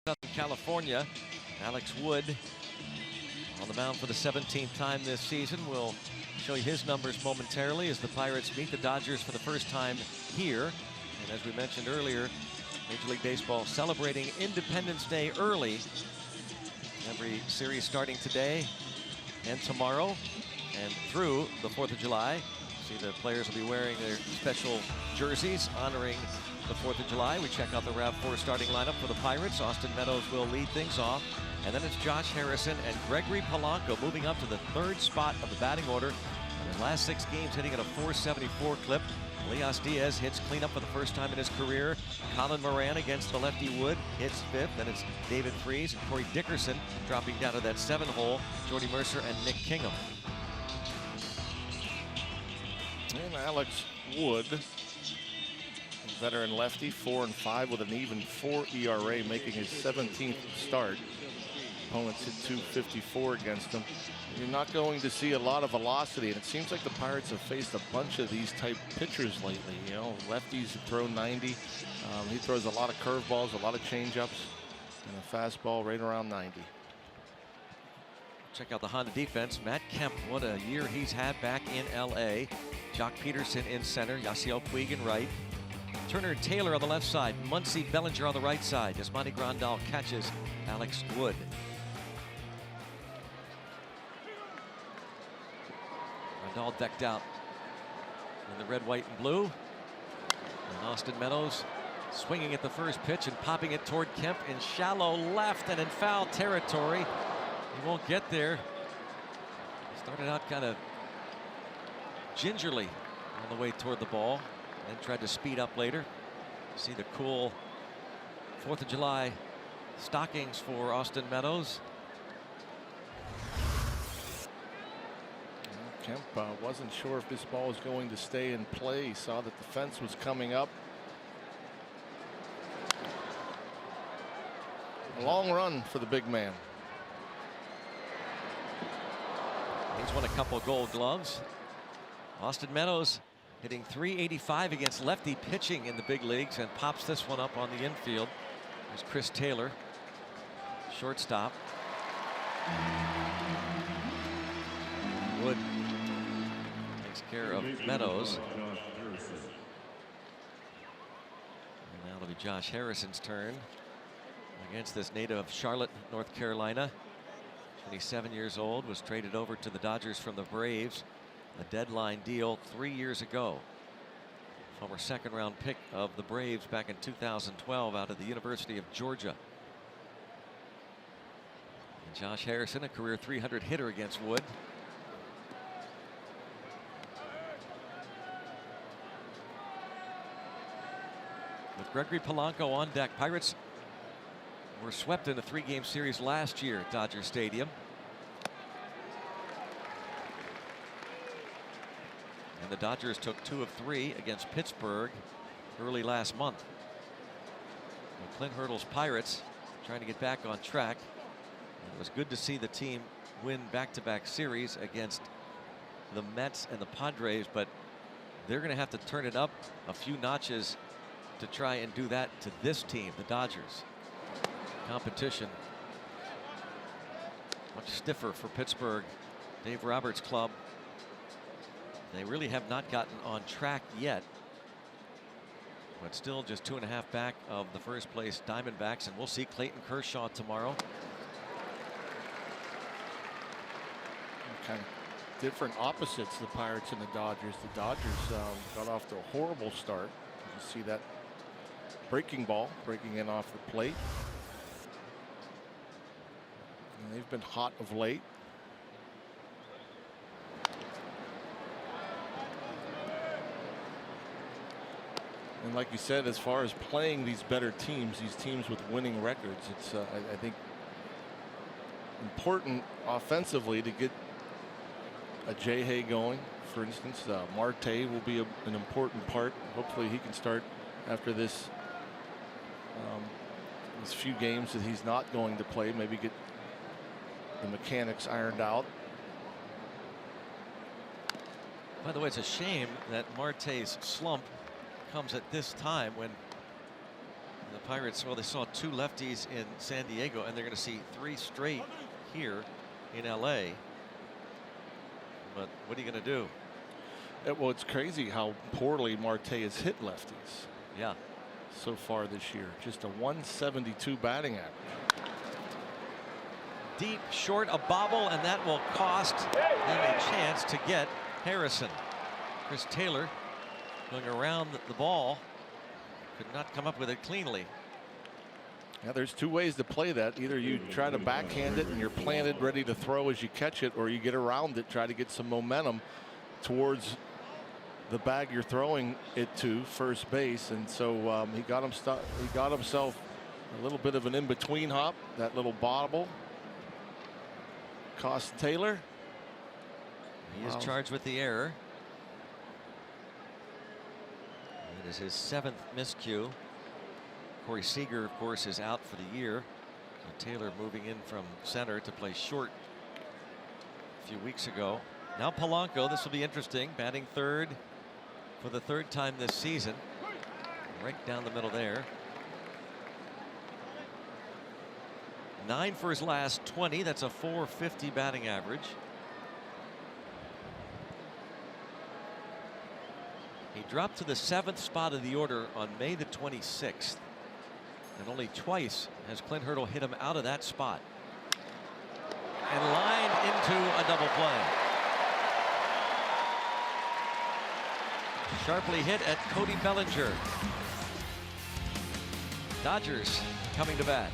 Southern California. Alex Wood on the mound for the 17th time this season. We'll show you his numbers momentarily as the Pirates meet the Dodgers for the first time here. And as we mentioned earlier, Major League Baseball celebrating Independence Day early. Every series starting today and tomorrow and through the 4th of July. See, the players will be wearing their special jerseys honoring the 4th of July. We check out the RAV4 starting lineup for the Pirates. Austin Meadows will lead things off. And then it's Josh Harrison and Gregory Polanco moving up to the 3rd spot of the batting order. In his last 6 games hitting at a .474 clip. Elias Diaz hits cleanup for the first time in his career. Colin Moran against the lefty Wood hits 5th. Then it's David Freese and Corey Dickerson dropping down to that 7 hole. Jordy Mercer and Nick Kingham. And Alex Wood, veteran lefty, 4-5 with an even 4 ERA, making his 17th start. Opponents hit .254 against him. You're not going to see a lot of velocity, and it seems like the Pirates have faced a bunch of these type pitchers lately. You know, lefties have thrown 90. He throws a lot of curveballs, a lot of changeups, and a fastball right around 90. Check out the Honda defense. Matt Kemp, what a year he's had back in LA. Jock Peterson in center, Yasiel Puig in right. Turner and Taylor on the left side. Muncy Bellinger on the right side. Yasmani Grandal catches Alex Wood. Grandal decked out in the red, white, and blue. And Austin Meadows swinging at the first pitch and popping it toward Kemp in shallow left and in foul territory. He won't get there. Started out kind of gingerly on the way toward the ball, then tried to speed up later. See the cool 4th of July stockings for Austin Meadows. Kemp wasn't sure if this ball was going to stay in play. He saw that the fence was coming up. A long run for the big man. He's won a couple of Gold Gloves. Austin Meadows hitting .385 against lefty pitching in the big leagues and pops this one up on the infield. There's Chris Taylor, shortstop. Wood takes care of Meadows. And now it'll be Josh Harrison's turn against this native of Charlotte, North Carolina. 27 years old, was traded over to the Dodgers from the Braves. A deadline deal 3 years ago. Former 2nd round pick of the Braves back in 2012 out of the University of Georgia. And Josh Harrison, a career .300 hitter against Wood. With Gregory Polanco on deck, Pirates were swept in a 3-game series last year at Dodger Stadium. And the Dodgers took 2 of 3 against Pittsburgh early last month. And Clint Hurdle's Pirates trying to get back on track. And it was good to see the team win back-to-back series against the Mets and the Padres, but they're going to have to turn it up a few notches to try and do that to this team, the Dodgers. Competition much stiffer for Pittsburgh. Dave Roberts' club. They really have not gotten on track yet, but still just 2.5 back of the first place Diamondbacks, and we'll see Clayton Kershaw tomorrow. Kind of different opposites, the Pirates and the Dodgers. The Dodgers got off to a horrible start. You see that breaking ball breaking in off the plate. And they've been hot of late. And like you said, as far as playing these better teams, these teams with winning records, it's I think important offensively to get a J-Hay going. For instance, Marte will be an important part. Hopefully he can start after this few games that he's not going to play. Maybe get the mechanics ironed out. By the way, it's a shame that Marte's slump comes at this time when the The Pirates, well, they saw 2 lefties in San Diego, and they're going to see 3 straight here in LA. But what are you going to do? Well, it's crazy how poorly Marte has hit lefties. Yeah. So far this year, just a 172 batting average. Deep, short, a bobble, and that will cost them a chance to get Harrison. Chris Taylor going around the ball, could not come up with it cleanly. Yeah, there's 2 ways to play that. Either you try to backhand it and you're planted ready to throw as you catch it, or you get around it, try to get some momentum towards the bag you're throwing it to, first base. And so he got himself a little bit of an in-between hop. That little bobble cost Taylor. He is charged with the error. It is his 7th miscue. Corey Seager, of course, is out for the year. So Taylor moving in from center to play short a few weeks ago. Now Polanco, this will be interesting, batting third for the 3rd time this season. Right down the middle there. 9 for his last 20. That's a .450 batting average. He dropped to the 7th spot of the order on May the 26th. And only twice has Clint Hurdle hit him out of that spot. And lined into a double play. Sharply hit at Cody Bellinger. Dodgers coming to bat.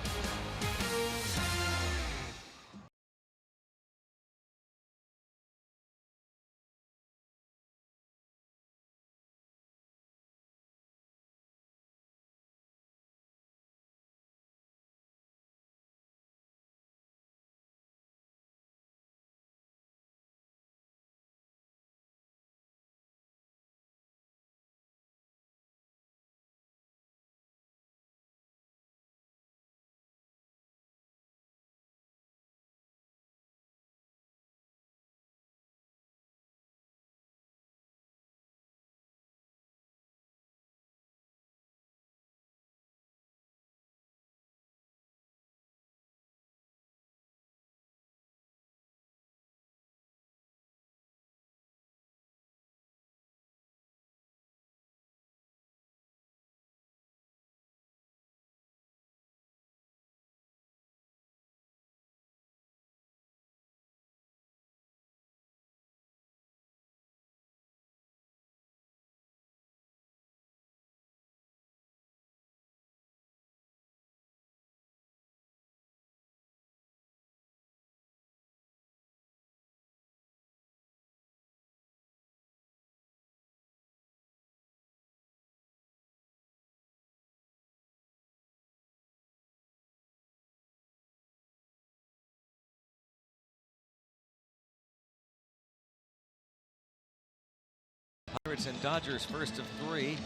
Pirates and Dodgers first of 3.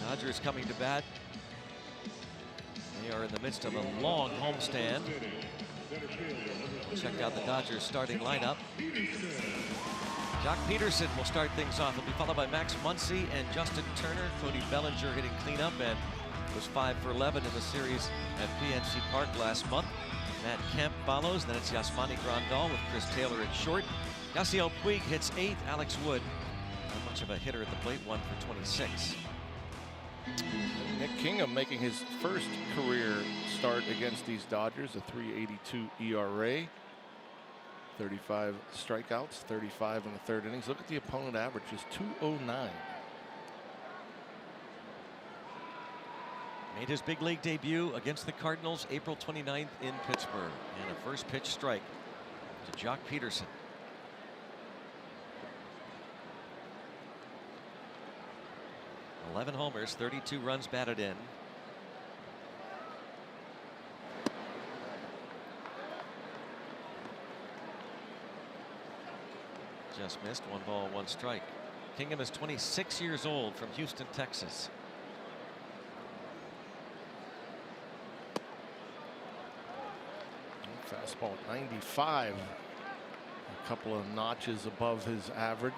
Dodgers coming to bat. They are in the midst of a long homestand. Check out the Dodgers starting lineup. Jock Peterson will start things off. He'll be followed by Max Muncy and Justin Turner. Cody Bellinger hitting cleanup and was 5 for 11 in the series at PNC Park last month. Matt Kemp follows. Then it's Yasmani Grandal with Chris Taylor at short. Yasiel Puig hits 8th. Alex Wood, not much of a hitter at the plate, 1 for 26. Nick Kingham making his first career start against these Dodgers, a 3.82 ERA. 35 strikeouts, 35 in the 3rd innings. Look at the opponent average, is 209. Made his big league debut against the Cardinals April 29th in Pittsburgh. And a first pitch strike to Jock Peterson. .11 homers, 32 runs batted in. Just missed. 1 ball, 1 strike. Kingham is 26 years old, from Houston, Texas. Fastball 95. A couple of notches above his average.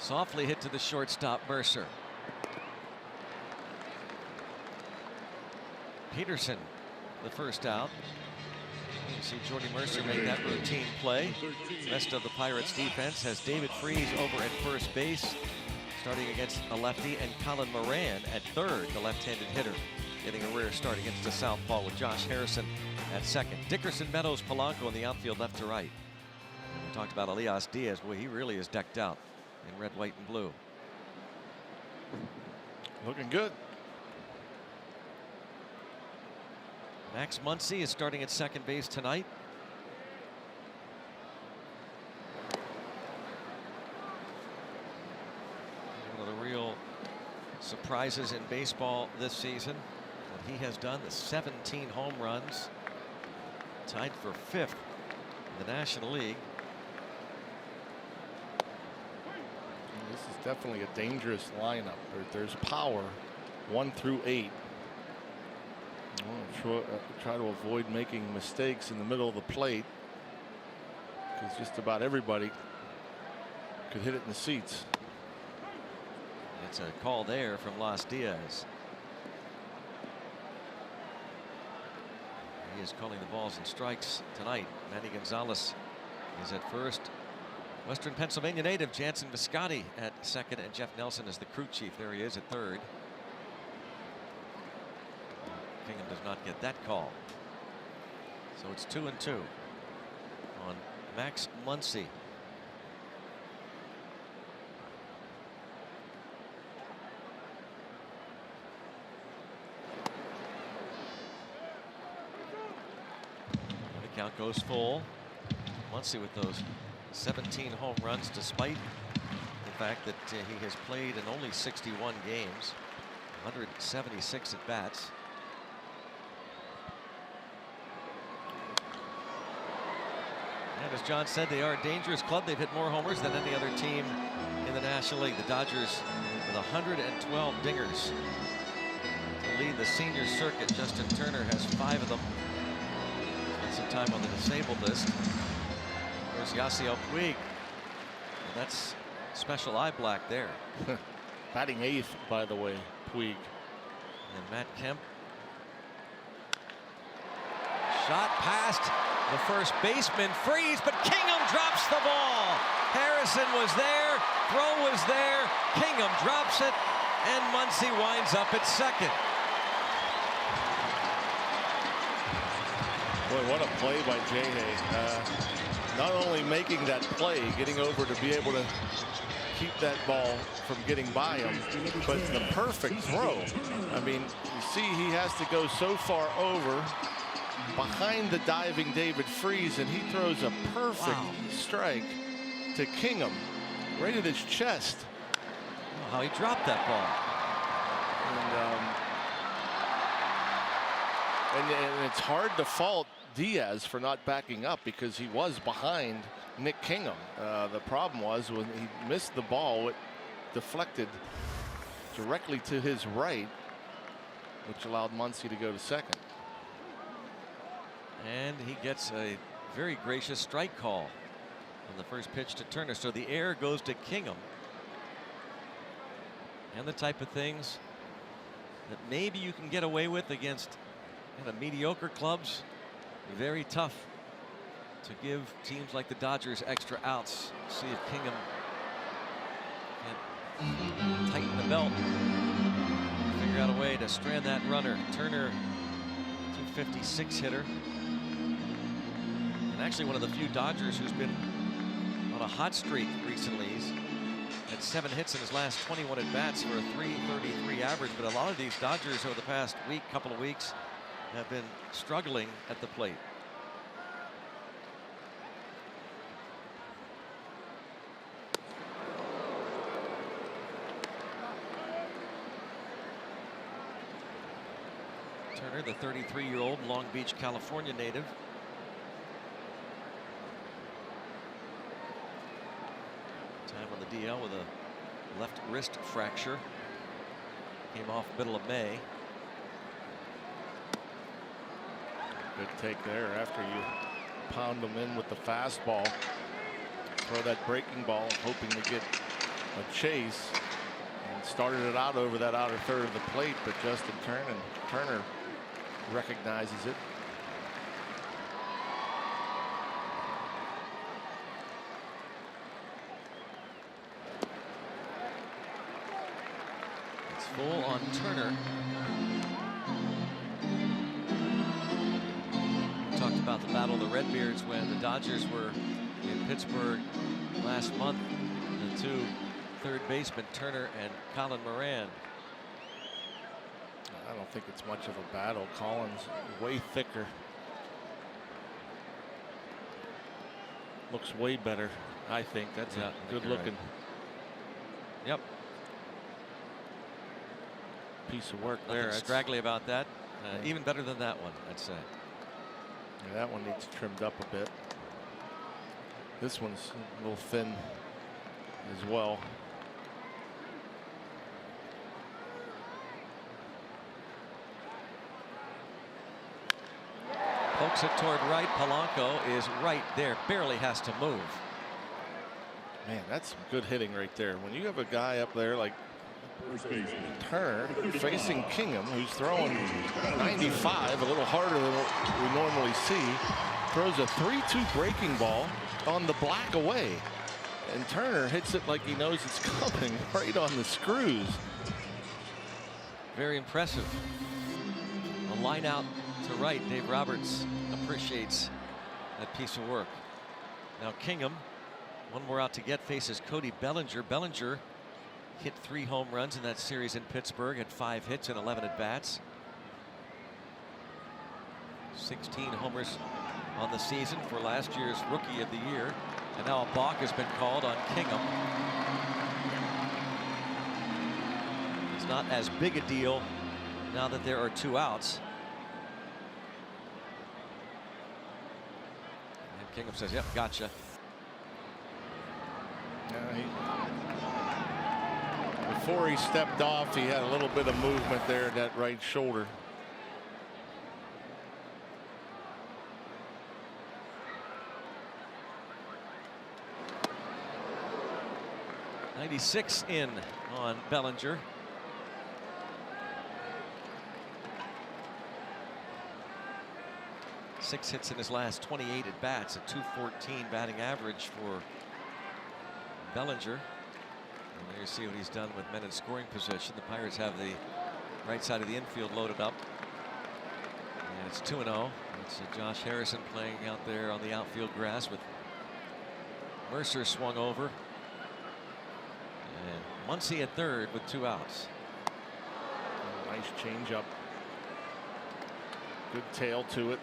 Softly hit to the shortstop, Mercer. Peterson, the first out. You see Jordy Mercer make that routine play. The rest of the Pirates defense has David Freese over at first base, starting against a lefty, and Colin Moran at third, the left-handed hitter, getting a rare start against the southpaw with Josh Harrison at second. Dickerson, Meadows, Polanco in the outfield left to right. And we talked about Elias Diaz. Boy, he really is decked out in red, white, and blue. Looking good. Max Muncy is starting at second base tonight. One of the real surprises in baseball this season, what he has done, the 17 home runs, tied for 5th in the National League. This is definitely a dangerous lineup. There's power 1 through 8. Try to avoid making mistakes in the middle of the plate, because just about everybody could hit it in the seats. It's a call there from Las Diaz. He is calling the balls and strikes tonight. Manny Gonzalez is at first. Western Pennsylvania native Jansen Viscotti at second, and Jeff Nelson is the crew chief. There he is at third. Kingham does not get that call. So it's 2-2 on Max Muncy. The count goes full. Muncy with those 17 home runs, despite the fact that he has played in only 61 games, 176 at bats. And as John said, they are a dangerous club. They've hit more homers than any other team in the National League. The Dodgers with 112 dingers to lead the senior circuit. Justin Turner has 5 of them. Spent some time on the disabled list. Of course, Yasiel Puig. Well, that's special eye black there. Batting 8th, by the way, Puig. And Matt Kemp. Shot past the first baseman, Freese, but Kingham drops the ball. Harrison was there, throw was there, Kingham drops it, and Muncy winds up at second. Boy, what a play by Jay. Not only making that play, getting over to be able to keep that ball from getting by him, but the perfect throw. I mean, you see he has to go so far over behind the diving David Freese, and he throws a perfect strike to Kingham right at his chest. Oh, how he dropped that ball. And it's hard to fault Diaz for not backing up, because he was behind Nick Kingham. The problem was when he missed the ball, it deflected directly to his right, which allowed Muncy to go to second. And he gets a very gracious strike call on the first pitch to Turner. So the error goes to Kingham. And the type of things that maybe you can get away with against kind of mediocre clubs. Very tough to give teams like the Dodgers extra outs. See if Kingham can tighten the belt, figure out a way to strand that runner. Turner, 256 hitter. And actually one of the few Dodgers who's been on a hot streak recently. He's had 7 hits in his last 21 at bats for a .333 average. But a lot of these Dodgers over the past couple of weeks have been struggling at the plate. Turner, the 33-year-old Long Beach, California native. Time on the DL with a left wrist fracture. Came off middle of May. Good take there after you pound them in with the fastball. Throw that breaking ball, hoping to get a chase and started it out over that outer third of the plate, but Justin Turner recognizes it. It's full on Turner. We talked about the battle of the Redbeards when the Dodgers were in Pittsburgh last month. The two third basemen, Turner and Colin Moran. I don't think it's much of a battle. Colin's way thicker. Looks way better, I think. That's a good looking. Right. Yep. Piece of work Nothing there. scraggly about that. Even better than that one, I'd say. Yeah, that one needs trimmed up a bit. This one's a little thin as well. Pokes it toward right. Polanco is right there. Barely has to move. Man, that's some good hitting right there. When you have a guy up there like Turner facing Kingham, who's throwing 95, a little harder than what we normally see, throws a 3-2 breaking ball on the black away. And Turner hits it like he knows it's coming, right on the screws. Very impressive. A line out to right. Dave Roberts appreciates that piece of work. Now Kingham, one more out to get, faces Cody Bellinger. Bellinger hit 3 home runs in that series in Pittsburgh, had 5 hits and 11 at bats. 16 homers on the season for last year's Rookie of the Year. And now a balk has been called on Kingham. It's not as big a deal now that there are 2 outs. And Kingham says, yep, gotcha. Before he stepped off, he had a little bit of movement there in that right shoulder. .96 in on Bellinger. Six hits in his last 28 at bats, a .214 batting average for Bellinger. And there you see what he's done with men in scoring position. The Pirates have the right side of the infield loaded up. And it's 2-0. It's Josh Harrison playing out there on the outfield grass with Mercer swung over. And Muncy at third with 2 outs. Nice changeup. Good tail to it.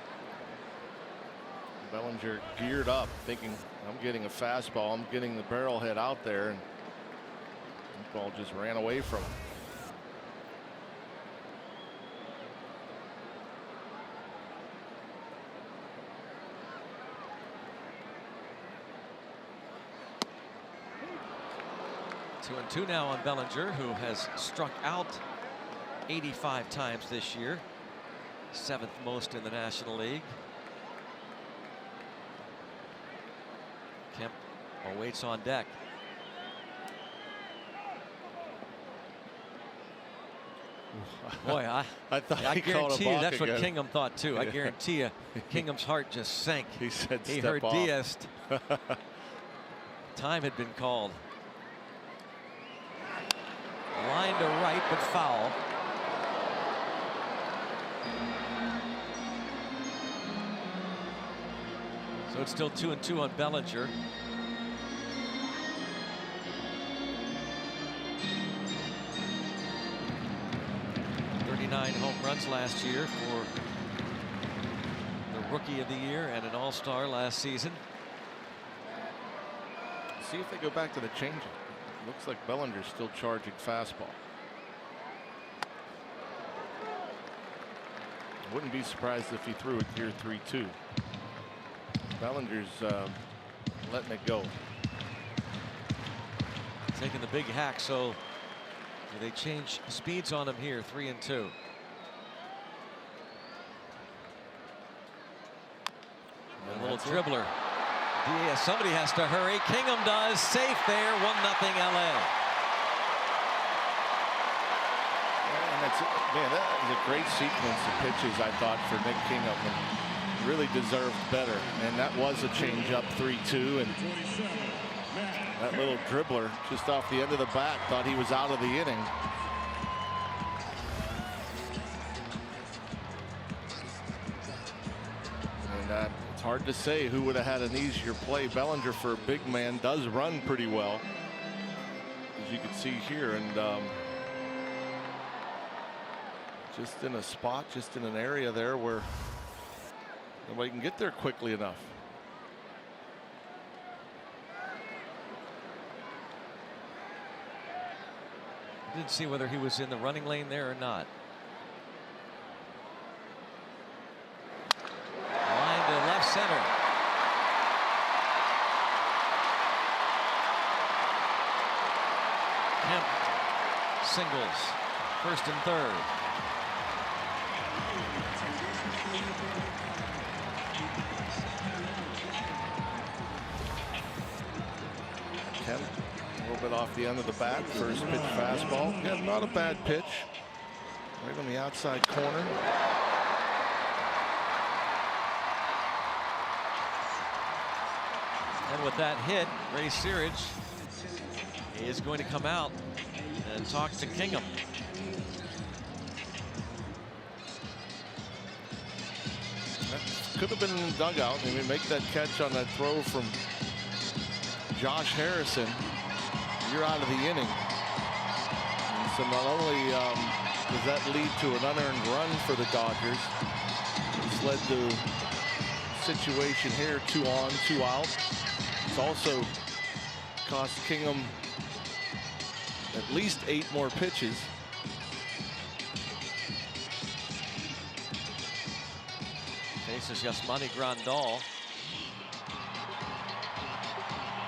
Bellinger geared up, thinking, I'm getting a fastball. I'm getting the barrel head out there. And the ball just ran away from him. Two and 2 now on Bellinger, who has struck out 85 times this year, 7th most in the National League. Kemp awaits on deck. Boy, I guarantee you that's what Kingham thought too. I guarantee you Kingham's heart just sank. He said, he step heard off. Diaz. Time had been called. Line to right, but foul. So it's still 2 and 2 on Bellinger. Home runs last year for the Rookie of the Year and an All-Star last season. See if they go back to the changeup. Looks like Bellinger's still charging fastball. Wouldn't be surprised if he threw it gear 3-2. Bellinger's letting it go. Taking the big hack, so they change speeds on him here, 3 and 2. A little dribbler. Diaz, somebody has to hurry. Kingham does. Safe there. 1-0 LA. Man, that was a great sequence of pitches, I thought, for Nick Kingham. And really deserved better. And that was a changeup 3-2. And that little dribbler just off the end of the bat thought he was out of the inning. And it's hard to say who would have had an easier play. Bellinger, for a big man, does run pretty well, as you can see here. And just in a spot, just in an area there where nobody can get there quickly enough. Didn't see whether he was in the running lane there or not. Line to left center. Kemp singles, first and third. Kemp a little bit off the end of the bat. First pitch fastball. Yeah, not a bad pitch. Right on the outside corner. And with that hit, Ray Searage is going to come out and talk to Kingham. That could have been in the dugout. I mean, make that catch on that throw from Josh Harrison. You're out of the inning. And so not only does that lead to an unearned run for the Dodgers, it's led to a situation here, 2 on, 2 out. It's also cost Kingham at least 8 more pitches. Faces Yasmani Grandal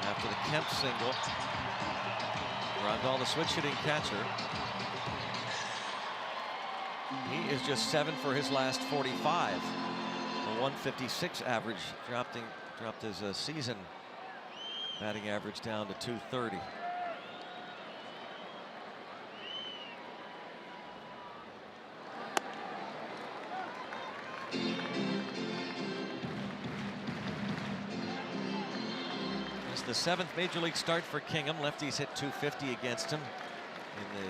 after the Kemp single. Grandal, the switch hitting catcher. He is just 7 for his last 45. A 156 average, dropped his season batting average down to 230. It's the 7th major league start for Kingham. Lefties hit 250 against him in the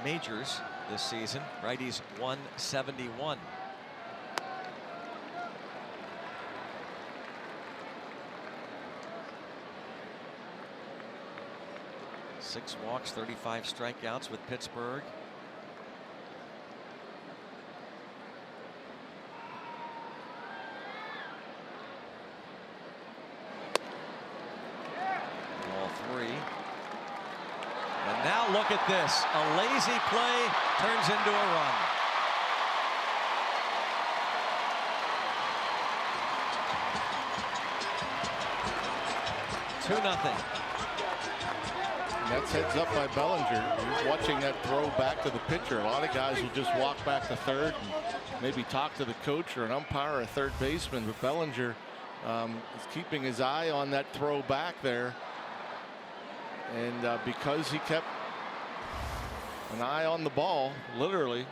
majors this season. Righties 171. Six walks, 35 strikeouts with Pittsburgh. Ball 3. And now look at this. A lazy play turns into a run. Two nothing. That's heads up by Bellinger. He's watching that throw back to the pitcher. A lot of guys will just walk back to third and maybe talk to the coach or an umpire or a third baseman. But Bellinger is keeping his eye on that throw back there. And because he kept an eye on the ball, literally.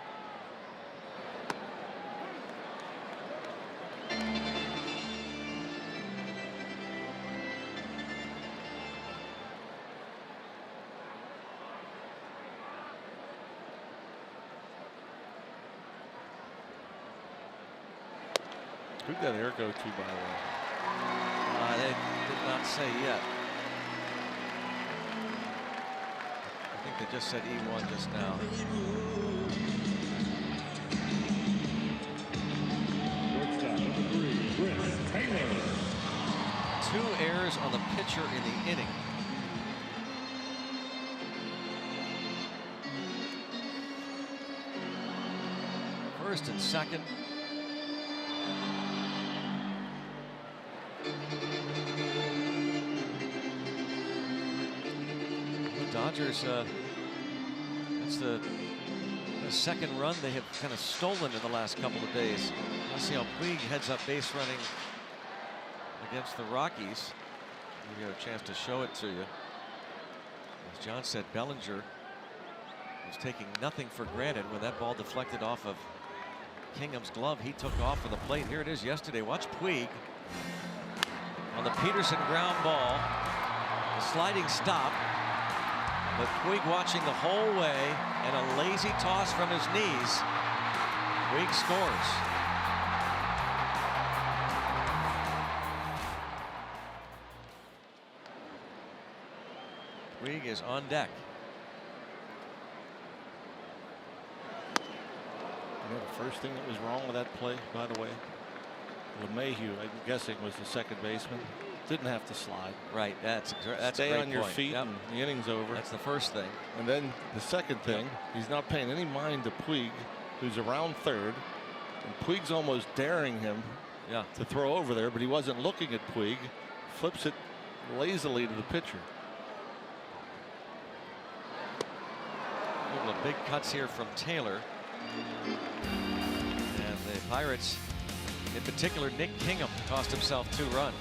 Who'd that air go to, by the way? They did not say yet. I think they just said E1 just now. Two errors on the pitcher in the inning. First and second. Dodgers, that's the second run they have kind of stolen in the last couple of days. Let's see how Puig heads up base running against the Rockies. We have a chance to show it to you. As John said, Bellinger was taking nothing for granted when that ball deflected off of Kingham's glove. He took off for the plate. Here it is yesterday. Watch Puig on the Peterson ground ball. The sliding stop. But Puig watching the whole way, and a lazy toss from his knees. Puig scores. Puig is on deck. You know, the first thing that was wrong with that play, by the way, LeMahieu, I'm guessing, was the second baseman. Didn't have to slide. Right, that's Stay a great on your point. feet, Yep. and the inning's over. That's the first thing. And then the second thing, he's not paying any mind to Puig, who's around third. And Puig's almost daring him to throw over there, but he wasn't looking at Puig. Flips it lazily to the pitcher. A couple of big cuts here from Taylor. And the Pirates, in particular Nick Kingham, cost himself 2 runs.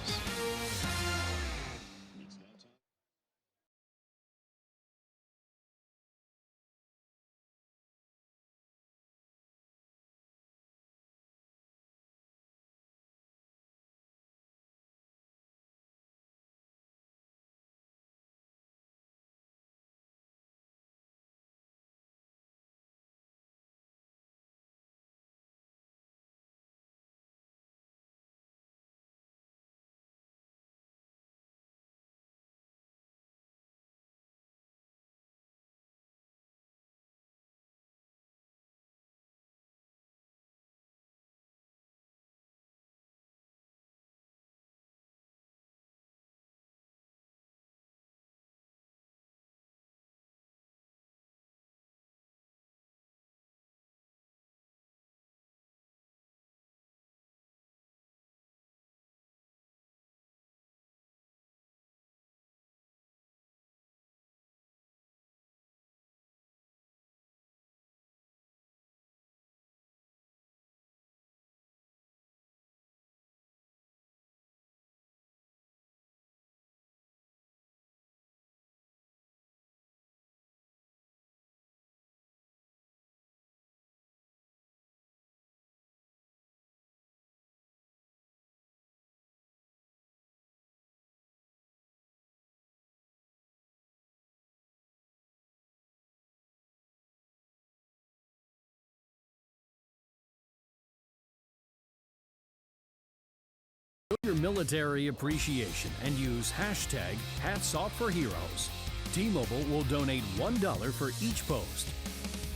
Show your military appreciation and use hashtag HatsOffForHeroes. T-Mobile will donate $1 for each post.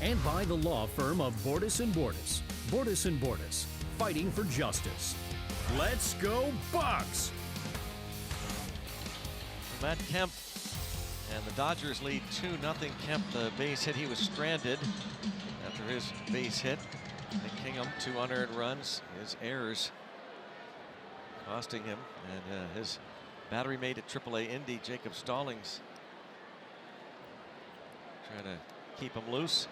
And by the law firm of Bordas & Bordas. Bordas & Bordas, fighting for justice. Let's go Bucks! Matt Kemp and the Dodgers lead 2-0. Kemp, the base hit. He was stranded after his base hit. And Kingham, 2 unearned runs. His errors costing him, and his battery mate at AAA Indy, Jacob Stallings, trying to keep him loose.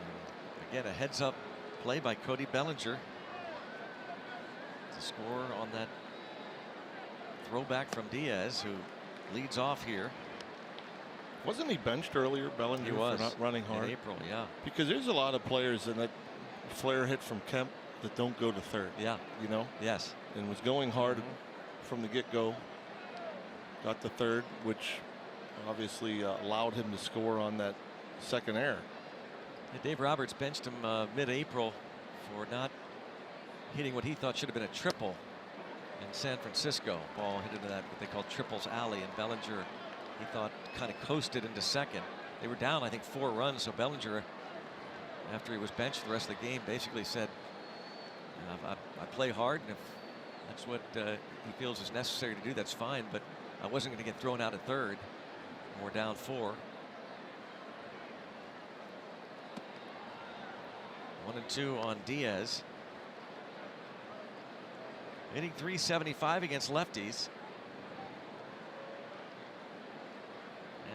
And again, a heads-up play by Cody Bellinger to score on that throwback from Diaz, who leads off here. Wasn't he benched earlier, Bellinger, He was, for not running hard? in April, yeah. Because there's a lot of players in that flare hit from Kemp that don't go to third. Yeah. You know? Yes. And was going hard from the get-go. Got the third, which obviously allowed him to score on that second error. Yeah, Dave Roberts benched him mid-April for not hitting what he thought should have been a triple in San Francisco. Ball hit into that, what they call Triples Alley, and Bellinger, he thought, kind of coasted into second. They were down, I think, 4 runs, so Bellinger, after he was benched the rest of the game, basically said, I play hard, and if that's what he feels is necessary to do, that's fine, but I wasn't going to get thrown out at third. We're down 4. 1-2 on Diaz. Hitting .375 against lefties.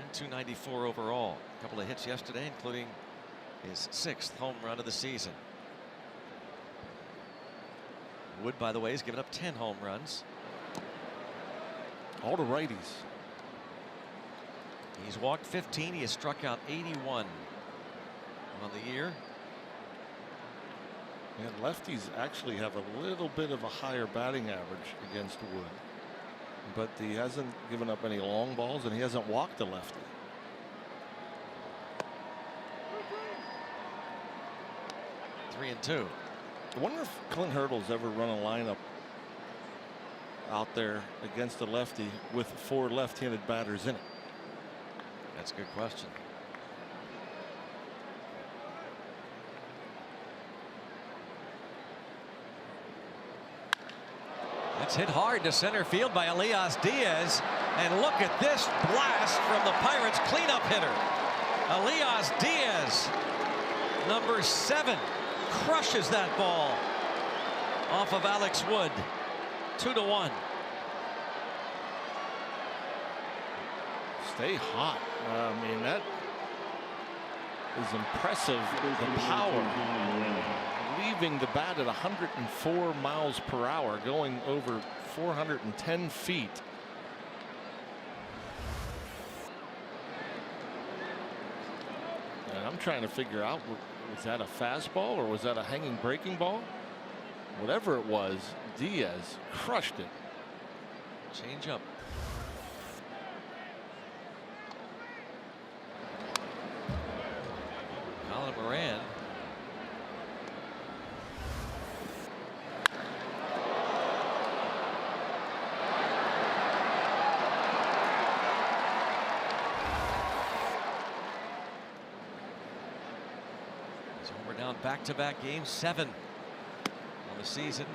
And .294 overall. A couple of hits yesterday, including his 6th home run of the season. Wood, by the way, has given up 10 home runs. All the righties. He's walked 15. He has struck out 81. on the year. And lefties actually have a little bit of a higher batting average against Wood. But he hasn't given up any long balls, and he hasn't walked a lefty. Three and two. I wonder if Clint Hurdle's ever run a lineup out there against a lefty with 4 left-handed batters in it. That's a good question. It's hit hard to center field by Elias Diaz. And look at this blast from the Pirates cleanup hitter. Elias Diaz, number 7, crushes that ball off of Alex Wood. 2-1. Stay hot. I mean, that is impressive. The power. Leaving the bat at 104 miles per hour, going over 410 feet. And I'm trying to figure out, was that a fastball or was that a hanging breaking ball? Whatever it was, Diaz crushed it. Change up. Colin Moran. So we're down back-to-back games, 7 on the season.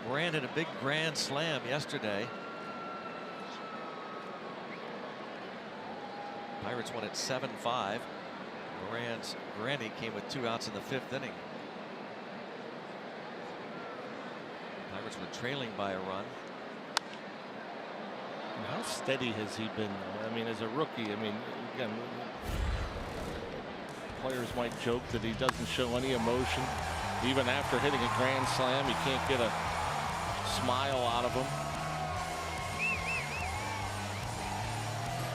Moran had a big grand slam yesterday. Pirates won at 7-5. Moran's granny came with 2 outs in the 5th inning. Pirates were trailing by a run. And how steady has he been? I mean, as a rookie, I mean, again, players might joke that he doesn't show any emotion. Even after hitting a grand slam, you can't get a smile out of him.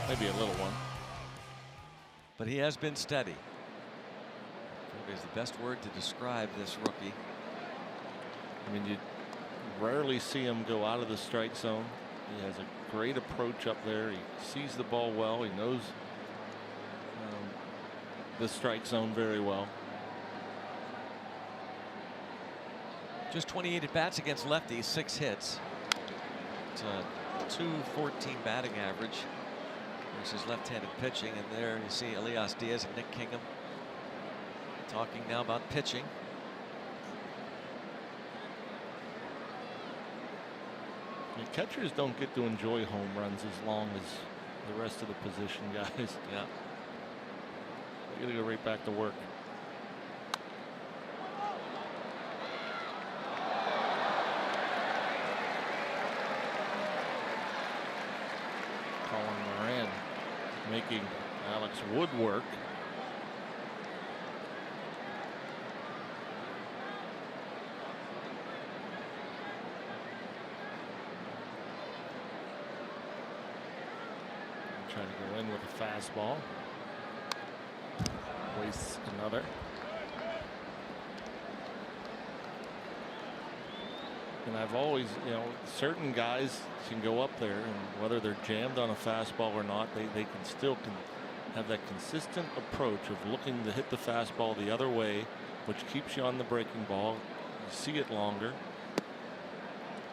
Maybe a little one. But he has been steady. Is the best word to describe this rookie. I mean, you rarely see him go out of the strike zone. He has a great approach up there. He sees the ball well. He knows the strike zone very well. Just 28 at bats against lefties, 6 hits. It's a .214 batting average versus left-handed pitching. And there you see Elias Diaz and Nick Kingham talking now about pitching. The catchers don't get to enjoy home runs as long as the rest of the position guys. Yeah. They gotta go right back to work. Colin Moran making Alex Wood work. Trying to go in with a fastball. Wastes another. And I've always, you know, certain guys can go up there, and whether they're jammed on a fastball or not, they can still have that consistent approach of looking to hit the fastball the other way, which keeps you on the breaking ball. You see it longer,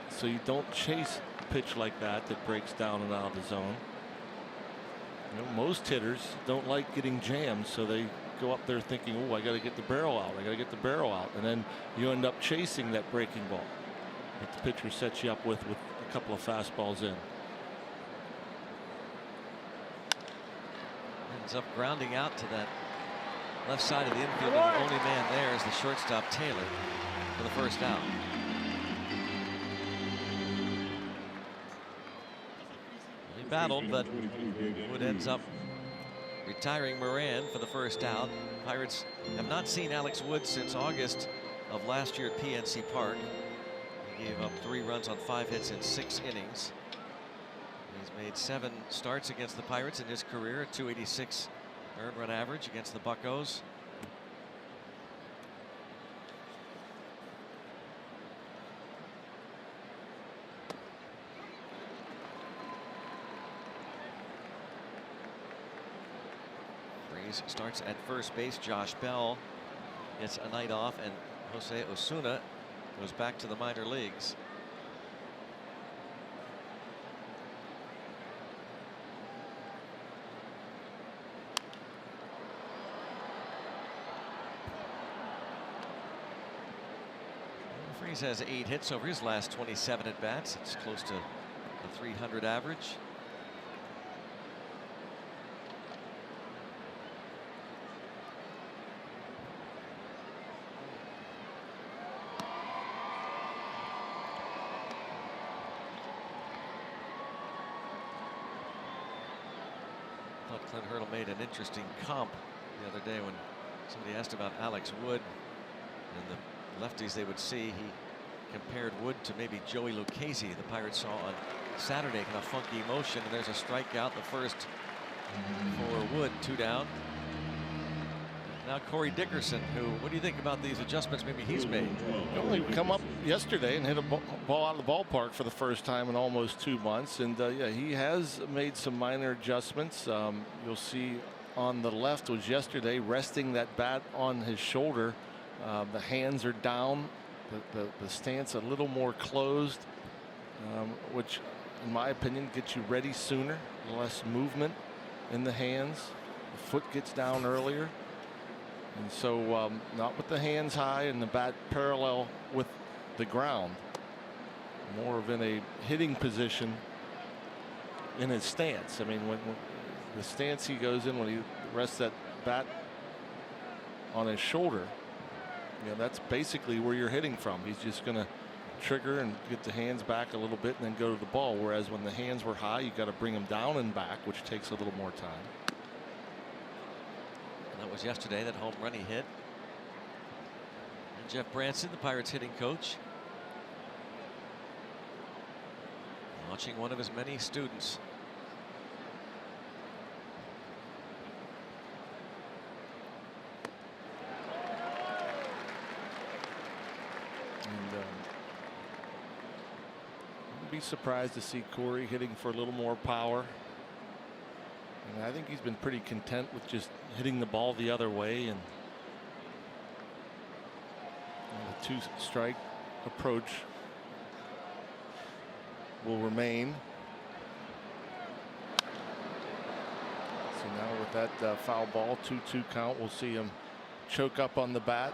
so you don't chase a pitch like that that breaks down and out of the zone. You know, most hitters don't like getting jammed, so they go up there thinking, oh, I got to get the barrel out. I got to get the barrel out. And then you end up chasing that breaking ball that the pitcher sets you up with a couple of fastballs in. Ends up grounding out to that left side of the infield, and the only man there is the shortstop Taylor for the first out. He battled, but Wood ends up retiring Moran for the first out. Pirates have not seen Alex Wood since August of last year at PNC Park. He gave up 3 runs on 5 hits in 6 innings. He's made 7 starts against the Pirates in his career, a .286 earned run average against the Buccos. Phillies starts at first base. Josh Bell gets a night off, and Jose Osuna goes back to the minor leagues. Freese has 8 hits over his last 27 at bats. It's close to a 300 average. Thought Clint Hurdle made an interesting comp the other day when somebody asked about Alex Wood and the lefties they would see. He compared Wood to maybe Joey Lucchesi, the Pirates saw on Saturday, kind of funky motion. And there's a strikeout, the first for Wood, 2 down. Now Corey Dickerson, who, what do you think about these adjustments maybe he's made? Well, he come up yesterday and hit a ball out of the ballpark for the first time in almost 2 months. And yeah, he has made some minor adjustments. You'll see on the left was yesterday resting that bat on his shoulder. The hands are down, the stance a little more closed, which in my opinion gets you ready sooner. Less movement in the hands. The foot gets down earlier. And so not with the hands high and the bat parallel with the ground. More of in a hitting position in his stance. I mean, when the stance he goes in when he rests that bat on his shoulder, you know, that's basically where you're hitting from. He's just going to trigger and get the hands back a little bit and then go to the ball. Whereas when the hands were high, you got to bring them down and back, which takes a little more time. And that was yesterday, that home run he hit. And Jeff Branson, the Pirates hitting coach, watching one of his many students. Be surprised to see Corey hitting for a little more power. And I think he's been pretty content with just hitting the ball the other way, and the 2-strike approach will remain. So now with that foul ball, 2-2 count, we'll see him choke up on the bat.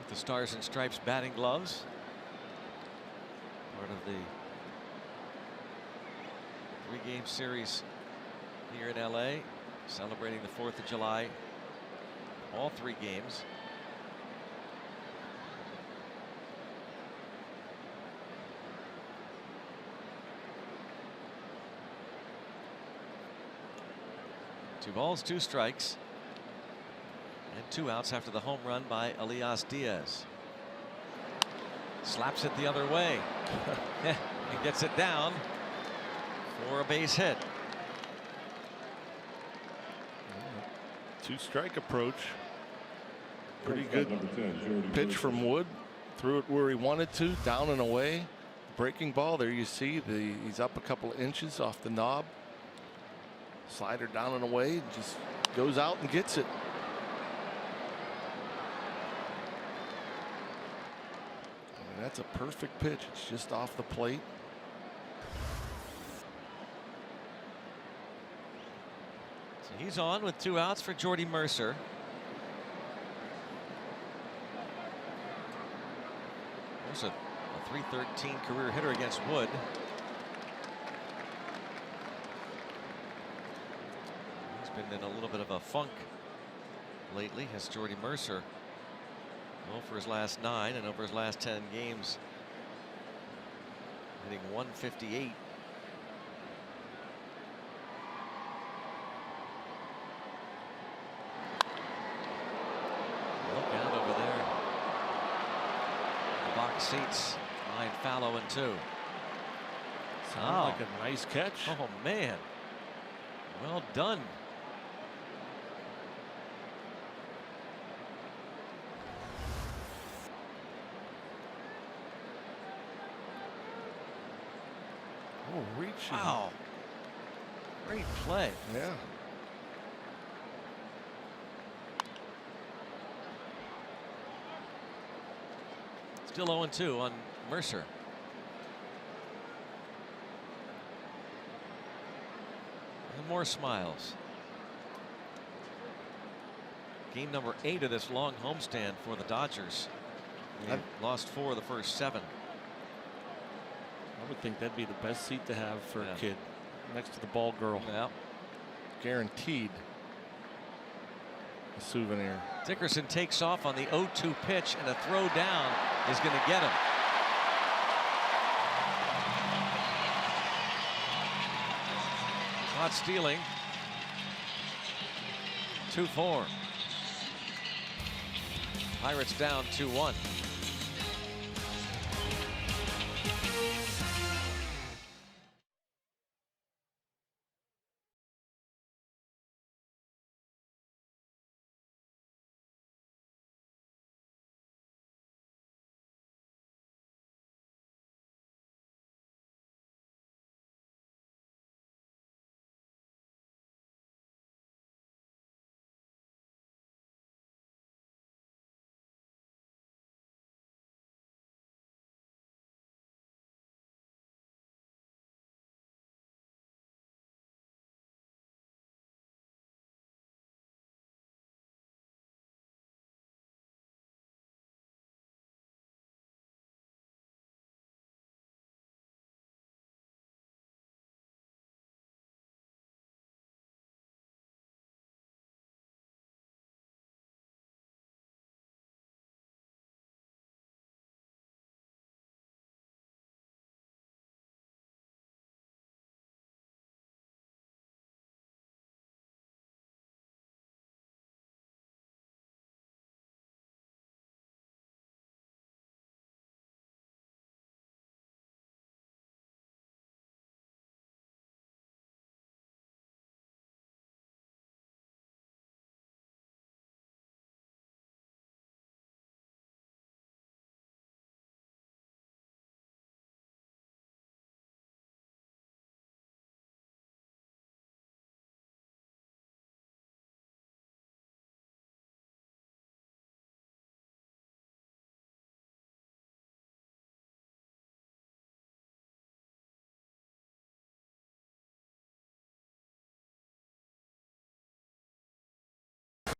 The Stars and Stripes batting gloves, part of the 3-game series here in LA, celebrating the 4th of July, all 3 games. Two balls, 2 strikes. And 2 outs after the home run by Elias Diaz. Slaps it the other way. And gets it down for a base hit. 2-strike approach. Pretty good pitch from Wood. Threw it where he wanted to, down and away. Breaking ball. There you see he's up a couple of inches off the knob. Slider down and away. Just goes out and gets it. That's a perfect pitch. It's just off the plate. So he's on with 2 outs for Jordy Mercer. There's a .313 career hitter against Wood. He's been in a little bit of a funk lately, has Jordy Mercer. Well, for his last 9 and over his last 10 games, hitting .158. Look out over there. The box seats behind Fallow and 2. Sounds like a nice catch. Oh man, well done. Oh, reaching. Wow. Great play. Yeah. Still 0-2 on Mercer. And more smiles. Game number 8 of this long homestand for the Dodgers. They've lost 4 of the first 7. I would think that'd be the best seat to have for a kid, next to the ball girl. Yeah. Guaranteed a souvenir. Dickerson takes off on the 0-2 pitch, and a throw down is going to get him. Not stealing. 2-4. Pirates down 2-1.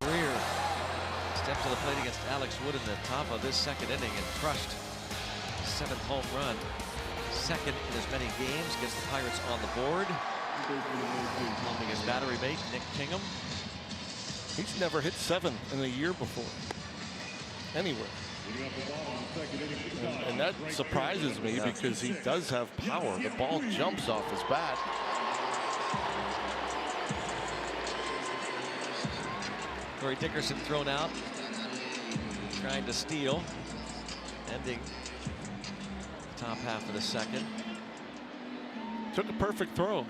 Greer stepped to the plate against Alex Wood in the top of this second inning and crushed 7th home run. Second in as many games, gets the Pirates on the board. Helping his battery mate, Nick Kingham. He's never hit 7 in a year before. Anywhere. And that surprises me because he does have power. The ball jumps off his bat. Corey Dickerson thrown out, trying to steal, ending the top half of the second. Took a perfect throw.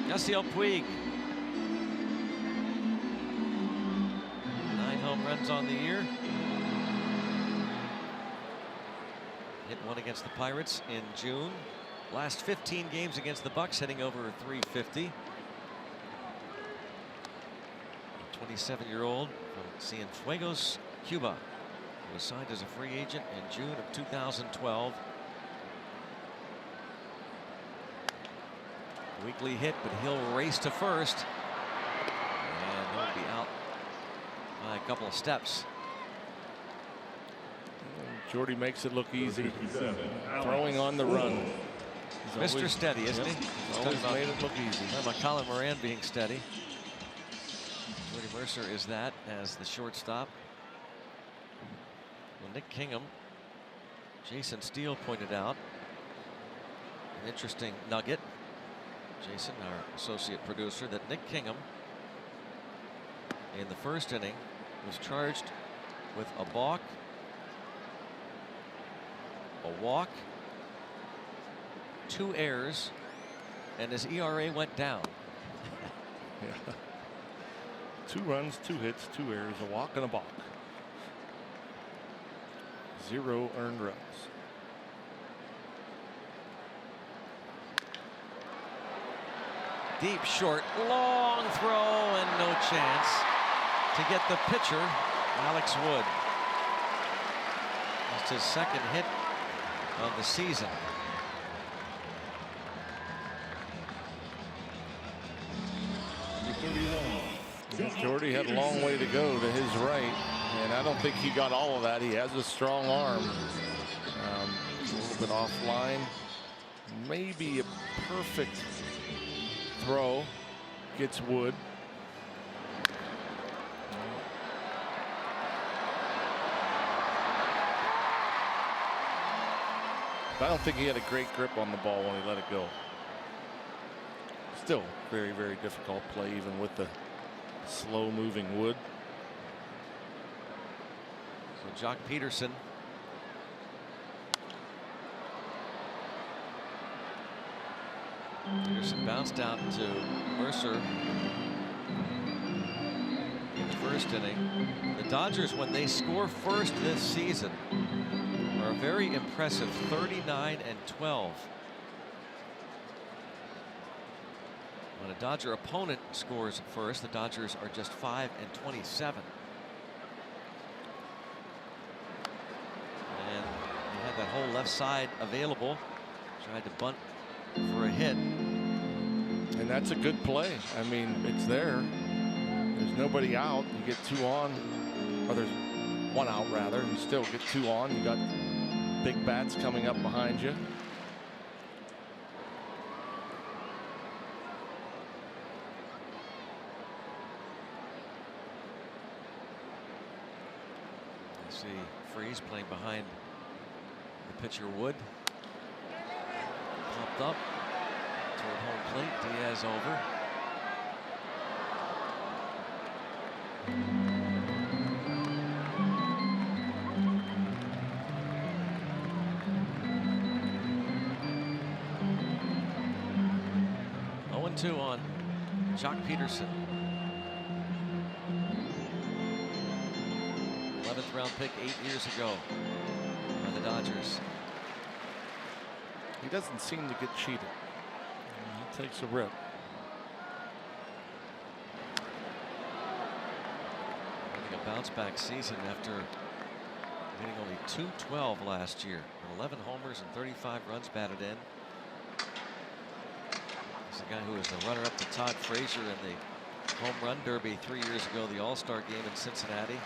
Yasiel Puig. 9 home runs on the year. Hit 1 against the Pirates in June. Last 15 games against the Bucks, hitting over 350. 27-year-old from Cienfuegos, Cuba, who was signed as a free agent in June of 2012. Weekly hit, but he'll race to first, and he'll be out by a couple of steps. Jordy makes it look easy. Throwing on the run. He's Mr. Steady, isn't he? He's always made it look easy. Talking about Colin Moran being steady. Jordy Mercer is that as the shortstop. Well, Nick Kingham, Jason Steele pointed out an interesting nugget. Jason, our associate producer, that Nick Kingham in the first inning was charged with a balk, a walk, 2 errors, and his ERA went down. Yeah. 2 runs, 2 hits, 2 errors, a walk and a balk. 0 earned runs. deep, short, long throw, and no chance to get the pitcher, Alex Wood. That's his second hit of the season. Jordy had a long way to go to his right, and I don't think he got all of that. He has a strong arm. A little bit offline. Maybe a perfect throw gets Wood. But I don't think he had a great grip on the ball when he let it go. Still very, very difficult play, even with the slow moving Wood. So Jock Peterson. Peterson bounced out to Mercer in the first inning. The Dodgers, when they score first this season, are a very impressive 39-12. When a Dodger opponent scores first, the Dodgers are just 5-27. And he had that whole left side available. Tried to bunt for a hit. And that's a good play. I mean, it's there. There's nobody out. You get two on, or there's one out rather. You still get two on. You got big bats coming up behind you. You see Freeze playing behind the pitcher Wood. Popped up toward home plate. Diaz over. Two on Jock Peterson. 11th round pick 8 years ago by the Dodgers. He doesn't seem to get cheated. He takes a rip. Having a bounce back season after hitting only .212 last year. 11 homers and 35 runs batted in. He's the guy who was the runner-up to Todd Frazier in the home run derby 3 years ago, the All-Star game in Cincinnati.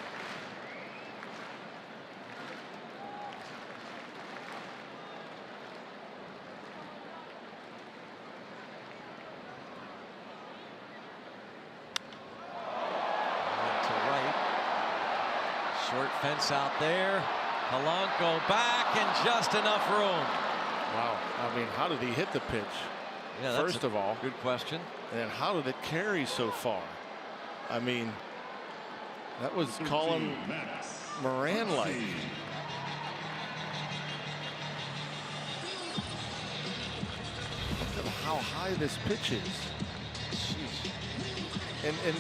And to right. Short fence out there. Polanco back and just enough room. Wow. I mean, how did he hit the pitch? Yeah, first of all, good question. And how did it carry so far? I mean, that was Colin Moran-like. Look at how high this pitch is. And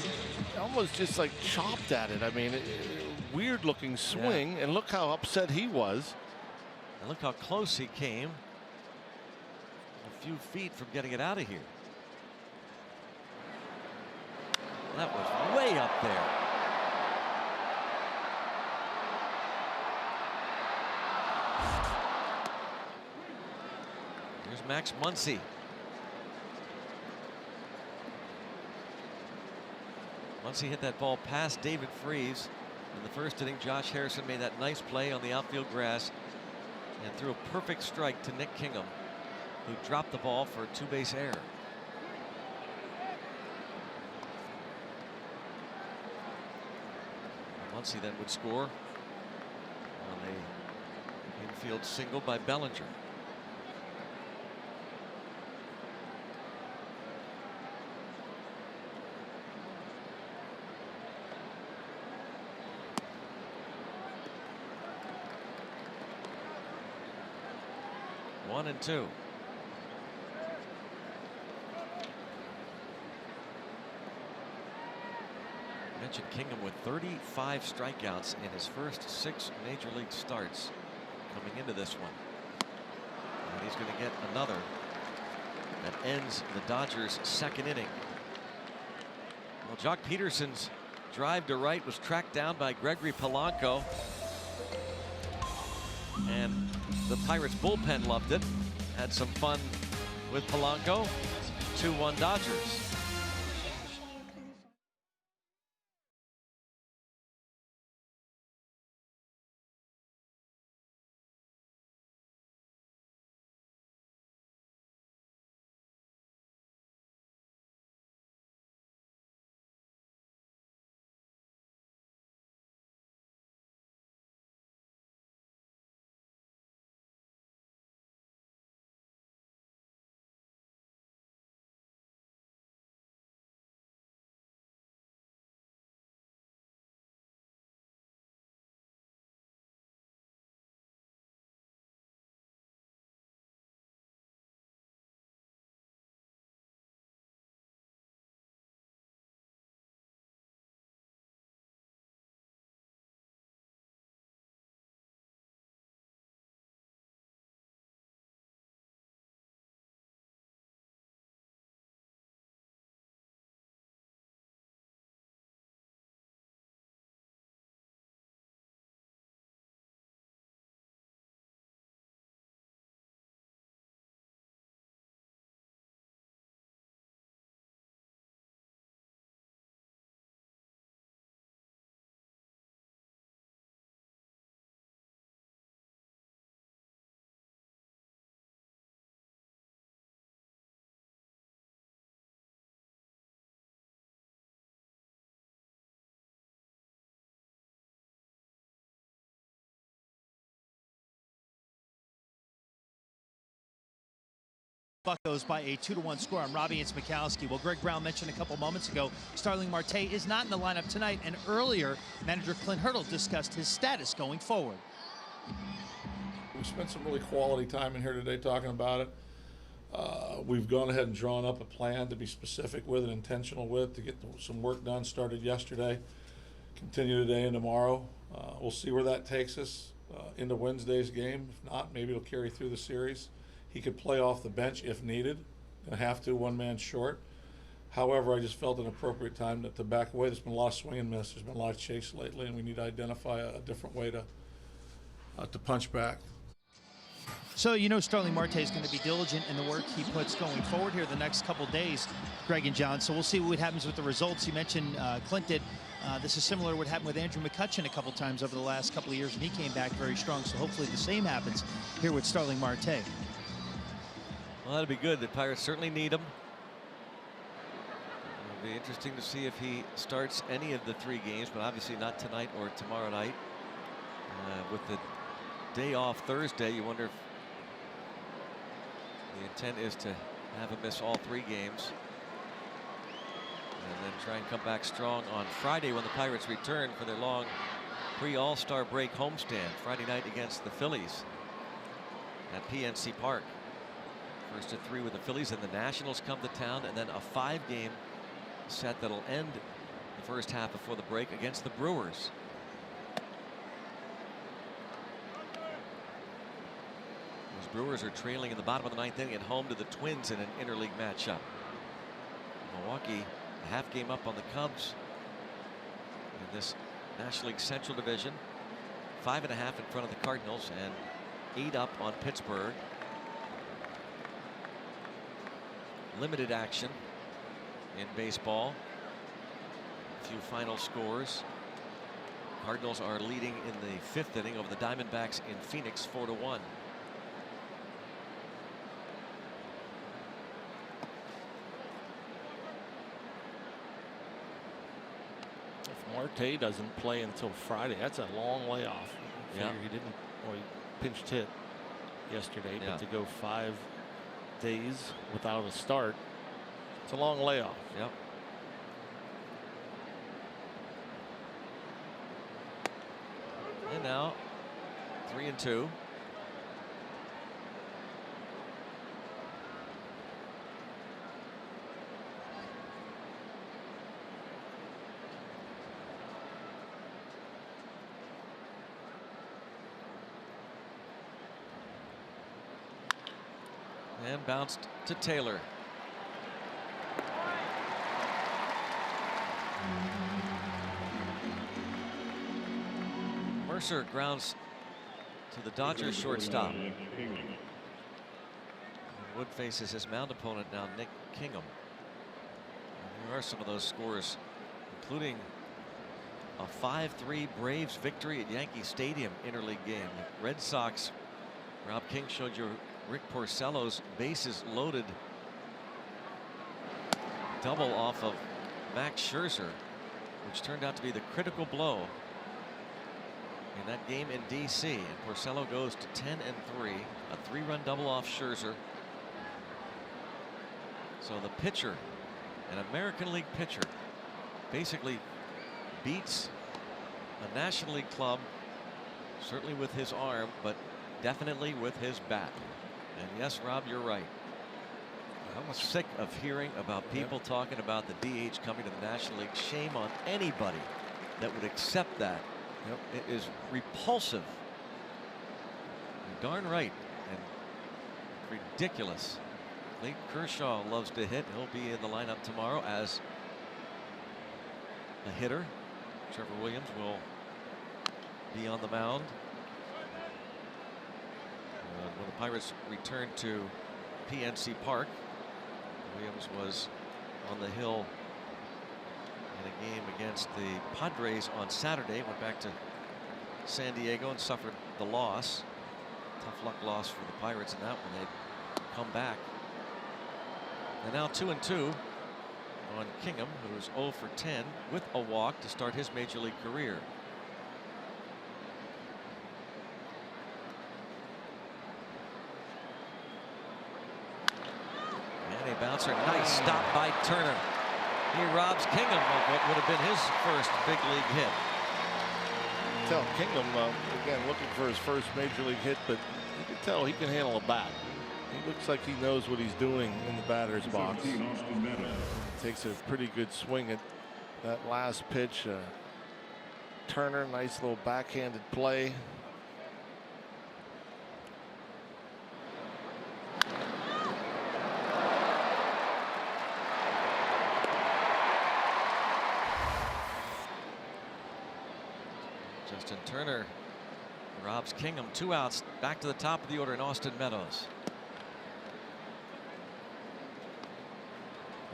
almost just like chopped at it. I mean, weird looking swing. Yeah. And look how upset he was. And look how close he came. A few feet from getting it out of here. That was way up there. Here's Max Muncy. Muncy hit that ball past David Freese in the first inning. Josh Harrison made that nice play on the outfield grass and threw a perfect strike to Nick Kingham, who dropped the ball for a two-base error. Muncy then would score on a infield single by Bellinger. One and two. Mentioned Kingham with 35 strikeouts in his first 6 major league starts coming into this one. And he's going to get another that ends the Dodgers' second inning. Well, Jock Peterson's drive to right was tracked down by Gregory Polanco. And the Pirates bullpen loved it. Had some fun with Polanco. 2-1 Dodgers. Buccos by a 2-1 score on Robbie and Smikowski. Well, Greg Brown mentioned a couple moments ago, Starling Marte is not in the lineup tonight, and earlier, manager Clint Hurdle discussed his status going forward. We spent some really quality time in here today talking about it. We've gone ahead and drawn up a plan to be specific with and intentional with to get some work done. Started yesterday, continue today and tomorrow. We'll see where that takes us into Wednesday's game. If not, maybe it'll carry through the series. He could play off the bench if needed. Gonna have to, one man short. However, I just felt an appropriate time to back away. There's been a lot of swing and miss. There's been a lot of chase lately, and we need to identify a different way to punch back. So you know Starling Marte is going to be diligent in the work he puts going forward here the next couple days, Greg and John. So we'll see what happens with the results. You mentioned Clint did. This is similar to what happened with Andrew McCutchen a couple times over the last couple of years, and he came back very strong. So hopefully the same happens here with Starling Marte. Well, that'd be good. The Pirates certainly need him. It'll be interesting to see if he starts any of the 3 games, but obviously not tonight or tomorrow night. With the day off Thursday, you wonder if the intent is to have him miss all 3 games and then try and come back strong on Friday when the Pirates return for their long pre-All-Star break homestand Friday night against the Phillies at PNC Park. First of 3 with the Phillies, and the Nationals come to town, and then a 5-game set that'll end the first half before the break against the Brewers. Those Brewers are trailing in the bottom of the 9th inning at home to the Twins in an interleague matchup. Milwaukee a half game up on the Cubs in this National League Central Division. 5.5 in front of the Cardinals and 8 up on Pittsburgh. Limited action in baseball. A few final scores. Cardinals are leading in the 5th inning over the Diamondbacks in Phoenix 4-1. If Marte doesn't play until Friday, that's a long layoff. Yeah. He didn't, well, he pinched hit yesterday, Yeah. but to go 5 days without a start, it's a long layoff. Yep. And now 3-2. And bounced to Taylor. Mercer grounds to the Dodgers shortstop. And Wood faces his mound opponent now, Nick Kingham. And here are some of those scores, including a 5-3 Braves victory at Yankee Stadium interleague game. The Red Sox, Rob King showed you Rick Porcello's bases loaded double off of Max Scherzer, which turned out to be the critical blow in that game in DC. And Porcello goes to 10-3, a 3-run double off Scherzer. So the pitcher, an American League pitcher, basically beats a National League club, certainly with his arm, but definitely with his bat. And yes, Rob, you're right. I'm sick of hearing about people talking about the DH coming to the National League. Shame on anybody that would accept that. It is repulsive. You're darn right. And ridiculous. Clayton Kershaw loves to hit. He'll be in the lineup tomorrow as a hitter. Trevor Williams will be on the mound. When the Pirates return to PNC Park, Williams was on the hill in a game against the Padres on Saturday. Went back to San Diego and suffered the loss. Tough luck loss for the Pirates in that one. They'd come back. And now 2-2 on Kingham, who's 0 for 10 with a walk to start his major league career. And a bouncer, nice stop by Turner. He robs Kingham of what would have been his first big league hit. Tell Kingham again looking for his first major league hit, but you can tell he can handle a bat. He looks like he knows what he's doing in the batter's box. Takes a pretty good swing at that last pitch. Turner, nice little backhanded play. Justin Turner robs Kingham. 2 outs. Back to the top of the order in Austin Meadows.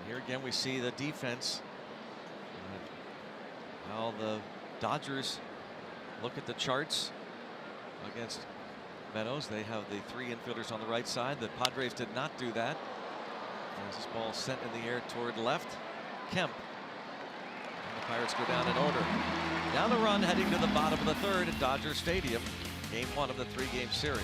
Here again we see the defense. How the Dodgers look at the charts against Meadows. They have the 3 infielders on the right side. The Padres did not do that. As this ball sent in the air toward left. Kemp. And the Pirates go down in order. Now the run heading to the bottom of the 3rd at Dodger Stadium. Game 1 of the 3-game series.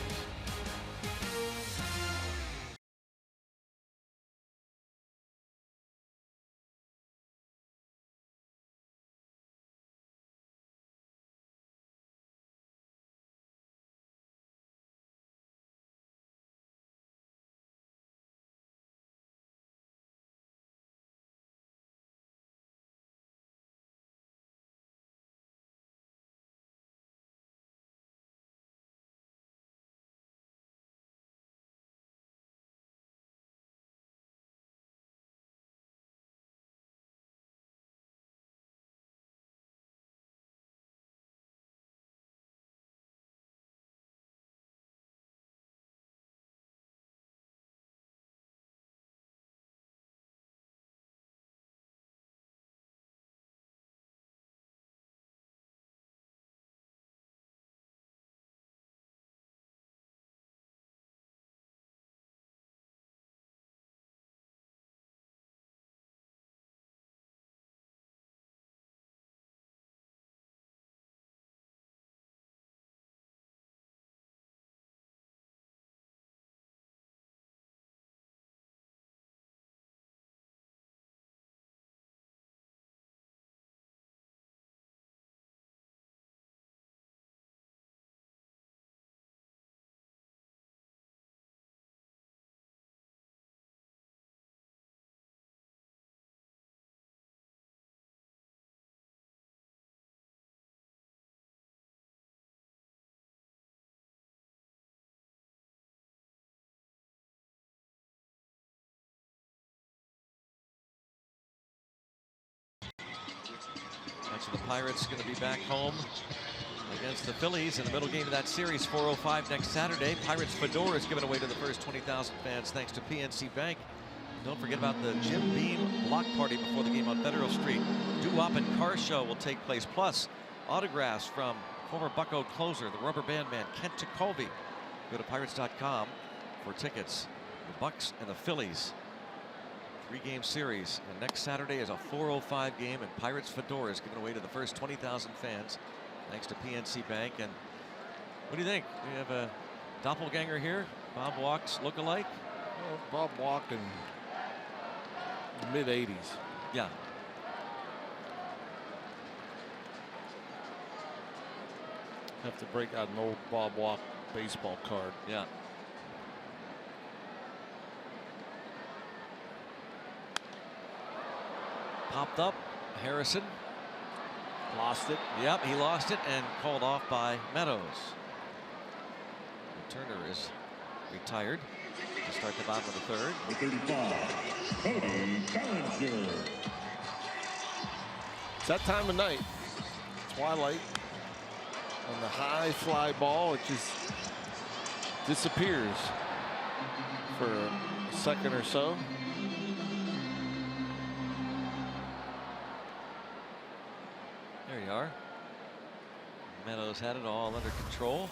So the Pirates going to be back home against the Phillies in the middle game of that series, 4:05 next Saturday. Pirates Fedora is given away to the first 20,000 fans thanks to PNC Bank. Don't forget about the Jim Beam block party before the game on Federal Street. Doo-wop and car show will take place, plus autographs from former Bucko closer, the rubber band man, Kent Tekulve. Go to Pirates.com for tickets. The Bucks and the Phillies. 3-game series. And next Saturday is a 4:05 game, and Pirates Fedora is given away to the first 20,000 fans thanks to PNC Bank. And what do you think? We have a doppelganger here. Bob Walk's look-alike. Well, Bob Walk in mid-80s. Yeah. Have to break out an old Bob Walk baseball card. Yeah. Popped up. Harrison. Lost it. Yep, he lost it and called off by Meadows. Turner is retired to start the bottom of the third. 35, Cody Bellinger. It's that time of night. Twilight. And the high fly ball, it just disappears for a second or so. There you are. Meadows had it all under control.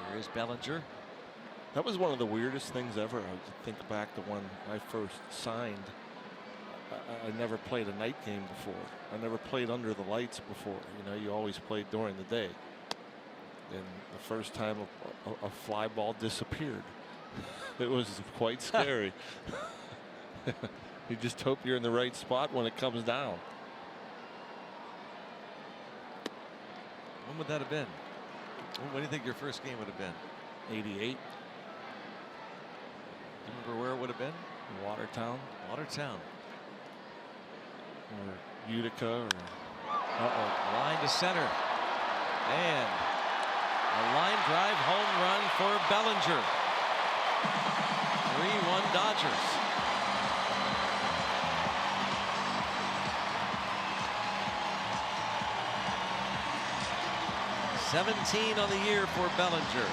Here is Bellinger. That was one of the weirdest things ever. I think back to when I first signed. I never played a night game before. I never played under the lights before. You know, you always played during the day. And the first time a fly ball disappeared, it was quite scary. You just hope you're in the right spot when it comes down. When would that have been? When do you think your first game would have been? 88. Do you remember where it would have been? Watertown. Watertown. Or Utica. Or Line to center. And a line drive home run for Bellinger. 3-1 Dodgers. $17 on the year for Bellinger.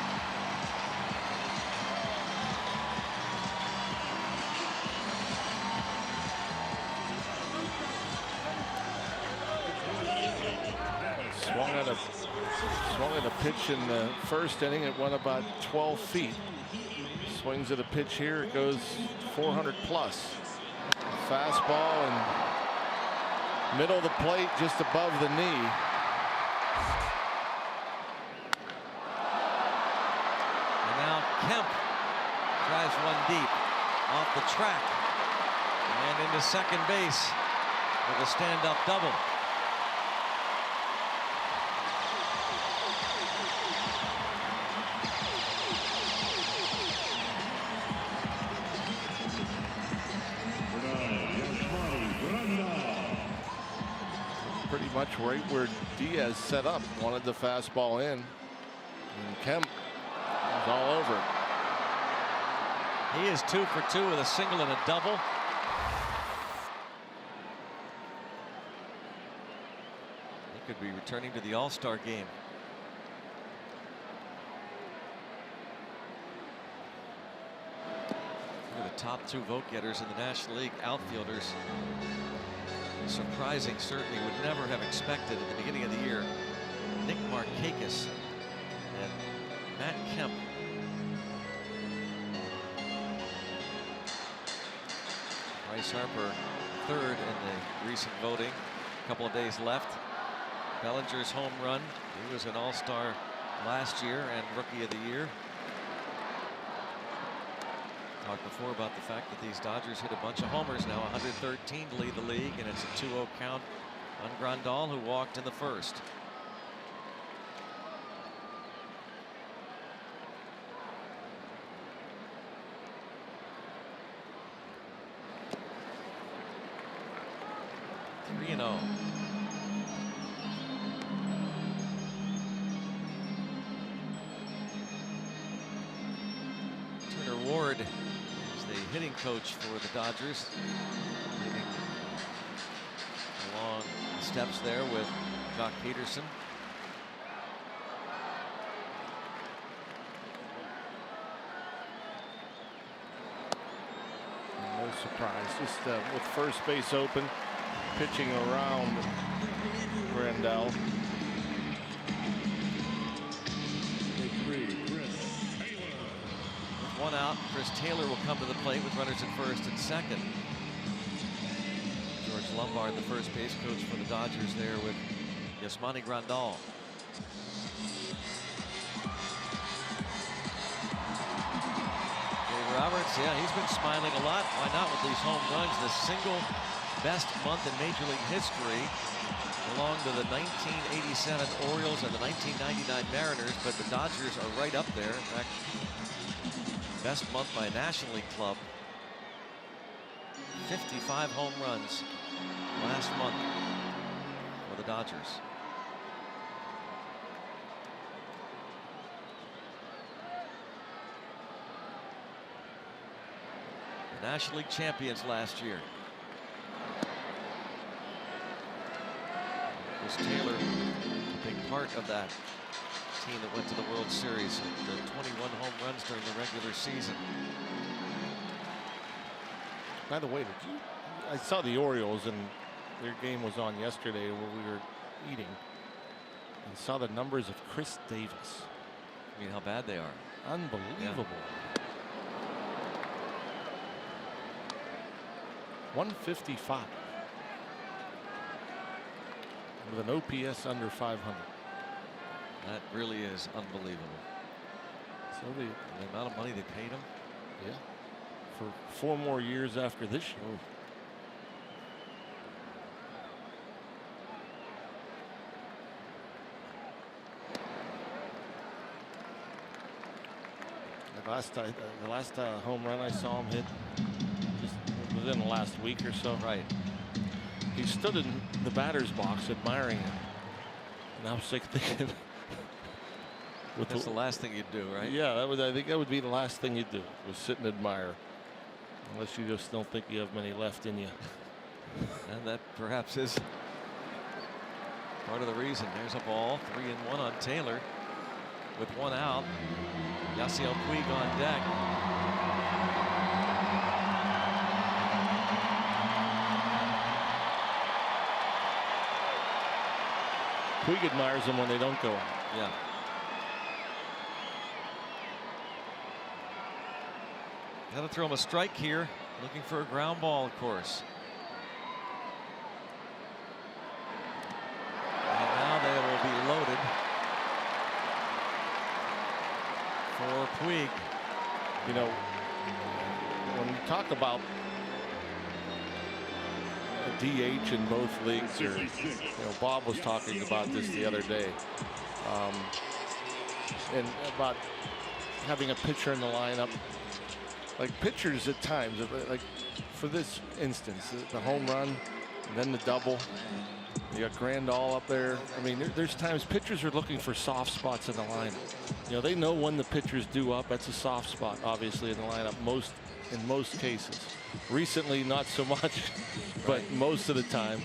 Swung at a pitch in the first inning. It went about 12 feet. Swings at a pitch here. It goes 400 plus. Fastball and middle of the plate, just above the knee. And now Kemp drives one deep off the track and into second base with a stand-up double. Pretty much right where Diaz set up, wanted the fastball in, and Kemp is all over it. He is 2 for 2 with a single and a double. He could be returning to the All-Star game. Look at the top 2 vote getters in the National League, outfielders. Surprising, certainly would never have expected at the beginning of the year. Nick Markakis and Matt Kemp. Bryce Harper third in the recent voting. A couple of days left. Bellinger's home run. He was an All-Star last year and Rookie of the Year. Talked before about the fact that these Dodgers hit a bunch of homers now, 113 to lead the league, and it's a 2-0 count on Grandal, who walked in the first. Turner Ward is the hitting coach for the Dodgers, leading steps there with Jock Peterson. No surprise, just with first base open, pitching around Grandal. With one out, Chris Taylor will come to the plate with runners at first and second. George Lombard, the first base coach for the Dodgers, there with Yasmani Grandal. Dave Roberts, yeah, he's been smiling a lot. Why not with these home runs? The single best month in Major League history belonged to the 1987 Orioles and the 1999 Mariners, but the Dodgers are right up there. In fact, best month by a National League club. 55 home runs last month for the Dodgers. The National League champions last year. Chris Taylor, a big part of that team that went to the World Series, the 21 home runs during the regular season. By the way, I saw the Orioles, and their game was on yesterday where we were eating, and saw the numbers of Chris Davis. I mean, how bad they are. Unbelievable. Yeah. 155 with an OPS under 500. That really is unbelievable. So the amount of money they paid him. Yeah. For 4 more years after this year. Oh. The last home run I saw him hit just within the last week or so. Right. He stood in the batter's box admiring it. And I was like thinking, that's the last thing you'd do, right? Yeah, I think that would be the last thing you'd do, was sit and admire. Unless you just don't think you have many left in you. And that perhaps is part of the reason. There's a ball, 3-1 on Taylor with 1 out. Yasiel Puig on deck. Puig admires them when they don't go out. Yeah. Got to throw him a strike here. Looking for a ground ball, of course. And now they will be loaded for Puig. You know, when you talk about a DH in both leagues, or Bob was talking about this the other day, and about having a pitcher in the lineup. Like pitchers at times, like for this instance, the home run, and then the double. You got Grandal up there. I mean, there's times pitchers are looking for soft spots in the lineup. They know when the pitcher's due up. That's a soft spot, obviously, in the lineup. In most cases. Recently, not so much, but most of the time.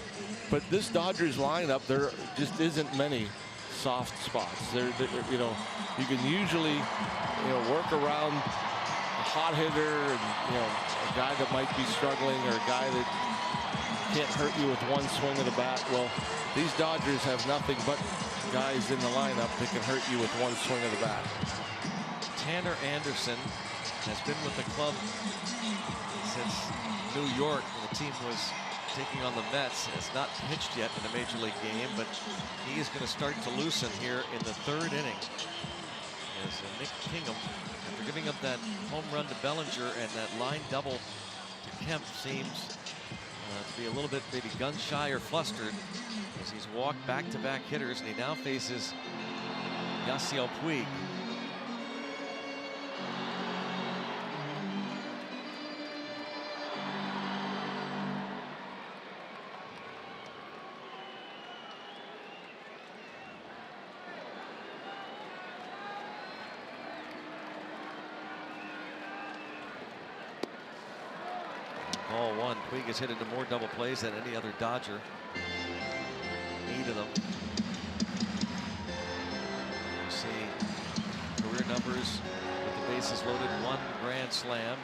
But this Dodgers lineup, there just isn't many soft spots. You can usually, work around a hot hitter and a guy that might be struggling, or a guy that can't hurt you with one swing of the bat. Well, these Dodgers have nothing but guys in the lineup that can hurt you with one swing of the bat. Tanner Anderson has been with the club since New York, when the team was taking on the Mets. Has not pitched yet in a major league game, but he is going to start to loosen here in the 3rd inning. As Nick Kingham, after giving up that home run to Bellinger and that line double to Kemp, seems to be a little bit maybe gun shy or flustered as he's walked back-to-back hitters, and he now faces Yasiel Puig. Ball 1. Puig has hit into more double plays than any other Dodger. 8 of them. You see career numbers with the bases loaded, 1 grand slam.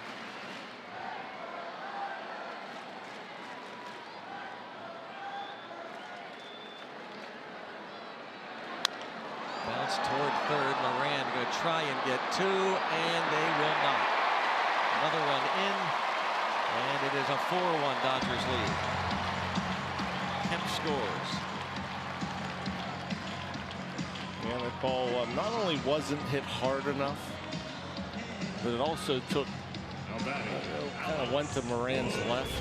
Bounce toward third. Moran going to try and get 2, and they will not. Another run in, and it is a 4-1 Dodgers lead. Kemp scores. Yeah, that ball not only wasn't hit hard enough, but it also took, kind of went to Moran's left.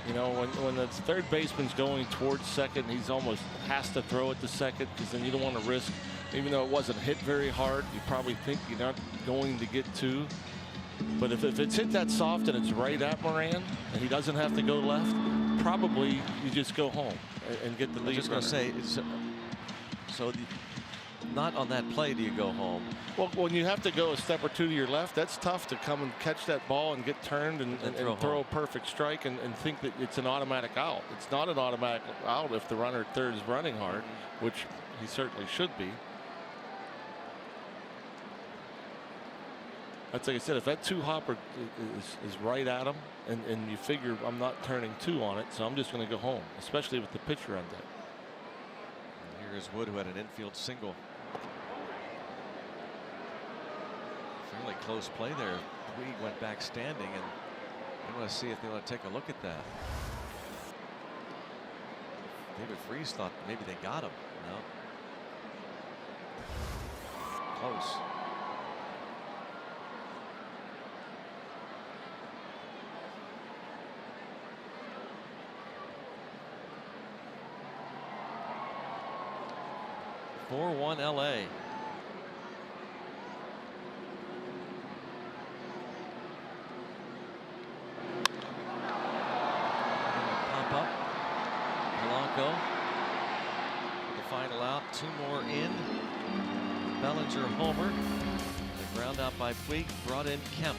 You know, when the third baseman's going towards second, he's almost has to throw it to second, because then you don't want to risk, even though it wasn't hit very hard, you probably think you're not going to get 2. But if it's hit that soft and it's right at Moran and he doesn't have to go left, probably you just go home and get the lead. I was just going to say, it's, not on that play do you go home. Well, when you have to go a step or 2 to your left, that's tough to come and catch that ball and get turned and throw a perfect strike and think that it's an automatic out. It's not an automatic out if the runner at third is running hard, which he certainly should be. That's like I said, if that 2-hopper is right at him, and you figure I'm not turning 2 on it, so I'm just going to go home, especially with the pitcher on deck. And here is Wood, who had an infield single. Fairly close play there. Puig went back standing, and I want to see if they want to take a look at that. David Freese thought maybe they got him. No. Close. (4-1 LA). Pop up. Polanco with the final out. 2 more in. Bellinger homer. The ground out by Puig. Brought in Kemp.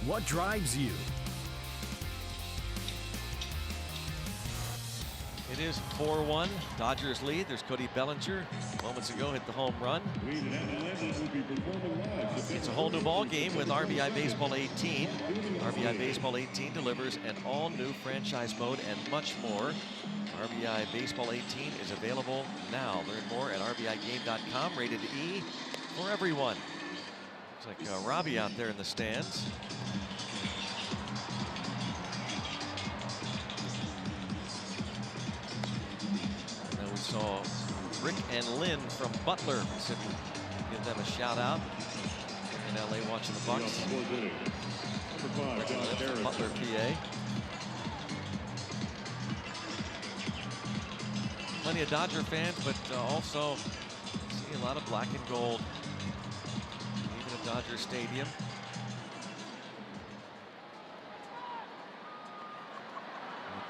What drives you? It is 4-1. Dodgers lead. There's Cody Bellinger. Moments ago hit the home run. It's a whole new ball game with RBI Baseball 18. RBI Baseball 18 delivers an all-new franchise mode and much more. RBI Baseball 18 is available now. Learn more at RBIGame.com. Rated E for everyone. Looks like Robbie out there in the stands. And we saw Rick and Lynn from Butler. So give them a shout out in LA watching the Bucks. Rick and Lynn from Butler, PA. plenty of Dodger fans, but also see a lot of black and gold, even at Dodger Stadium.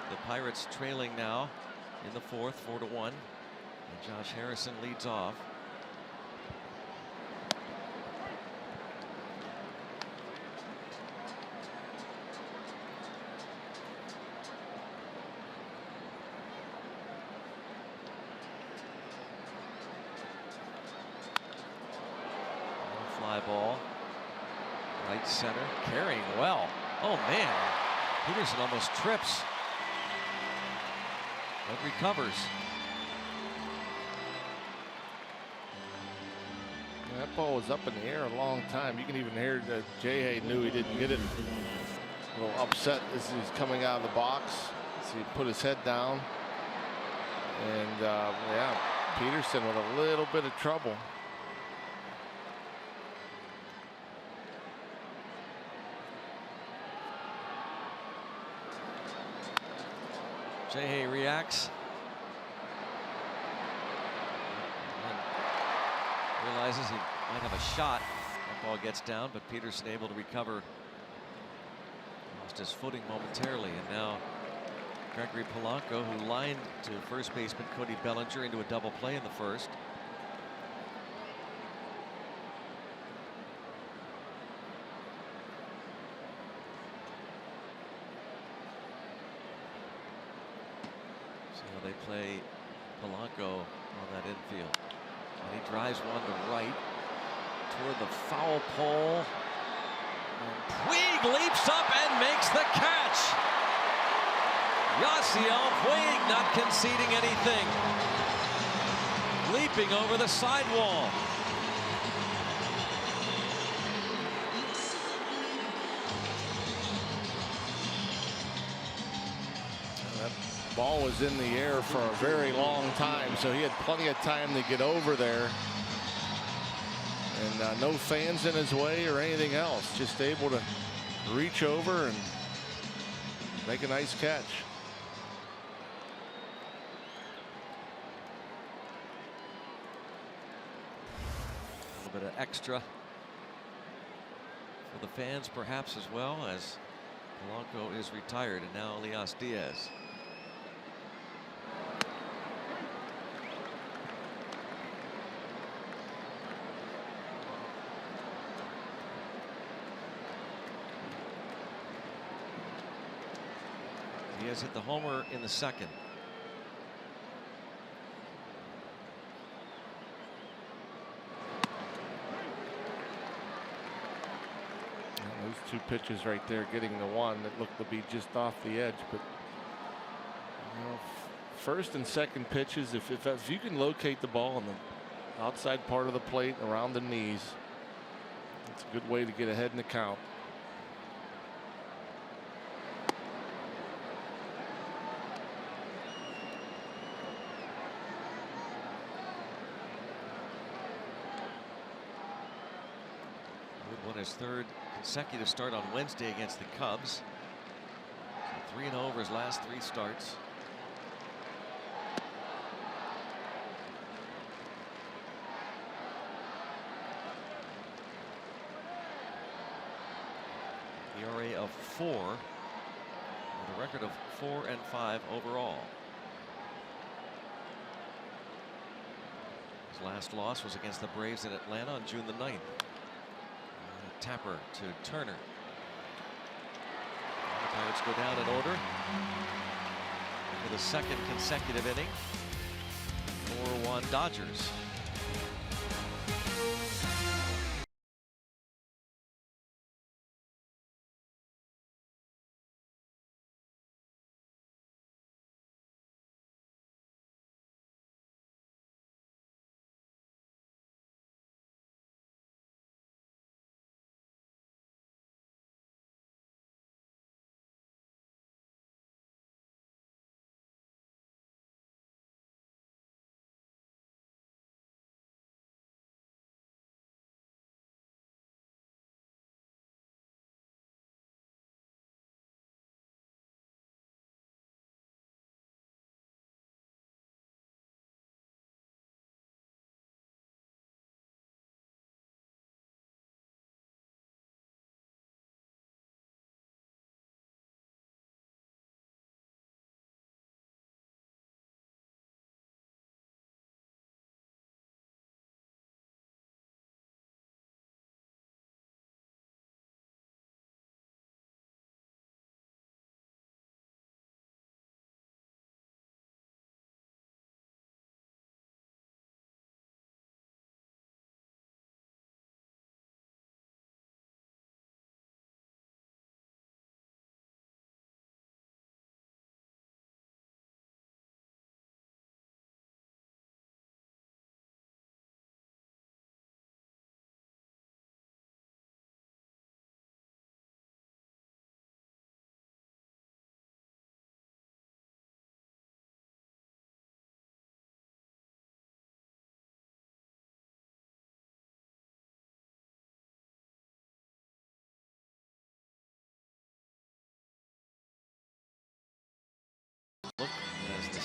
The Pirates trailing now in the fourth, 4-1, and Josh Harrison leads off. Fly ball, right center, carrying well. Oh man, Peterson almost trips, but recovers. That ball was up in the air a long time. You can even hear that Jay knew he didn't get it. A little upset as he's coming out of the box. So he put his head down. And yeah, Peterson with a little bit of trouble. Jay reacts. Realizes he might have a shot. That ball gets down, but Peterson able to recover. Lost his footing momentarily, and now Gregory Polanco, who lined to first baseman Cody Bellinger into a double play in the first. So they play Polanco on that infield. And he drives one to right toward the foul pole. And Puig leaps up and makes the catch. Yasiel Puig not conceding anything. Leaping over the sidewall. Ball was in the air for a very long time, so he had plenty of time to get over there. And no fans in his way or anything else, just able to reach over and make a nice catch. A little bit of extra for the fans perhaps as well, as Polanco is retired, and now Elias Diaz. Diaz hit the homer in the second. Those two pitches right there, getting the one that looked to be just off the edge, but you know, first and second pitches, if you can locate the ball on the outside part of the plate around the knees, it's a good way to get ahead in the count. Won his third consecutive start on Wednesday against the Cubs. So 3-0 over his last 3 starts. ERA of 4, with a record of 4-5 overall. His last loss was against the Braves in Atlanta on June the 9th. Tapper to Turner. The Pirates go down in order for the second consecutive inning. 4-1 Dodgers.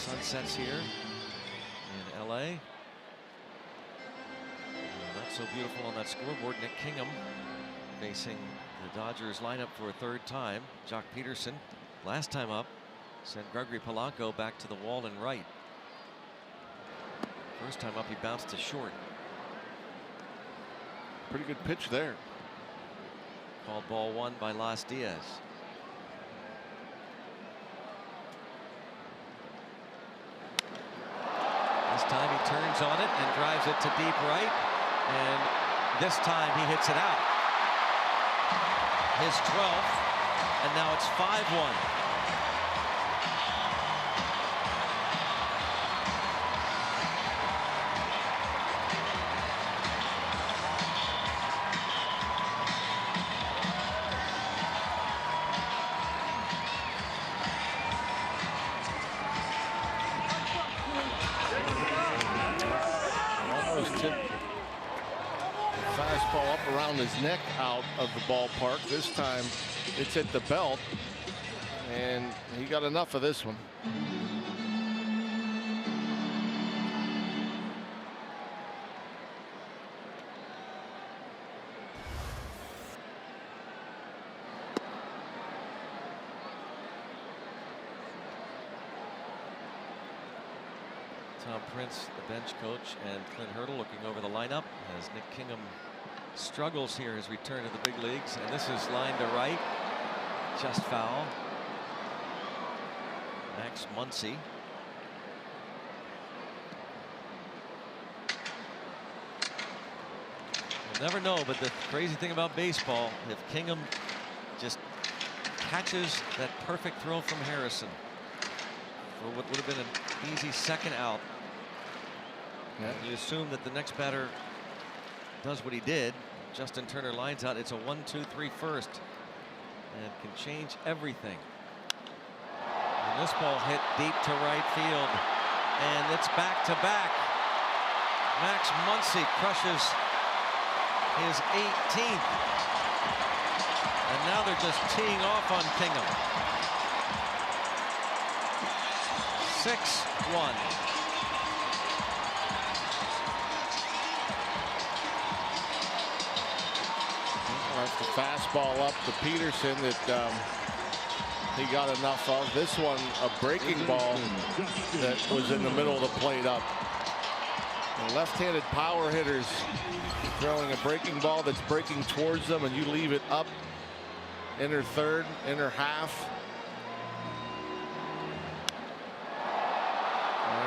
sunsets here in LA. Not so beautiful on that scoreboard. Nick Kingham facing the Dodgers lineup for a third time. Jock Peterson, last time up, sent Gregory Polanco back to the wall and right. First time up, he bounced to short. Pretty good pitch there. Called ball one by Las Diaz. This time he turns on it and drives it to deep right. And this time he hits it out. His 12th, and now it's 5-1. Fastball up around his neck out of the ballpark. This time it's at the belt, and he got enough of this one. Tom Prince, the bench coach, and Clint Hurdle looking over the lineup as Nick Kingham struggles here his return to the big leagues. And this is line to right, just foul. Max Muncy. You'll never know, but the crazy thing about baseball, if Kingham just catches that perfect throw from Harrison for what would have been an easy second out, you assume that the next batter does what he did. Justin Turner lines out. It's a 1-2-3 first, and can change everything. And this ball hit deep to right field, and it's back to back. Max Muncy crushes his 18th, and now they're just teeing off on Kingham. 6-1. That's the fastball up to Peterson that he got enough of. This one, a breaking ball that was in the middle of the plate up. The left-handed power hitters throwing a breaking ball that's breaking towards them, and you leave it up inner third, inner half.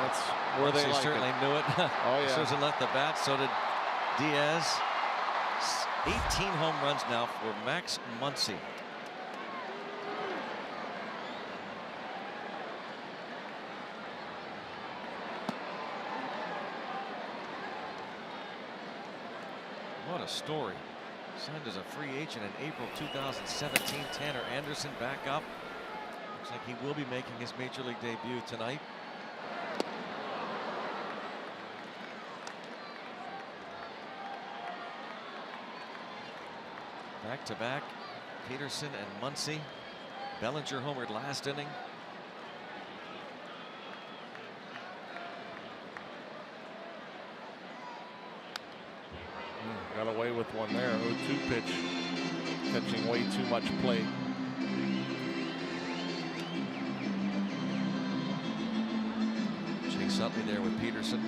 That's where they like certainly knew it. Oh yeah. Susan left the bat. So did Diaz. 18 home runs now for Max Muncy. What a story. Signed as a free agent in April 2017. Tanner Anderson back up. Looks like he will be making his major league debut tonight. Back to back, Peterson and Muncy. Bellinger homered last inning. Got away with one there. 0-2 pitch, catching way too much plate. Chase Utley there with Peterson.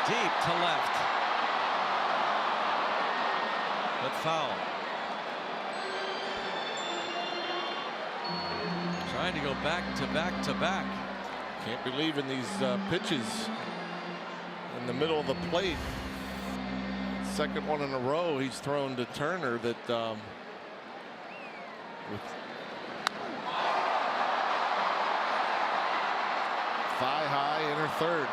Deep to left. But foul. Trying to go back to back to back. Can't believe in these pitches in the middle of the plate. Second one in a row he's thrown to Turner that Thigh high inner third.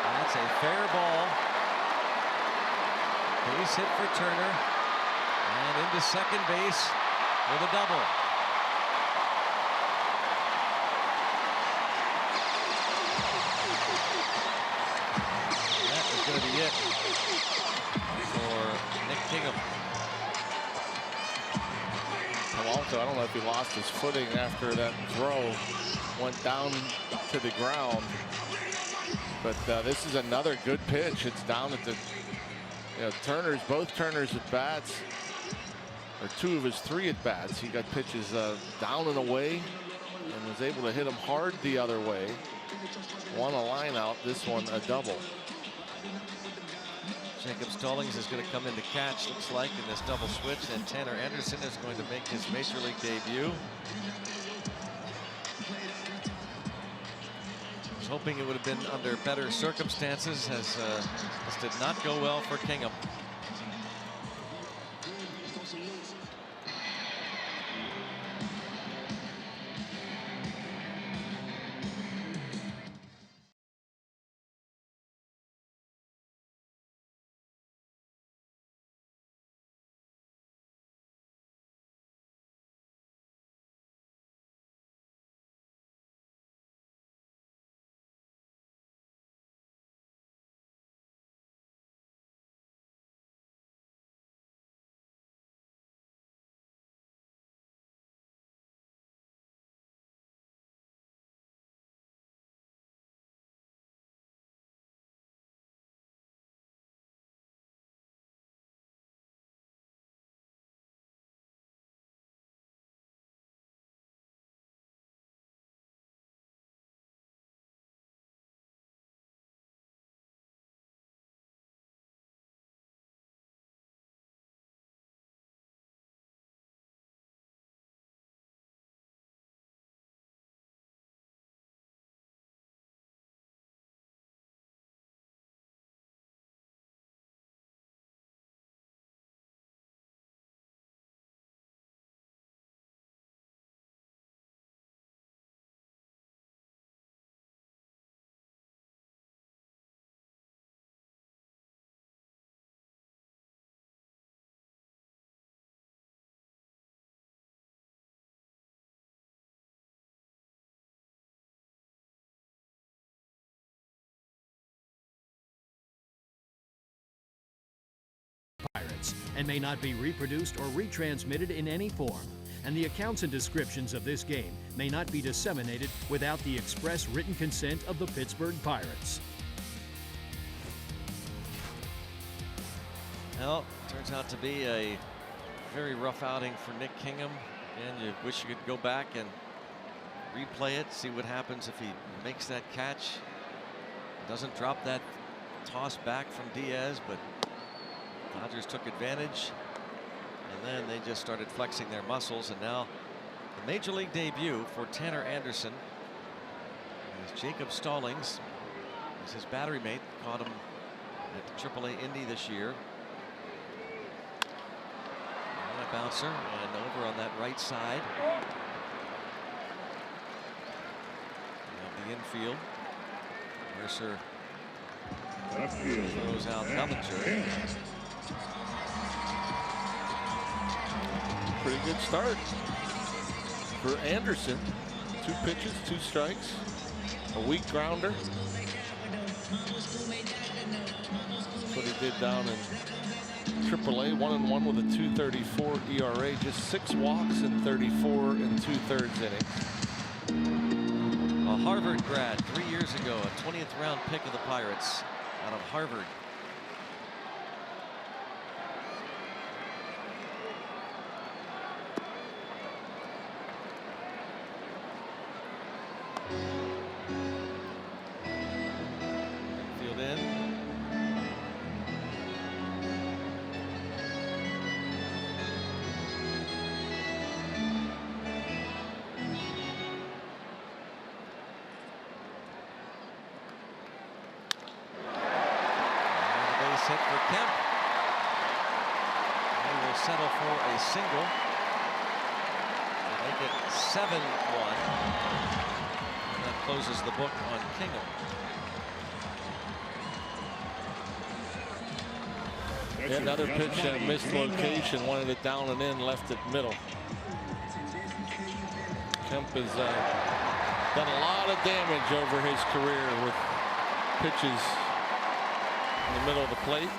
That's a fair ball. Base hit for Turner. And into second base with a double. That is going to be it for Nick Kingham. Peralta, I don't know if he lost his footing after that throw went down to the ground. But this is another good pitch. It's down at the Turner's, both Turner's at bats, or two of his three at bats. He got pitches down and away and was able to hit them hard the other way. One a line out, this one a double. Jacob Stallings is going to come in to catch, looks like, in this double switch, and Tanner Anderson is going to make his major league debut. I was hoping it would have been under better circumstances, as this did not go well for Kingham. Pirates and may not be reproduced or retransmitted in any form, and the accounts and descriptions of this game may not be disseminated without the express written consent of the Pittsburgh Pirates. Well, turns out to be a very rough outing for Nick Kingham, and you wish you could go back and replay it, see what happens if he makes that catch, doesn't drop that toss back from Diaz, but Dodgers took advantage, and then they just started flexing their muscles. And now the major league debut for Tanner Anderson is Jacob Stallings. Is his battery mate, caught him at the AAA Indy this year. And a bouncer, and over on that right side of the infield. Mercer throws out Bellinger. Pretty good start for Anderson. 2 pitches, 2 strikes, a weak grounder. That's what he did down in AAA, 1-1 with a 2.34 ERA, just 6 walks in 34 2/3 innings. A Harvard grad 3 years ago, a 20th round pick of the Pirates out of Harvard. Field in. Kemp. He will settle for a single to make it 7-1. And that closes the book on Kingham. Yeah, another pitch at a missed location, wanted it down and in, left it middle. Kemp has done a lot of damage over his career with pitches in the middle of the plate.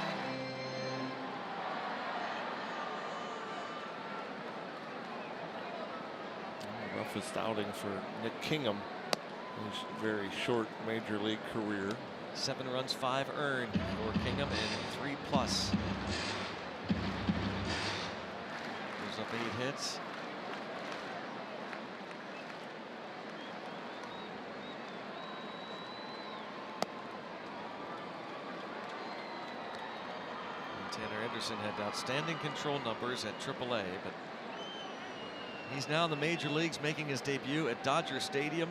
Roughest outing for Nick Kingham, his very short major league career. 7 runs, 5 earned for Kingham, and 3+. Gives up 8 hits. And Tanner Anderson had outstanding control numbers at AAA, but he's now in the major leagues, making his debut at Dodger Stadium.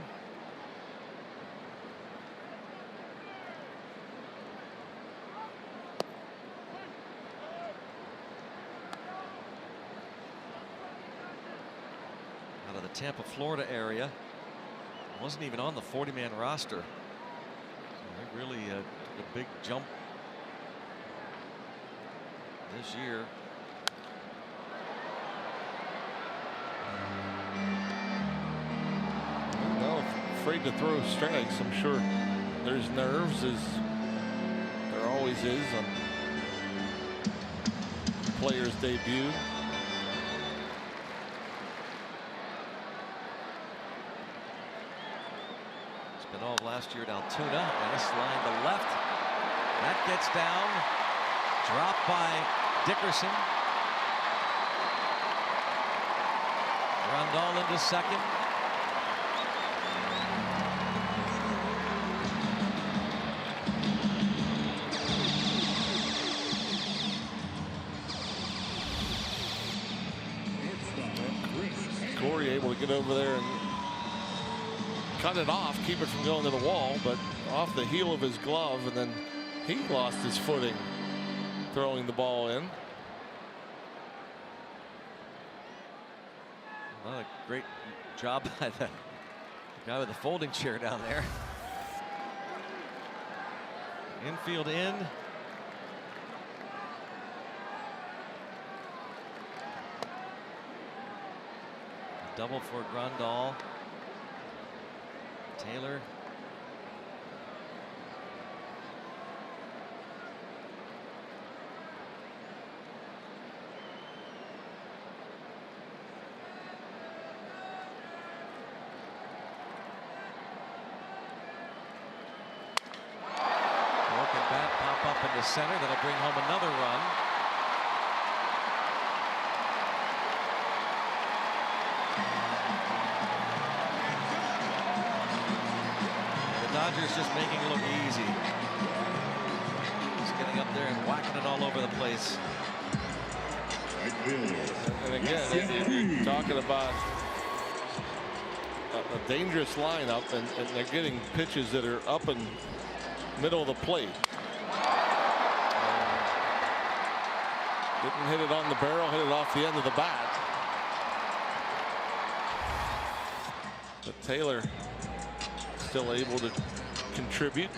Out of the Tampa, Florida area. Wasn't even on the 40-man roster. So he really took a big jump this year. Well, afraid to throw strikes. I'm sure there's nerves, as there always is on player's debut. Spent all of last year at Altoona. Nice line to left. That gets down. Dropped by Dickerson. Grandal into second. Corey able to get over there and cut it off, keep it from going to the wall, but off the heel of his glove, and then he lost his footing throwing the ball in. Well, a great job by the guy with the folding chair down there. Infield in. A double for Grandal. Taylor. Broken bat, pop up into center. That'll bring home another run. Dodgers just making it look easy. Just getting up there and whacking it all over the place. And again, you're talking about a dangerous lineup, and they're getting pitches that are up and middle of the plate. Didn't hit it on the barrel, hit it off the end of the bat. But Taylor still able to contribute.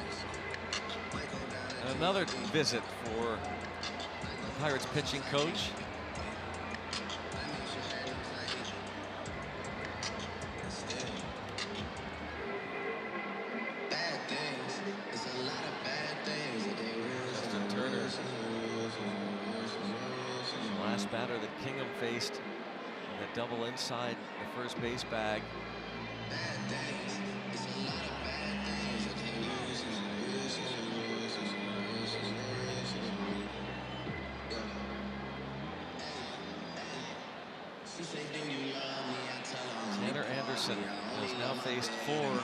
And another visit for the Pirates pitching coach. Justin Turner, the last batter that Kingham faced in that double inside the first base bag. Tanner Anderson has now faced 4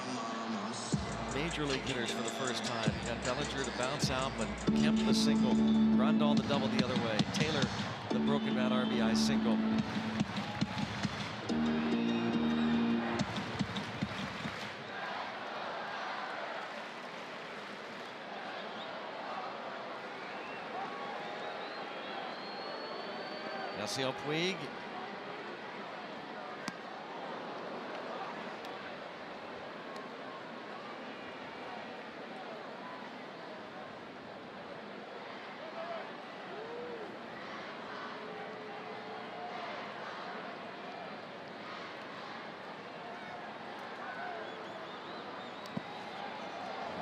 major league hitters for the first time. Got Bellinger to bounce out, but Kemp the single. Grandal the double the other way. Taylor the broken bat RBI single. Yasiel Puig.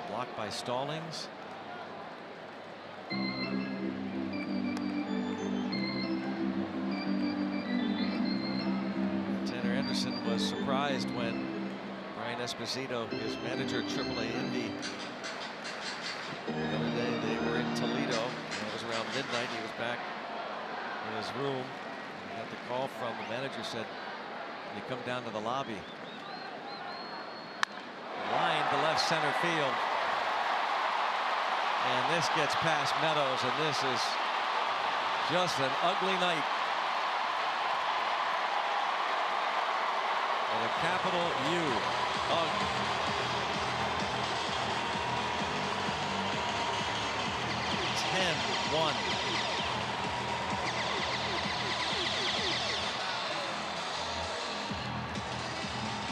Blocked by Stallings. Tanner Anderson was surprised when Brian Esposito, his manager at AAA Indy, the other day they were in Toledo, and it was around midnight. He was back in his room. He got the call from the manager, said, "Can you come down to the lobby?" Line to left center field. And this gets past Meadows, and this is just an ugly night. With a capital U. Ugh. (10-1).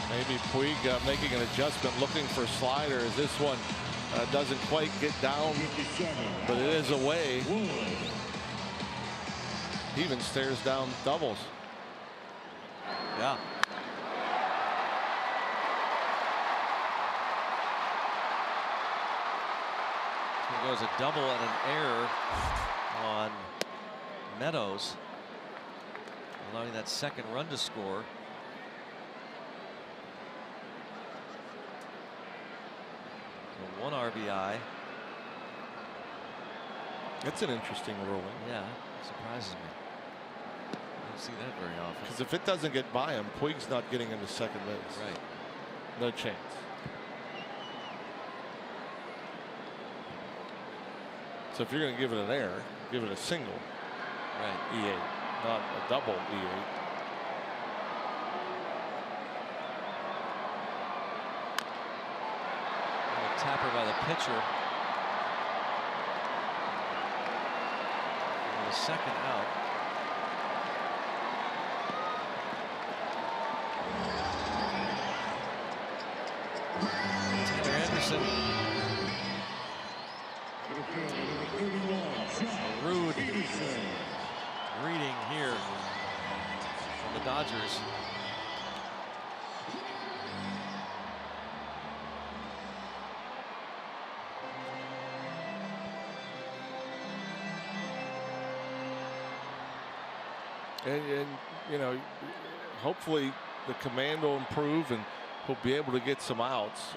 Maybe Puig making an adjustment, looking for a slider as this one doesn't quite get down, but it is away. He even stares down doubles. Yeah. Here goes a double and an error on Meadows, allowing that second run to score. So 1 RBI. That's an interesting ruling. Yeah, surprises me. I don't see that very often. Because if it doesn't get by him, Puig's not getting into second base. Right. No chance. So if you're going to give it an error, give it a single. Right. E8, not a double E8. A tapper by the pitcher. And the second out. Tanner Anderson. A rude greeting here from the Dodgers. And you know, hopefully the command will improve and he'll be able to get some outs.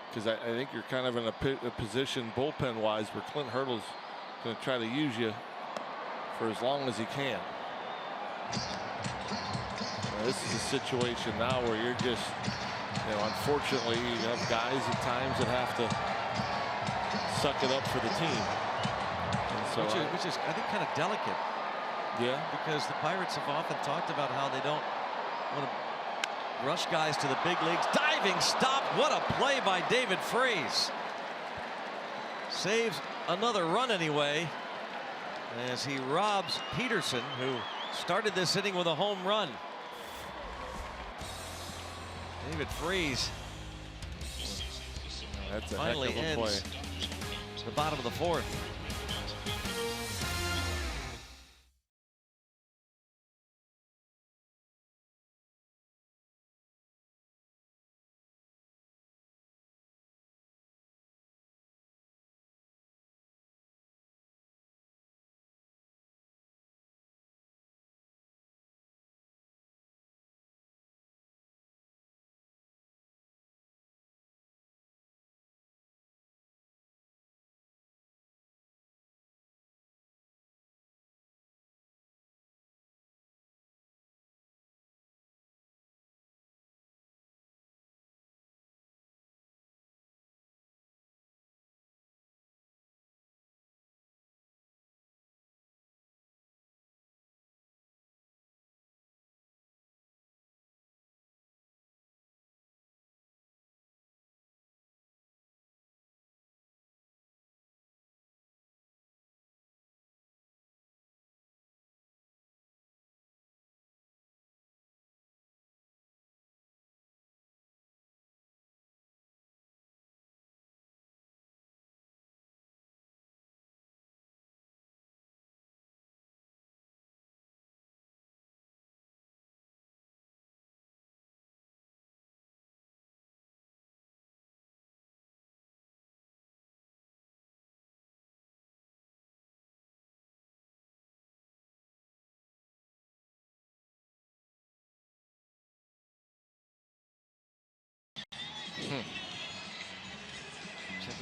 Because I think you're kind of in a position bullpen-wise where Clint Hurdle's going to try to use you for as long as he can. Now, this is a situation now where you're just, you know, unfortunately, you have guys at times that have to suck it up for the team. And so Which is, I think, kind of delicate. Yeah. Because the Pirates have often talked about how they don't want to rush guys to the big leagues. Diving stop. What a play by David Freese. Saves another run anyway as he robs Peterson, who started this inning with a home run. David Freese That's a finally heck of a play. ends the bottom of the fourth.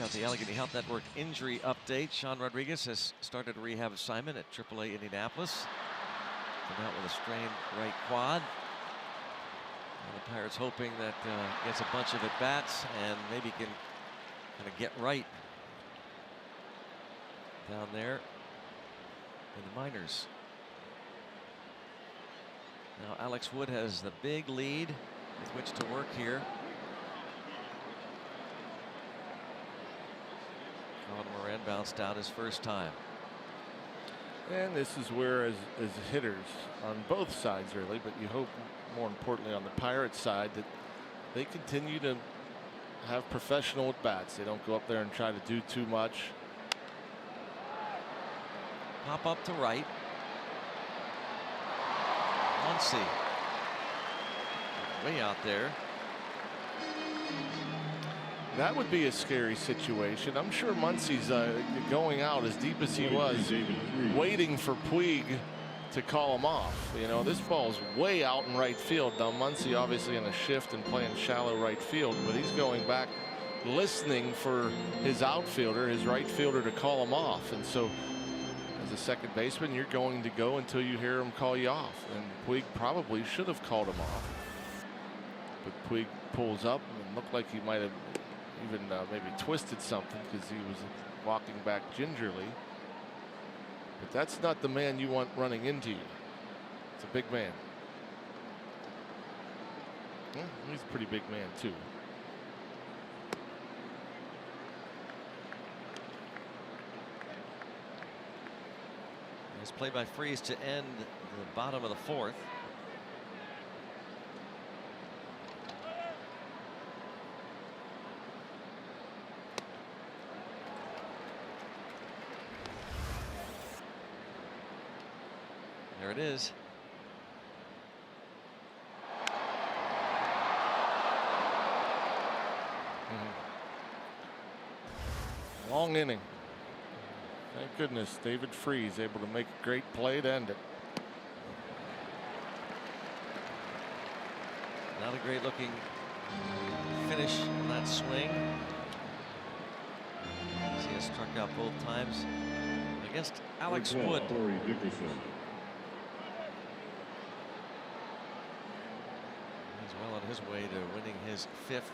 Got the Allegheny Health Network injury update. Sean Rodriguez has started a rehab assignment at AAA Indianapolis. Come out with a strained right quad. And the Pirates hoping that gets a bunch of at-bats and maybe can kind of get right down there in the minors. Now Alex Wood has the big lead with which to work here. Colin Moran bounced out his first time. And this is where, as hitters on both sides, really, but you hope more importantly on the Pirates side that they continue to have professional at bats. They don't go up there and try to do too much. Pop up to right. Muncy way out there. That would be a scary situation. I'm sure Muncy's going out as deep as he was, waiting for Puig to call him off. You know, this ball's way out in right field. Now Muncy obviously in a shift and playing shallow right field, but he's going back listening for his outfielder, his right fielder, to call him off. And so as a second baseman, you're going to go until you hear him call you off. And Puig probably should have called him off. But Puig pulls up and looked like he might have even maybe twisted something because he was walking back gingerly. But that's not the man you want running into you. It's a big man. Yeah, he's a pretty big man too. Nice play by Freese to end the bottom of the fourth. There it is. Long inning. Thank goodness David Freese able to make a great play to end it. Not a great looking finish on that swing. He has struck out both times against Alex Wood. He's well on his way to winning his fifth.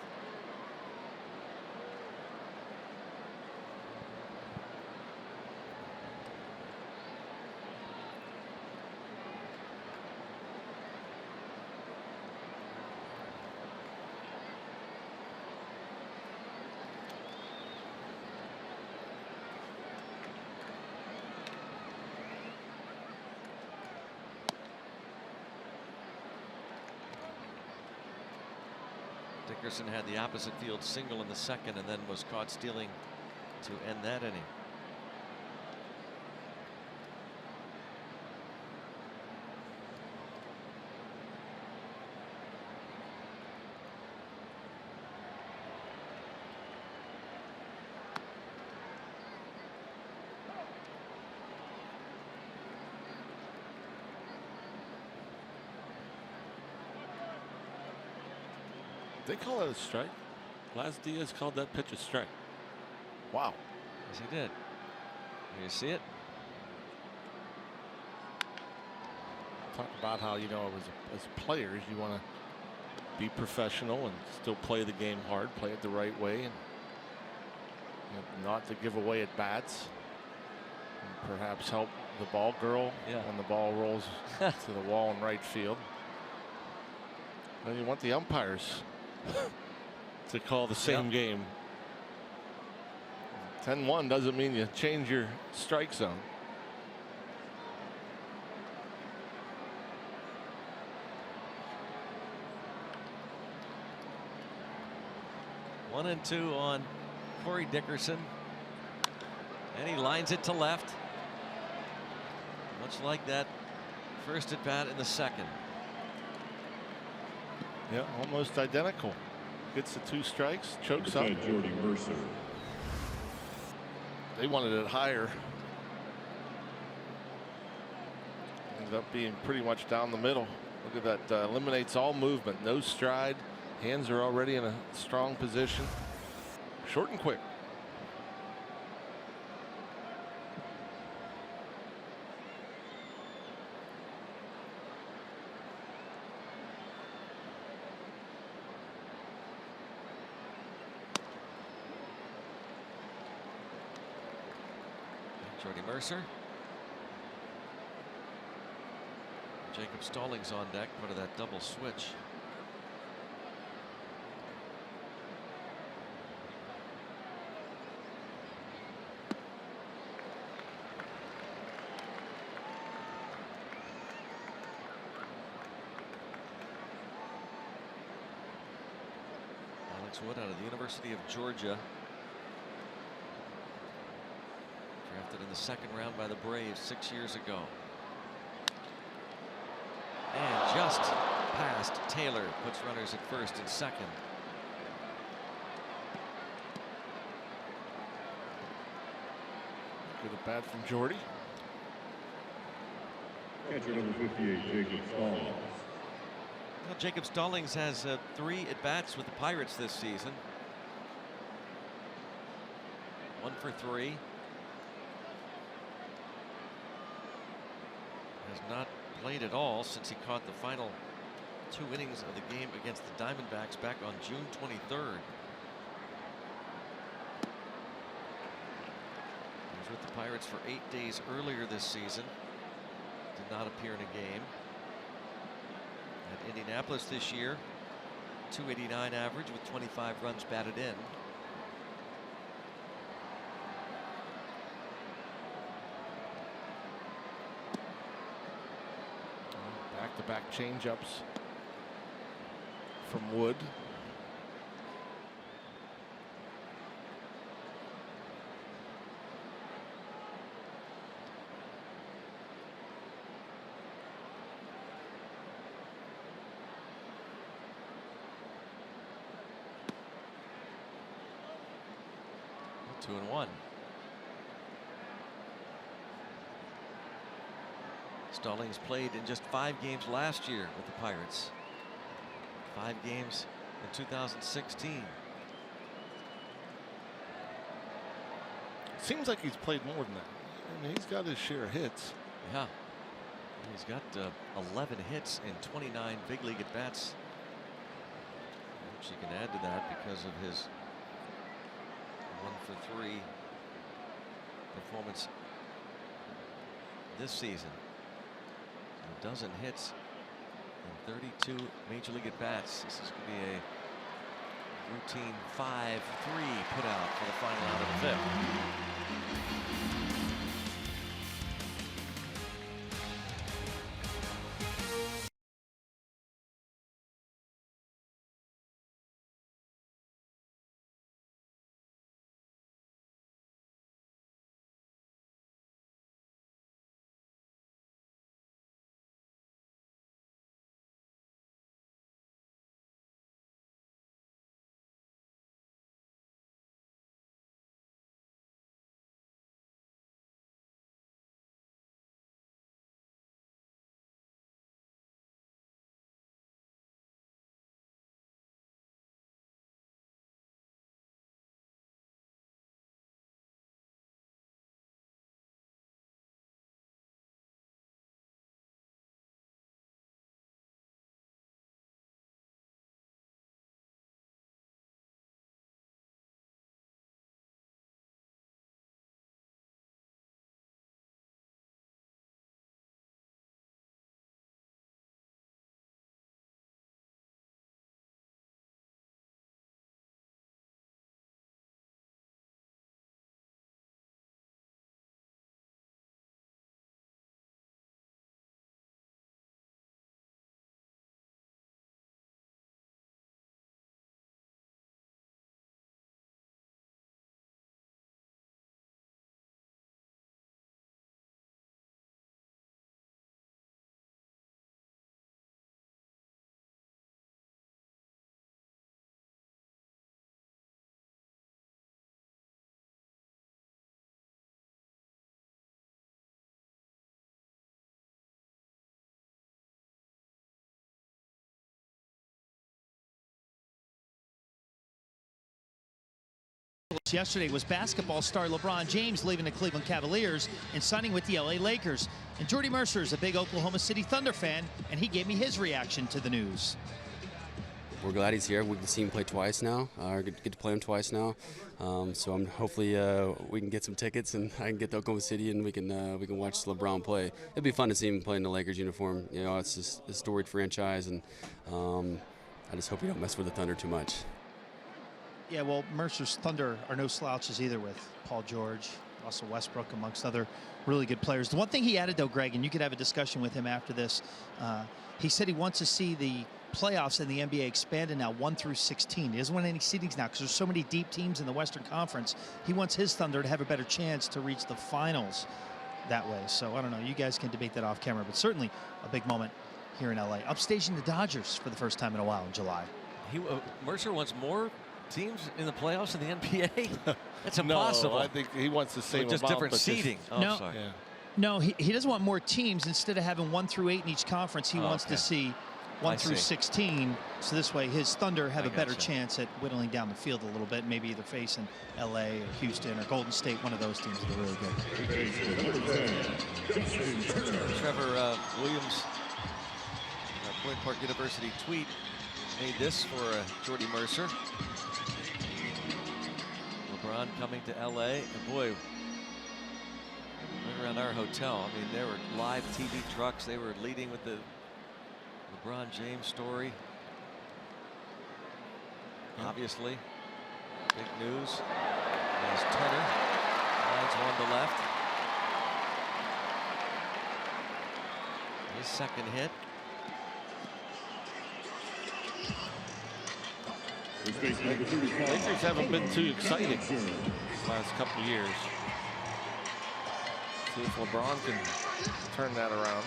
Dickerson had the opposite field single in the second and then was caught stealing to end that inning. They call it a strike. Laz Diaz called that pitch a strike. Wow. Yes, he did. You see it? Talk about how, you know, as players, you want to be professional and still play the game hard, play it the right way, and not to give away at bats. And perhaps help the ball girl when the ball rolls to the wall in right field. And you want the umpires to call the same game. 10-1 doesn't mean you change your strike zone. One and two on Corey Dickerson, and he lines it to left, much like that first at bat in the second. Yeah, almost identical. Gets the two strikes, chokes up. They wanted it higher. Ended up being pretty much down the middle. Look at that, eliminates all movement, no stride. Hands are already in a strong position. Short and quick. Jordy Mercer. Jacob Stallings on deck, part of that double switch. Alex Wood out of the University of Georgia. Drafted in the second round by the Braves 6 years ago. And just past Taylor, puts runners at first and second. Good at bat from Jordy. Catcher number 58, Jacob Stallings. Well, Jacob Stallings has 3 at-bats with the Pirates this season. 1 for 3. Has not played at all since he caught the final 2 innings of the game against the Diamondbacks back on June 23rd. He was with the Pirates for 8 days earlier this season. Did not appear in a game. At Indianapolis this year, .289 average with 25 runs batted in. Back-to-back change-ups from Wood. Two and one. Stallings played in just 5 games last year with the Pirates. 5 games in 2016. Seems like he's played more than that. I mean, he's got his share of hits. Yeah. He's got 11 hits in 29 big league at bats. Which you can add to that because of his 1 for 3 performance this season. A dozen hits in 32 major league at bats. This is going to be a routine 5-3 put out for the final out of the 5th. Yesterday was basketball star LeBron James leaving the Cleveland Cavaliers and signing with the LA Lakers. And Jordy Mercer is a big Oklahoma City Thunder fan, and he gave me his reaction to the news. we're glad he's here. We can see him play twice now. Get to play him twice now. So I'm hopefully we can get some tickets and I can get to Oklahoma City and we can watch LeBron play. It'd be fun to see him play in the Lakers uniform. You know, it's just a storied franchise, and I just hope we don't mess with the Thunder too much. Yeah, well, Mercer's Thunder are no slouches either, with Paul George, Russell Westbrook, amongst other really good players. The one thing he added, though, Greg, and you could have a discussion with him after this, he said he wants to see the playoffs in the NBA expanded now 1 through 16. He doesn't want any seedings now because there's so many deep teams in the Western Conference. He wants his Thunder to have a better chance to reach the finals that way. So I don't know. You guys can debate that off camera, but certainly a big moment here in LA. Upstaging the Dodgers for the first time in a while in July. Mercer wants more teams in the playoffs in the NBA. That's impossible. No, I think he wants the same just amount, different but seeding. No. Sorry. Yeah. No, he doesn't want more teams. Instead of having 1 through 8 in each conference, he wants to see 1 through 16. So this way his Thunder have a better chance at whittling down the field a little bit, maybe either facing LA or Houston or Golden State, one of those teams that are really good. Trevor Williams, Point Park University tweet, made this for Jordy Mercer. LeBron coming to LA, and boy, right around our hotel, I mean, there were live TV trucks. They were leading with the LeBron James story. Obviously, big news. There's Turner, lines one to left. His second hit. Lakers haven't been too exciting the last couple of years. See if LeBron can turn that around.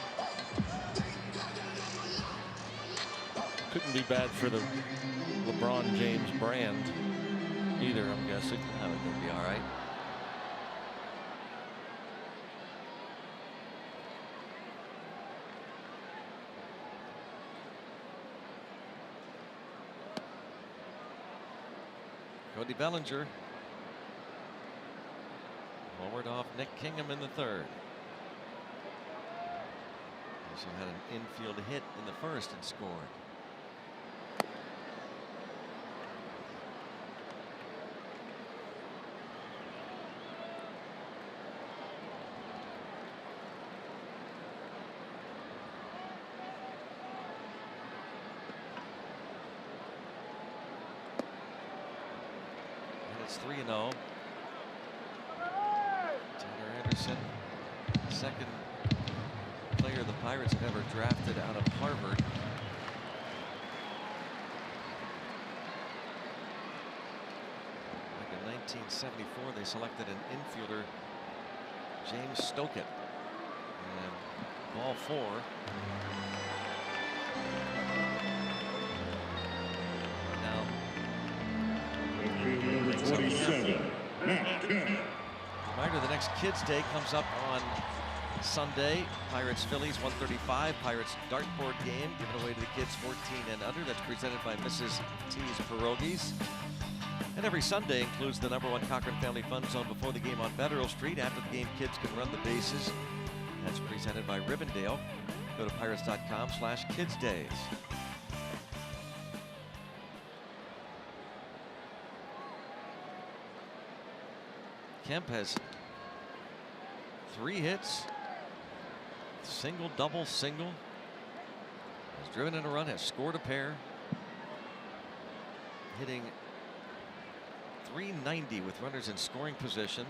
Couldn't be bad for the LeBron James brand either, I'm guessing. I would think it'd be all right. Cody Bellinger. Forward off Nick Kingham in the third. Also had an infield hit in the first and scored. It's 3-0. Tanner Anderson, second player the Pirates have ever drafted out of Harvard. Back in 1974, they selected an infielder, James Stockett. And ball 4. Now, 47, reminder, the next Kids Day comes up on Sunday. Pirates Phillies 1:35. Pirates dartboard game given away to the kids 14 and under. That's presented by Mrs. T's Pierogies. And every Sunday includes the #1 Cochran Family Fun Zone before the game on Federal Street. After the game, kids can run the bases. That's presented by Rivendell. Go to pirates.com/kidsdays. Kemp has 3 hits, single, double, single. Has driven in a run, has scored a pair. Hitting .390 with runners in scoring position.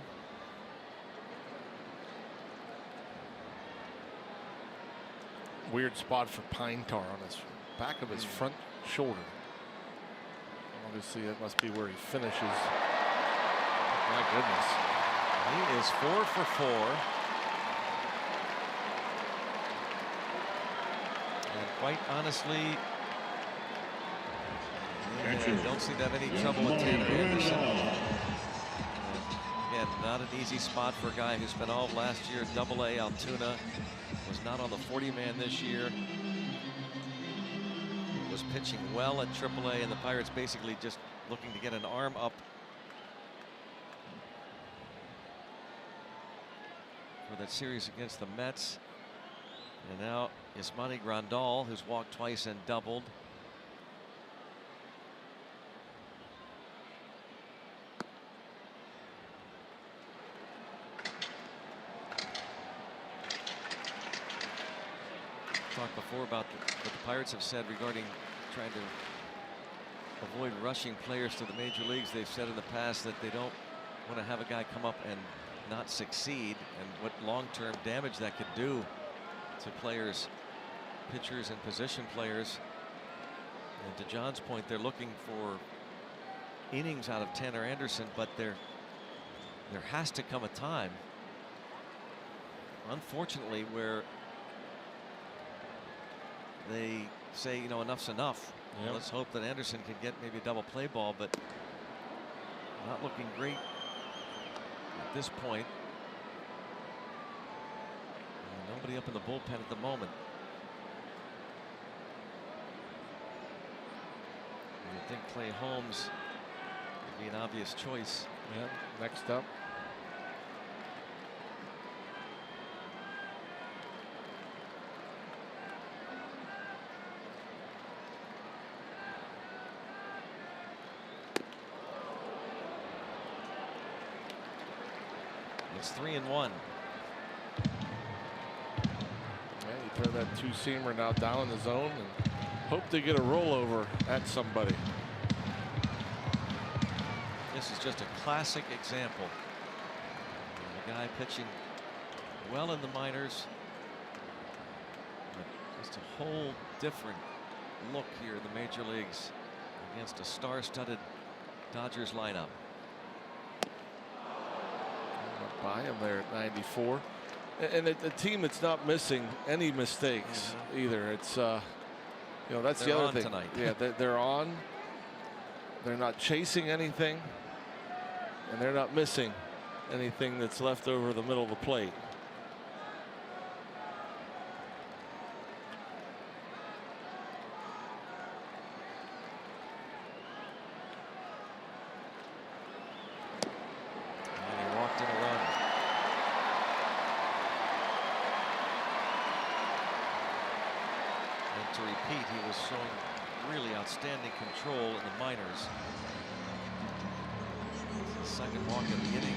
Weird spot for pine tar on his back of his front shoulder. Obviously, that must be where he finishes. My goodness. He is 4 for 4. And quite honestly, I don't seem to have any trouble with Tanner Anderson. Again, not an easy spot for a guy who spent all of last year at AA. Altoona was not on the 40-man this year. Was pitching well at AAA, and the Pirates basically just looking to get an arm up for that series against the Mets. And now Yasmani Grandal, who's walked twice and doubled. before about what the Pirates have said regarding trying to avoid rushing players to the major leagues. They've said in the past that they don't want to have a guy come up and not succeed, and what long-term damage that could do to players, pitchers and position players. And to John's point, they're looking for innings out of Tanner Anderson, but there has to come a time, unfortunately, where they say, you know, enough's enough. Yep. Let's hope that Anderson can get maybe a double play ball, but not looking great at this point. And nobody up in the bullpen at the moment. You think Clay Holmes would be an obvious choice. Yeah. Next up. It's 3-1. Yeah, you throw that two-seamer now down in the zone and hope to get a rollover at somebody. This is just a classic example. A guy pitching well in the minors, but just a whole different look here in the major leagues against a star-studded Dodgers lineup. By him there at 94, and a team that's not missing any mistakes either. It's you know, that's They're the other on thing tonight. Yeah, they're on. They're not chasing anything, and they're not missing anything that's left over the middle of the plate. To repeat, he was showing really outstanding control in the minors. Second walk of the inning.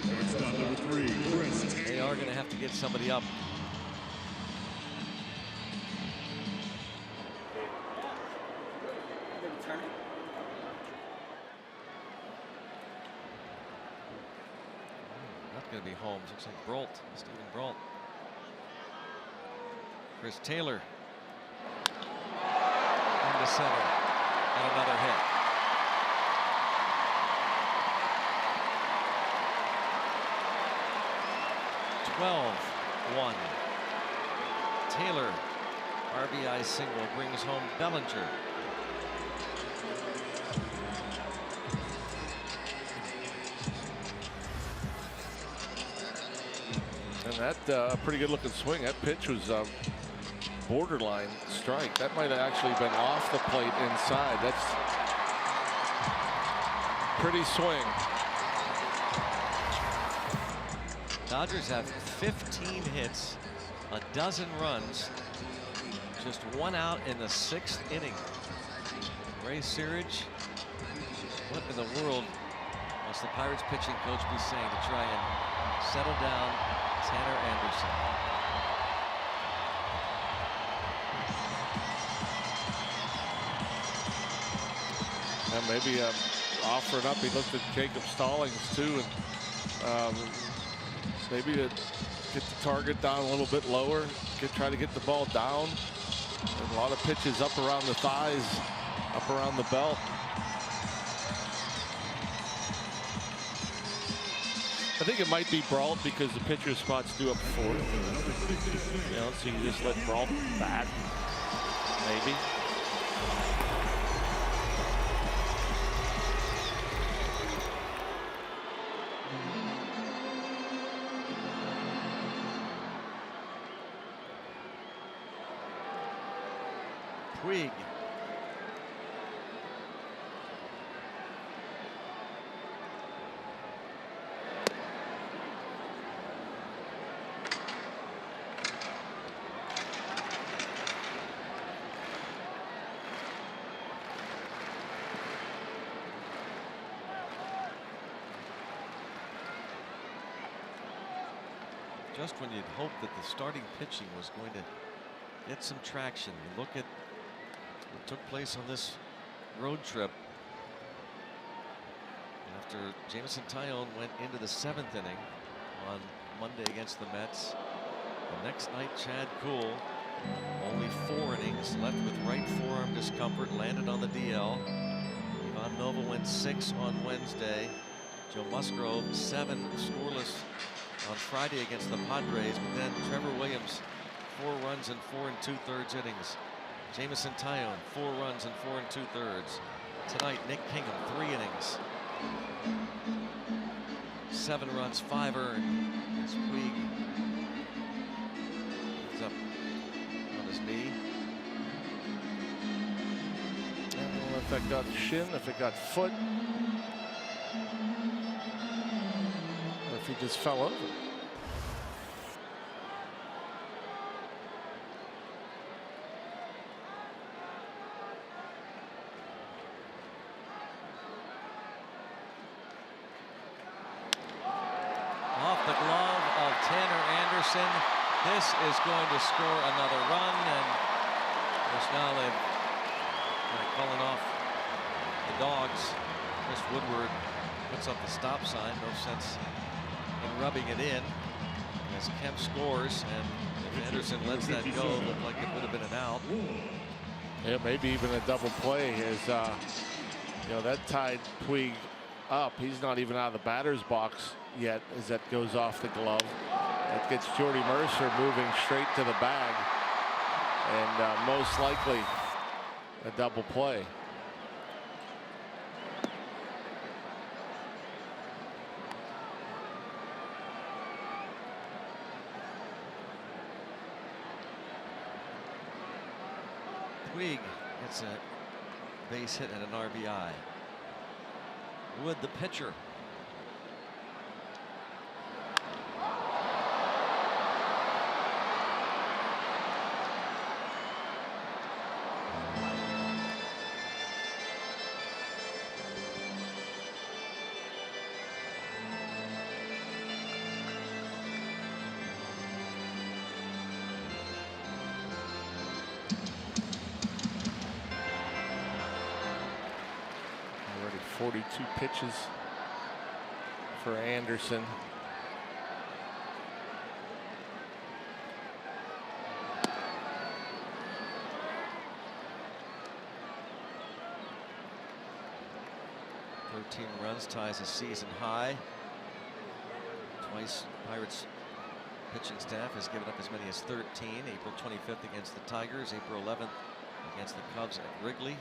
Shortstop number 3, Chris. They are going to have to get somebody up. Not going to be Holmes. Looks like Brault, Stephen Brault. Chris Taylor into center, and another hit. (12-1). Taylor RBI single brings home Bellinger. And that a pretty good looking swing. That pitch was borderline strike. That might have actually been off the plate inside. That's pretty swing. Dodgers have 15 hits, a dozen runs, just one out in the 6th inning. Ray Searage, what in the world must the Pirates pitching coach be saying to try and settle down Tanner Anderson? And maybe offering up. He looked at Jacob Stallings too, and maybe to get the target down a little bit lower, try to get the ball down. And a lot of pitches up around the thighs, up around the belt. I think it might be Brault because the pitcher's spot's due up for it. You know, so you just let Brault bat, maybe. Puig. Just when you'd hope that the starting pitching was going to get some traction. You look at what took place on this road trip after Jameson Tyone went into the 7th inning on Monday against the Mets. The next night, Chad Kuhl, only 4 innings, left with right forearm discomfort, landed on the DL. Ivan Nova went 6 on Wednesday. Joe Musgrove 7 scoreless on Friday against the Padres, but then Trevor Williams 4 runs in 4 2/3 innings. Jameson Tyone 4 runs in 4 2/3. Tonight, Nick Kingham 3 innings, 7 runs, 5 earned. As Puig is up on his knee. I don't know if that got shin, if it got foot, or if he just fell over. Off the glove of Tanner Anderson. This is going to score another run, and now they're calling off the dogs. Chris Woodward puts up the stop sign. No sense in rubbing it in as Kemp scores, and if Anderson lets that go, it looked like it would have been an out. Yeah, maybe even a double play as you know, that tied Puig up. He's not even out of the batter's box yet as that goes off the glove. That gets Jordy Mercer moving straight to the bag, and most likely a double play. Puig gets a base hit and an RBI. Wood, the pitcher. Already 42 pitches for Anderson. Runs, ties a season high. Twice Pirates pitching staff has given up as many as 13. April 25th against the Tigers, April 11th against the Cubs at Wrigley.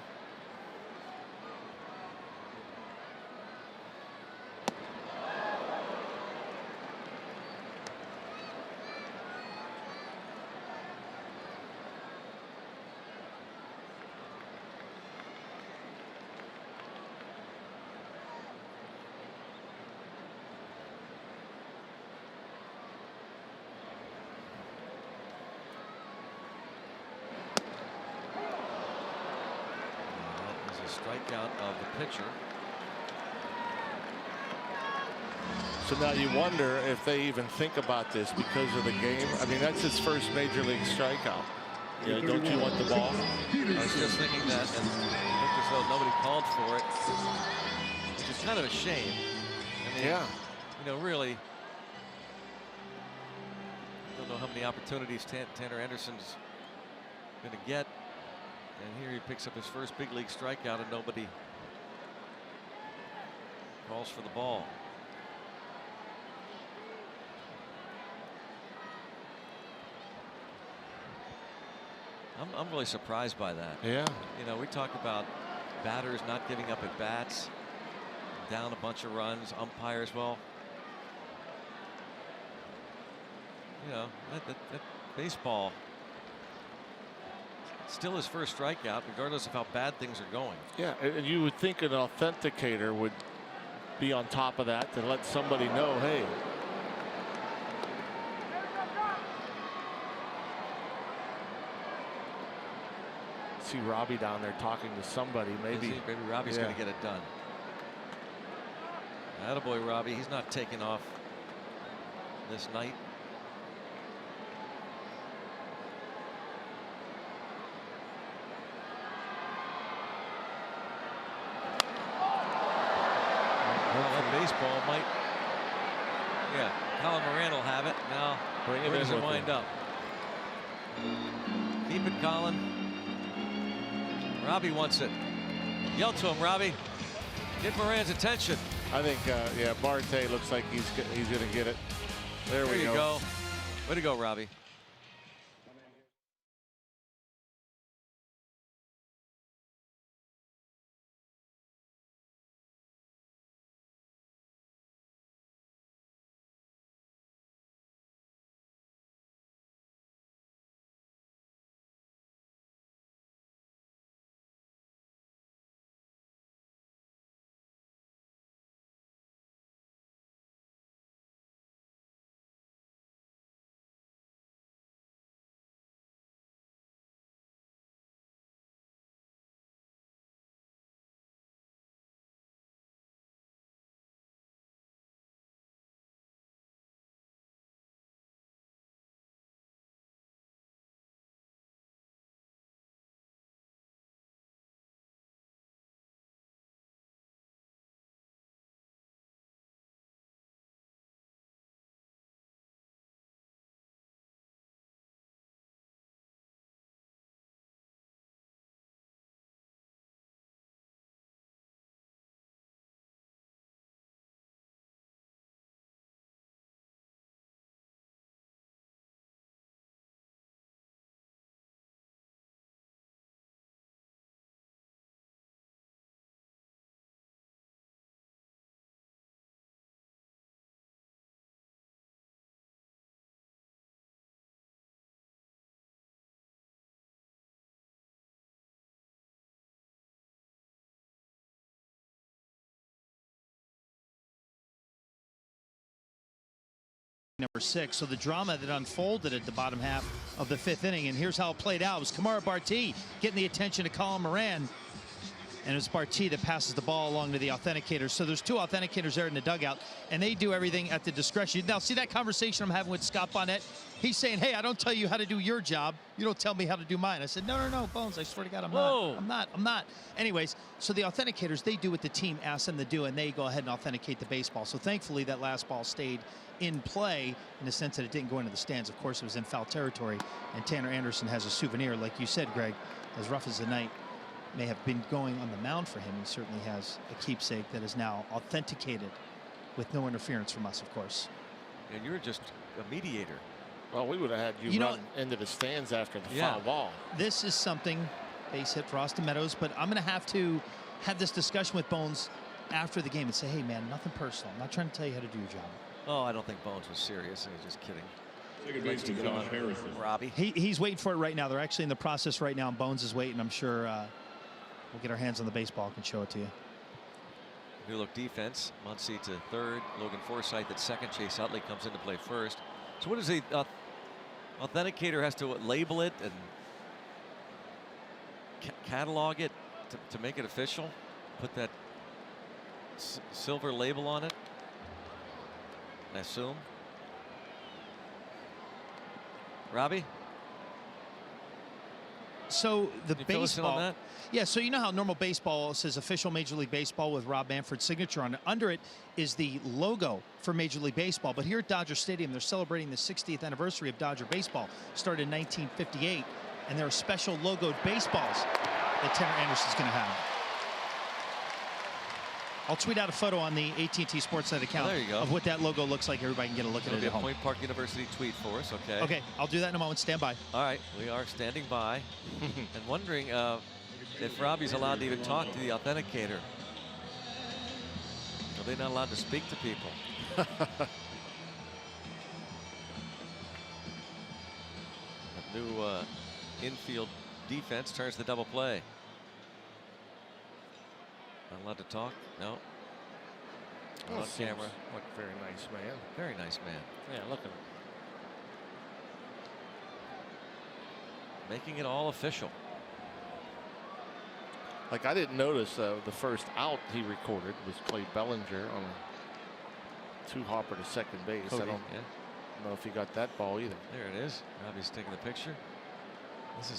Strikeout of the pitcher. So now you wonder if they even think about this because of the game. I mean, that's his first major league strikeout. You know, don't you want the ball? I was just thinking that, and it looked as though nobody called for it, which is kind of a shame. I mean, Yeah. You know, really, I don't know how many opportunities Tanner Anderson's going to get. And here he picks up his first big league strikeout, and nobody calls for the ball. I'm really surprised by that. Yeah. You know, we talk about batters not giving up at bats, down a bunch of runs, umpires, well, you know, that baseball, still his first strikeout, regardless of how bad things are going. Yeah, and you would think an authenticator would be on top of that to let somebody know, hey. See Robbie down there talking to somebody. Maybe Robbie's going to get it done. Attaboy, Robbie. He's not taking off this night. that baseball might. Yeah, Colin Moran will have it. Now, Bring it where in does it with wind him. up? Keep it, Colin. Robbie wants it. Yell to him, Robbie. Get Moran's attention. I think, yeah, Marte looks like he's going to get it. There we you go. Way to go, Robbie. Number 6. So the drama that unfolded at the bottom half of the 5th inning, and here's how it played out. It was Kamara Barti getting the attention of Colin Moran, and it's Barti that passes the ball along to the authenticators. So there's 2 authenticators there in the dugout, and they do everything at the discretion. Now, see that conversation I'm having with Scott Bonnet? He's saying, hey, I don't tell you how to do your job. You don't tell me how to do mine. I said, no, Bones, I swear to God, I'm not. Anyways, so the authenticators, they do what the team asks them to do, and they go ahead and authenticate the baseball. So thankfully, that last ball stayed in play in the sense that it didn't go into the stands. Of course, it was in foul territory, and Tanner Anderson has a souvenir. Like you said, Greg, as rough as the night may have been going on the mound for him, he certainly has a keepsake that is now authenticated with no interference from us, of course. And you're just a mediator. Well, we would have had you run into the stands after the foul ball. This is something, base hit for Austin Meadows, but I'm going to have this discussion with Bones after the game and say, hey, man, nothing personal. I'm not trying to tell you how to do your job. Oh, I don't think Bones was serious. He was just kidding. Second baseman John Harrison. Robbie. He's waiting for it right now. They're actually in the process right now, and Bones is waiting. I'm sure we'll get our hands on the baseball and show it to you. New look defense. Muncy to third. Logan Forsythe at second. Chase Utley comes in to play first. So what is the authenticator has to label it and catalog it to make it official? Put that silver label on it, I assume. Robbie? So the Can you fill us in on baseball, that? yeah, so you know how normal baseball says official Major League Baseball with Rob Manfred's signature on it. Under it is the logo for Major League Baseball. But here at Dodger Stadium, they're celebrating the 60th anniversary of Dodger baseball. Started in 1958, and there are special logoed baseballs that Tanner Anderson's going to have. I'll tweet out a photo on the AT Sportsnet account of what that logo looks like. Everybody can get a look at it It'll be at a home. Point Park University tweet for us, okay? Okay, I'll do that in a moment. Stand by. All right, we are standing by and wondering if Robbie's allowed to even talk to the authenticator. Are they not allowed to speak to people? A new infield defense turns the double play. Not allowed to talk? No. On camera. Look, very nice man. Very nice man. Yeah, look at him. Making it all official. Like, I didn't notice the first out he recorded was Clay Bellinger on a 2-hopper to second base. Cody, I don't know if he got that ball either. There it is. Robbie's taking the picture.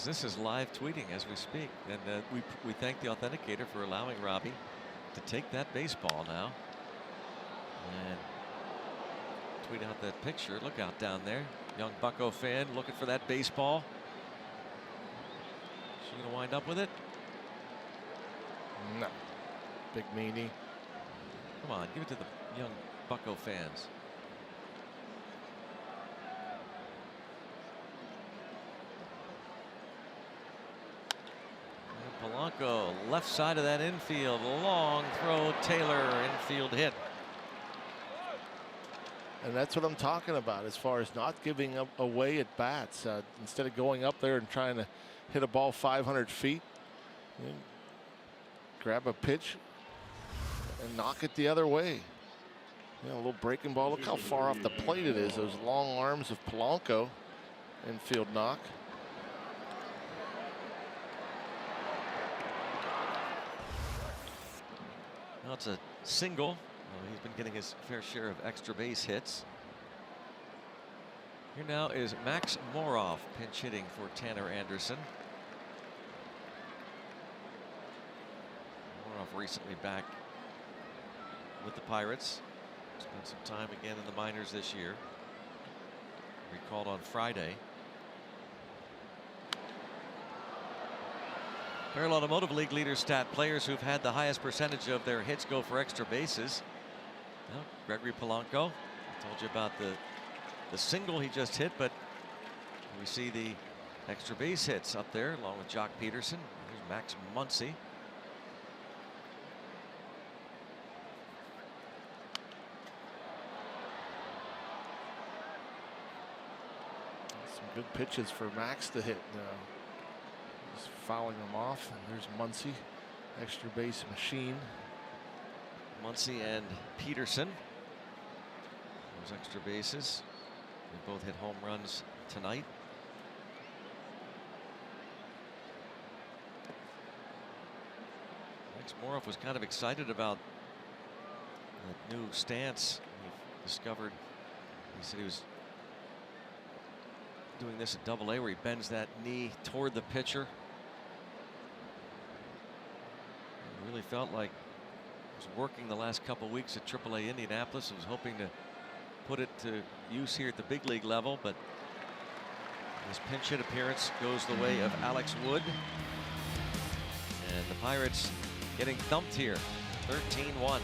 This is live tweeting as we speak, and we thank the authenticator for allowing Robbie to take that baseball now. And tweet out that picture. Look out down there. Young Bucko fan looking for that baseball. She gonna wind up with it? No. Big meanie. Come on, give it to the young Bucko fans. And Polanco, left side of that infield, long throw, Taylor, infield hit. And that's what I'm talking about as far as not giving up away at bats. Instead of going up there and trying to hit a ball 500 feet, grab a pitch and knock it the other way. A little breaking ball. Look how far off the plate it is. Those long arms of Polanco. Infield knock. Now it's a single. He's been getting his fair share of extra base hits. Here now is Max Moroff pinch hitting for Tanner Anderson. Moroff recently back with the Pirates. Spent some time again in the minors this year. Recalled on Friday. Barrel Automotive League leader stat: players who've had the highest percentage of their hits go for extra bases. Well, Gregory Polanco, I told you about the single he just hit, but we see the extra base hits up there along with Jock Peterson. Here's Max Muncy. Some good pitches for Max to hit. Just fouling them off. And there's Muncy, extra base machine. Muncy and Peterson. Those extra bases. They both hit home runs tonight. Max Moroff was kind of excited about that new stance he discovered. He said he was doing this at Double-A, where he bends that knee toward the pitcher. He really felt like he was working the last couple weeks at Triple-A Indianapolis. He was hoping to put it to use here at the big league level, but his pinch hit appearance goes the way of Alex Wood. And the Pirates getting thumped here, 13-1.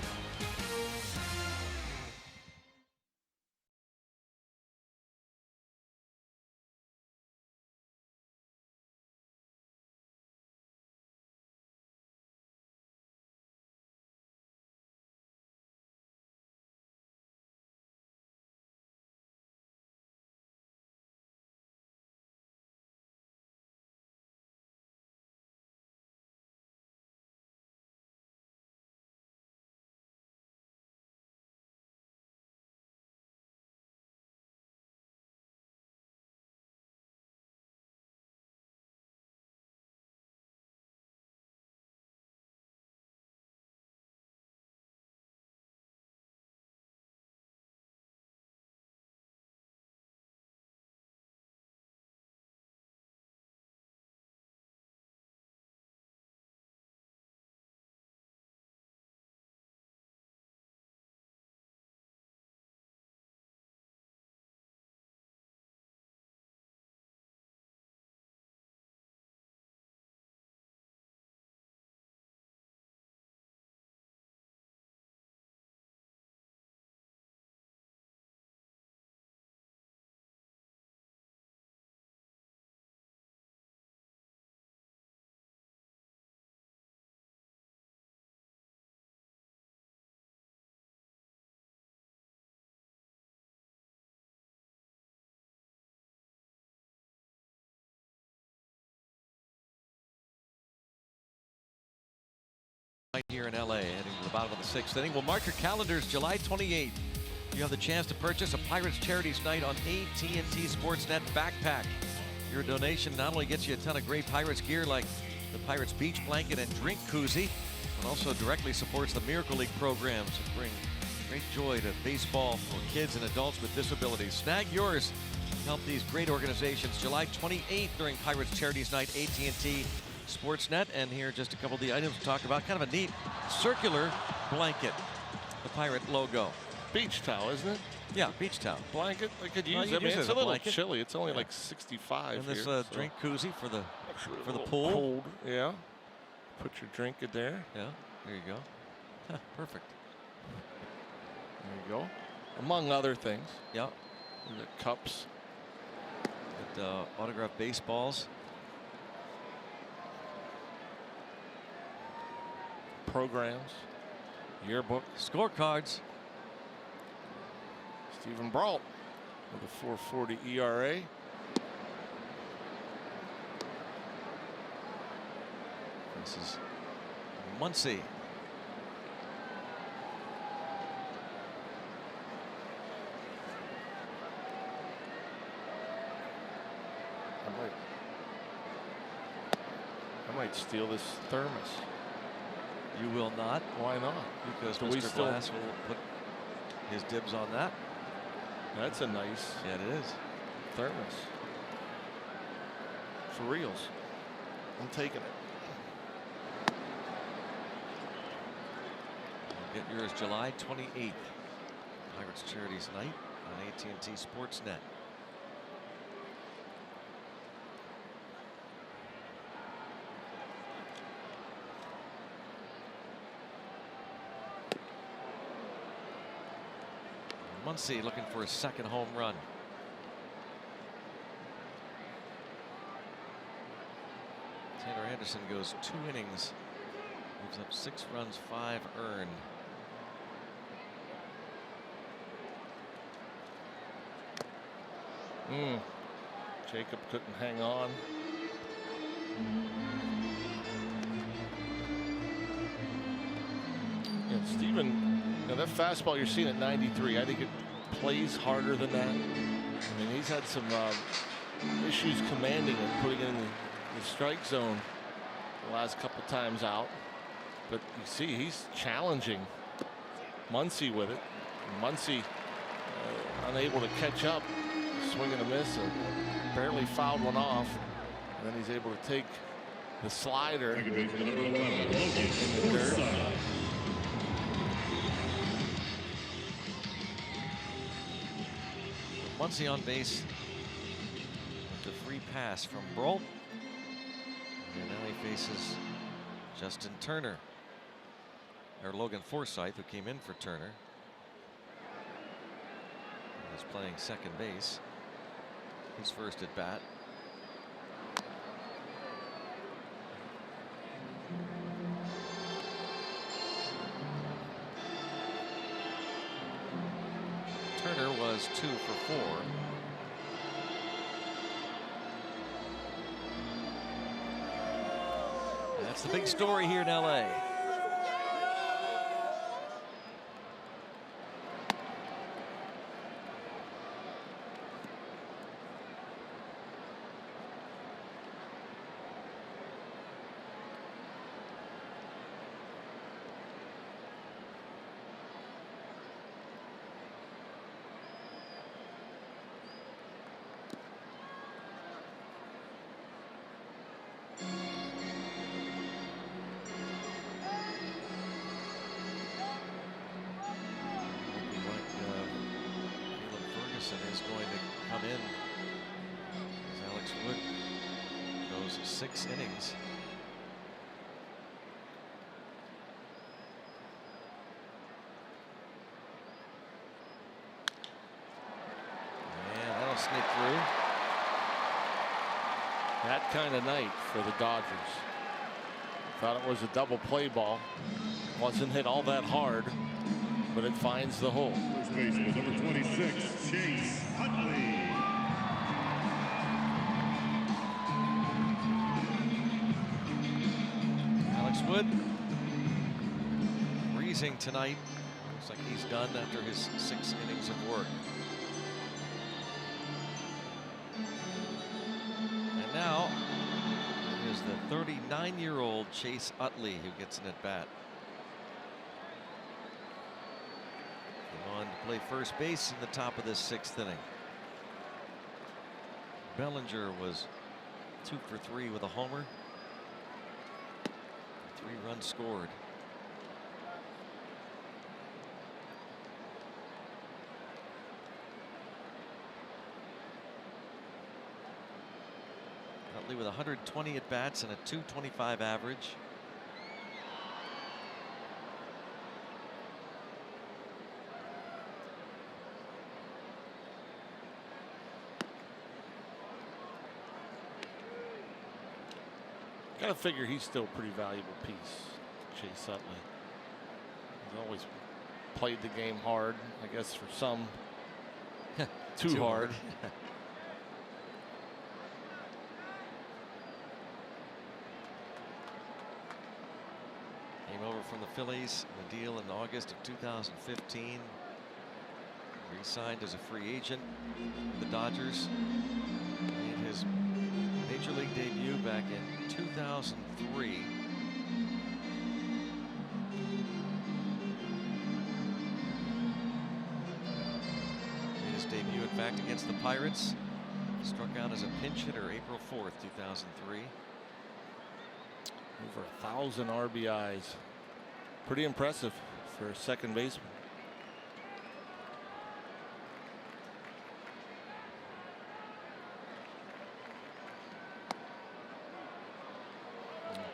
Here in LA, heading to the bottom of the sixth inning. We'll mark your calendars July 28th. You have the chance to purchase a Pirates Charities Night on AT Sportsnet backpack. Your donation not only gets you a ton of great Pirates gear like the Pirates beach blanket and drink koozie, but also directly supports the Miracle League programs that bring great joy to baseball for kids and adults with disabilities. Snag yours to help these great organizations July 28th during Pirates Charities Night, AT&T Sportsnet. And here are just a couple of the items to talk about. Kind of a neat circular blanket, the Pirate logo. beach towel, isn't it? Yeah, beach towel. Blanket. I could Well, use you it. can use It's it a as a little blanket. chilly. It's only Yeah. like 65 And this here. drink koozie for the Little pool. Cold, yeah. Put your drink in there. Yeah, there you go. Huh, perfect. There you go. Among other things. Yeah. The cups. Got autographed baseballs. Programs. Yearbook. Scorecards. Stephen Brault with a 4.40 ERA. This is Muncy. I might steal this thermos. You will not. Why not? Because Do we Mr. still- Glass will put his dibs on that. That's a nice Yeah, it is. thermos. For reals. I'm taking it. Get yours July 28th. Pirates Charities Night on AT&T Sportsnet. Muncy looking for a second home run. Tanner Anderson goes 2 innings. Gives up 6 runs, 5 earned. Jacob couldn't hang on. And Steven, now that fastball you're seeing at 93, I think it plays harder than that. I mean, he's had some issues commanding it, putting it in the strike zone the last couple times out. But you see, he's challenging Muncy with it. Muncy unable to catch up, swing and a miss, and barely fouled one off. And then he's able to take the slider in the dirt. Muncy on base with a free pass from Brault. And now he faces Justin Turner. Or Logan Forsythe, who came in for Turner. He's playing second base. His first at bat. Turner was 2 for 4. That's the big story here in LA. Is going to come in as Alex Wood goes 6 innings. And that'll sneak through. That kind of night for the Dodgers. Thought it was a double play ball. Wasn't hit all that hard, but it finds the hole. First baseman, number 26, Chase Utley. Alex Wood freezing tonight. Looks like he's done after his 6 innings of work. And now it is the 39-year-old Chase Utley who gets an at-bat. On to play first base in the top of this 6th inning. Bellinger was 2 for 3 with a homer. 3 runs scored. Utley with 120 at-bats and a .225 average. Got to figure he's still a pretty valuable piece, Chase Utley. He's always played the game hard, I guess for some, too hard. Came over from the Phillies in a deal in August of 2015. Re-signed as a free agent with the Dodgers. Made his Major League debut back in 2003. Made his debut, in fact, against the Pirates. Struck out as a pinch hitter April 4th, 2003. Over 1,000 RBIs. Pretty impressive for a second baseman.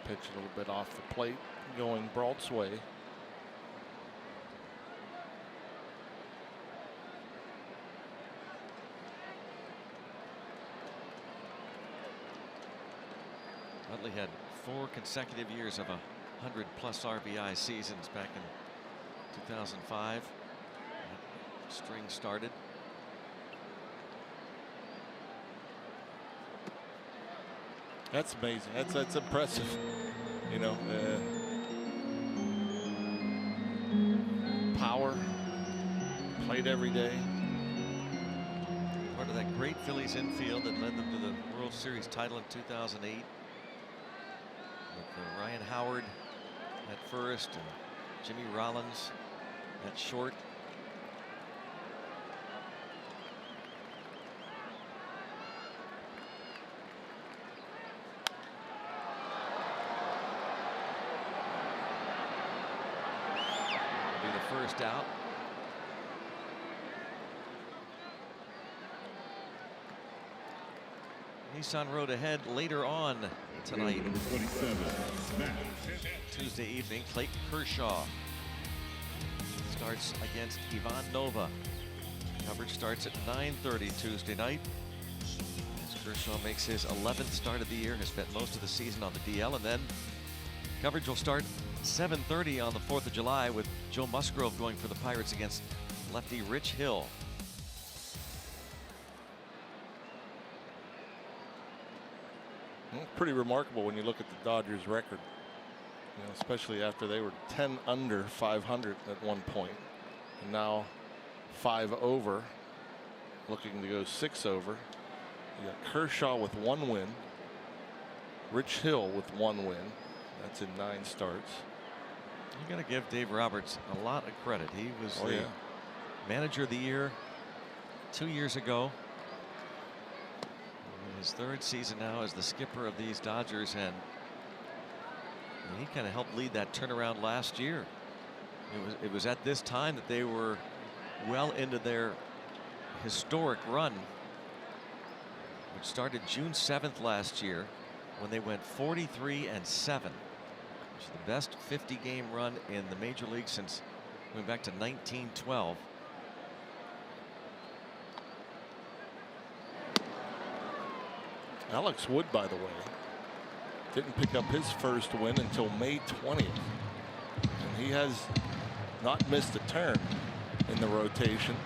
Pitch a little bit off the plate, going Brault's way. Utley had 4 consecutive years of 100+ RBI seasons back in 2005. That string started. That's amazing. That's impressive. You know, power, played every day. Part of that great Phillies infield that led them to the World Series title in 2008. With Ryan Howard at first and Jimmy Rollins at short. First out. Nissan Road ahead later on tonight. Tuesday evening, Clayton Kershaw starts against Ivan Nova. Coverage starts at 9:30 Tuesday night. As Kershaw makes his 11th start of the year, has spent most of the season on the DL, and then coverage will start 7:30 on the 4th of July with Joe Musgrove going for the Pirates against lefty Rich Hill. Well, pretty remarkable when you look at the Dodgers record, you know, especially after they were 10 under 500 at one point, and now 5 over, looking to go 6 over. You got Kershaw with 1 win, Rich Hill with 1 win. That's in 9 starts. You got to give Dave Roberts a lot of credit. He was the manager of the year 2 years ago. In his 3rd season now as the skipper of these Dodgers, and he kind of helped lead that turnaround last year. It was at this time that they were well into their historic run, which started June 7th last year when they went 43-7. Which is the best 50-game run in the major league since going back to 1912. Alex Wood, by the way, didn't pick up his first win until May 20th. And he has not missed a turn in the rotation.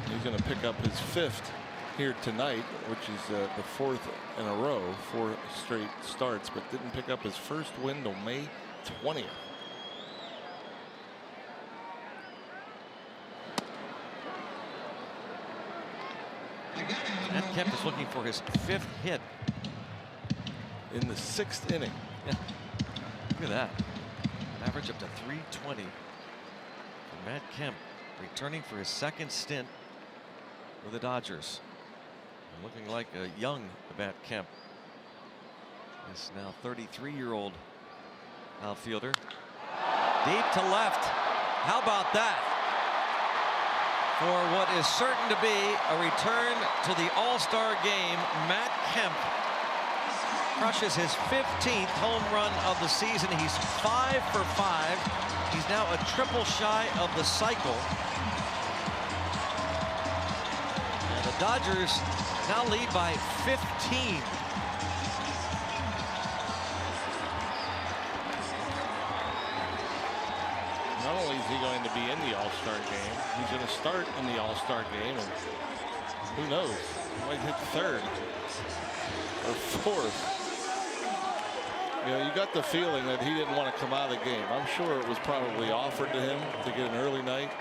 He's going to pick up his 5th here tonight, which is the 4th in a row, 4 straight starts, but didn't pick up his first win till May 20th. Matt Kemp is looking for his 5th hit in the 6th inning. Yeah. Look at that. Average up to 320 for Matt Kemp, returning for his 2nd stint with the Dodgers. Looking like a young Matt Kemp. This now 33-year-old outfielder. Deep to left. How about that? For what is certain to be a return to the All-Star game, Matt Kemp crushes his 15th home run of the season. He's 5 for 5. He's now a triple shy of the cycle. And the Dodgers now lead by 15. Not only is he going to be in the All-Star game, he's going to start in the All-Star game, and who knows, he might hit third or fourth. You know, you got the feeling that he didn't want to come out of the game. I'm sure it was probably offered to him to get an early night,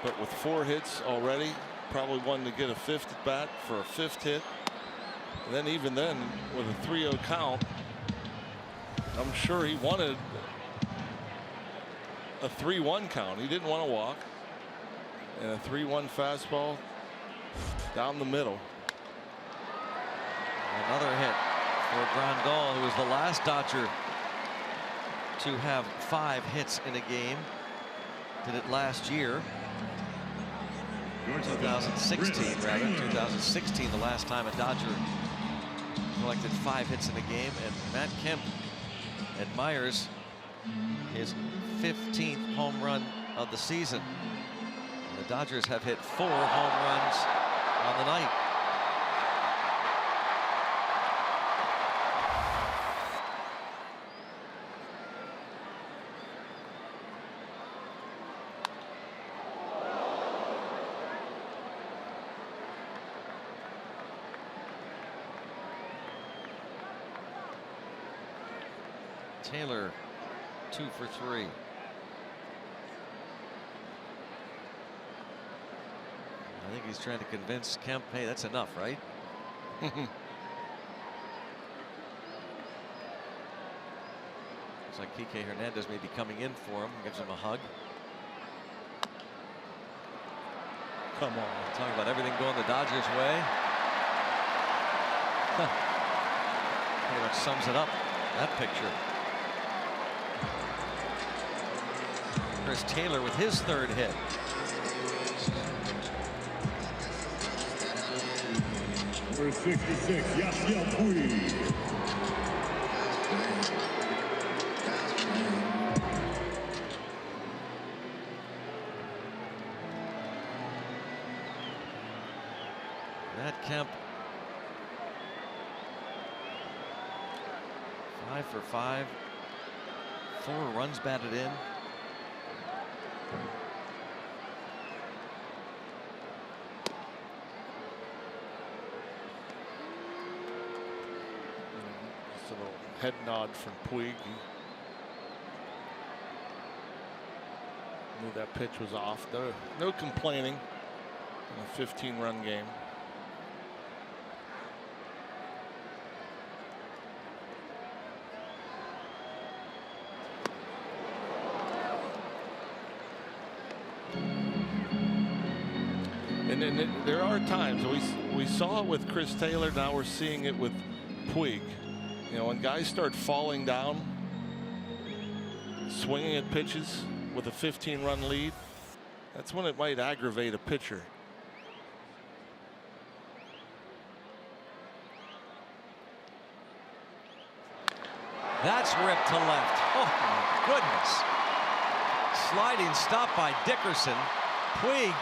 but with 4 hits already, probably wanted to get a 5th at bat for a 5th hit. And then even then, with a 3-0 count, I'm sure he wanted a 3-1 count. He didn't want to walk. And a 3-1 fastball down the middle. Another hit for Grandal, who was the last Dodger to have 5 hits in a game. Did it last year. 2016, rather. 2016, the last time a Dodger collected 5 hits in a game. And Matt Kemp admires his 15th home run of the season. And the Dodgers have hit 4 home runs on the night. Taylor 2 for 3. I think he's trying to convince Kemp, hey, that's enough, right? Looks like Kike Hernandez may be coming in for him. Gives him a hug. Come on. Talking about everything going the Dodgers' way. Pretty much sums it up, that picture. Chris Taylor with his 3rd hit. Number 66, Yasiel Puig. Matt Kemp 5 for 5. 4 runs batted in. Just a little head nod from Puig. He knew that pitch was off. No complaining in a 15-run game. And there are times we saw it with Chris Taylor. Now we're seeing it with Puig. You know, when guys start falling down, swinging at pitches with a 15-run lead, that's when it might aggravate a pitcher. That's ripped to left. Oh my goodness. Sliding stop by Dickerson. Puig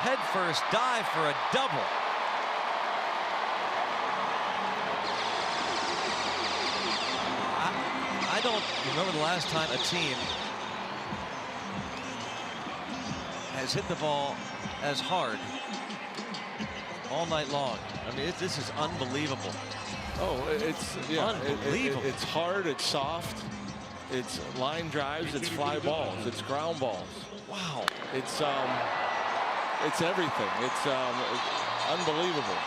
headfirst dive for a double. I don't remember the last time a team has hit the ball as hard all night long. I mean, this is unbelievable. Oh, it's unbelievable. It's hard, it's soft, it's line drives, it's fly balls, it's ground balls. Wow. It's everything. It's unbelievable.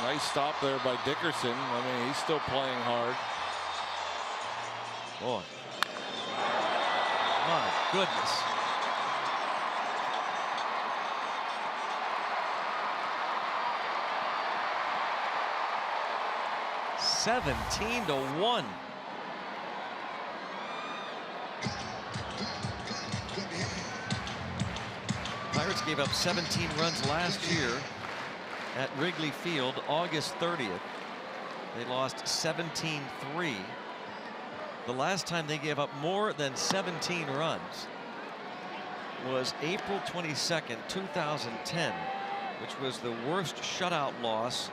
Nice stop there by Dickerson. I mean, he's still playing hard. Boy. My goodness. (17-1). Pirates gave up 17 runs last year at Wrigley Field, August 30th. They lost 17-3. The last time they gave up more than 17 runs was April 22nd, 2010, which was the worst shutout loss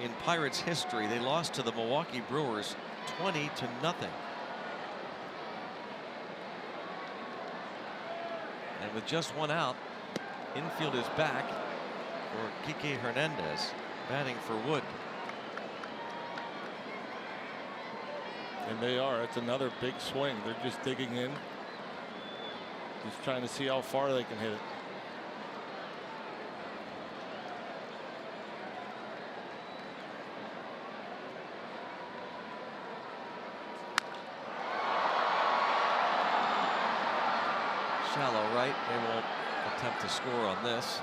in Pirates history. They lost to the Milwaukee Brewers 20-0. And with just one out, infield is back for Kike Hernandez, batting for Wood. And they are. It's another big swing. They're just digging in, just trying to see how far they can hit it. Shallow right. They won't attempt to score on this.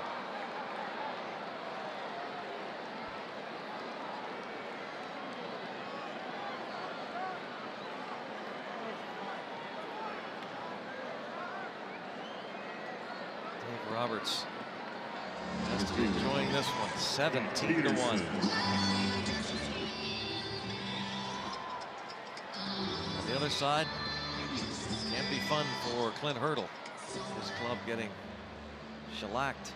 Dave Roberts has to be enjoying this one. 17-1. On the other side, can't be fun for Clint Hurdle. His club getting shellacked.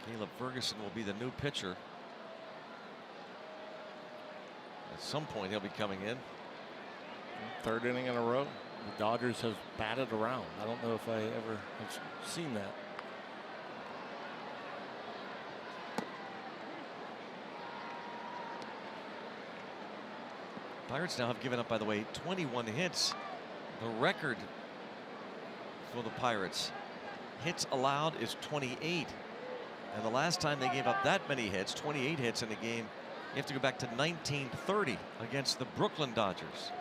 Caleb Ferguson will be the new pitcher. At some point he'll be coming in. Third inning in a row. The Dodgers have batted around. I don't know if I ever have seen that. Pirates now have given up, by the way, 21 hits. The record for the Pirates, hits allowed, is 28. And the last time they gave up that many hits, 28 hits in a game, you have to go back to 1930 against the Brooklyn Dodgers.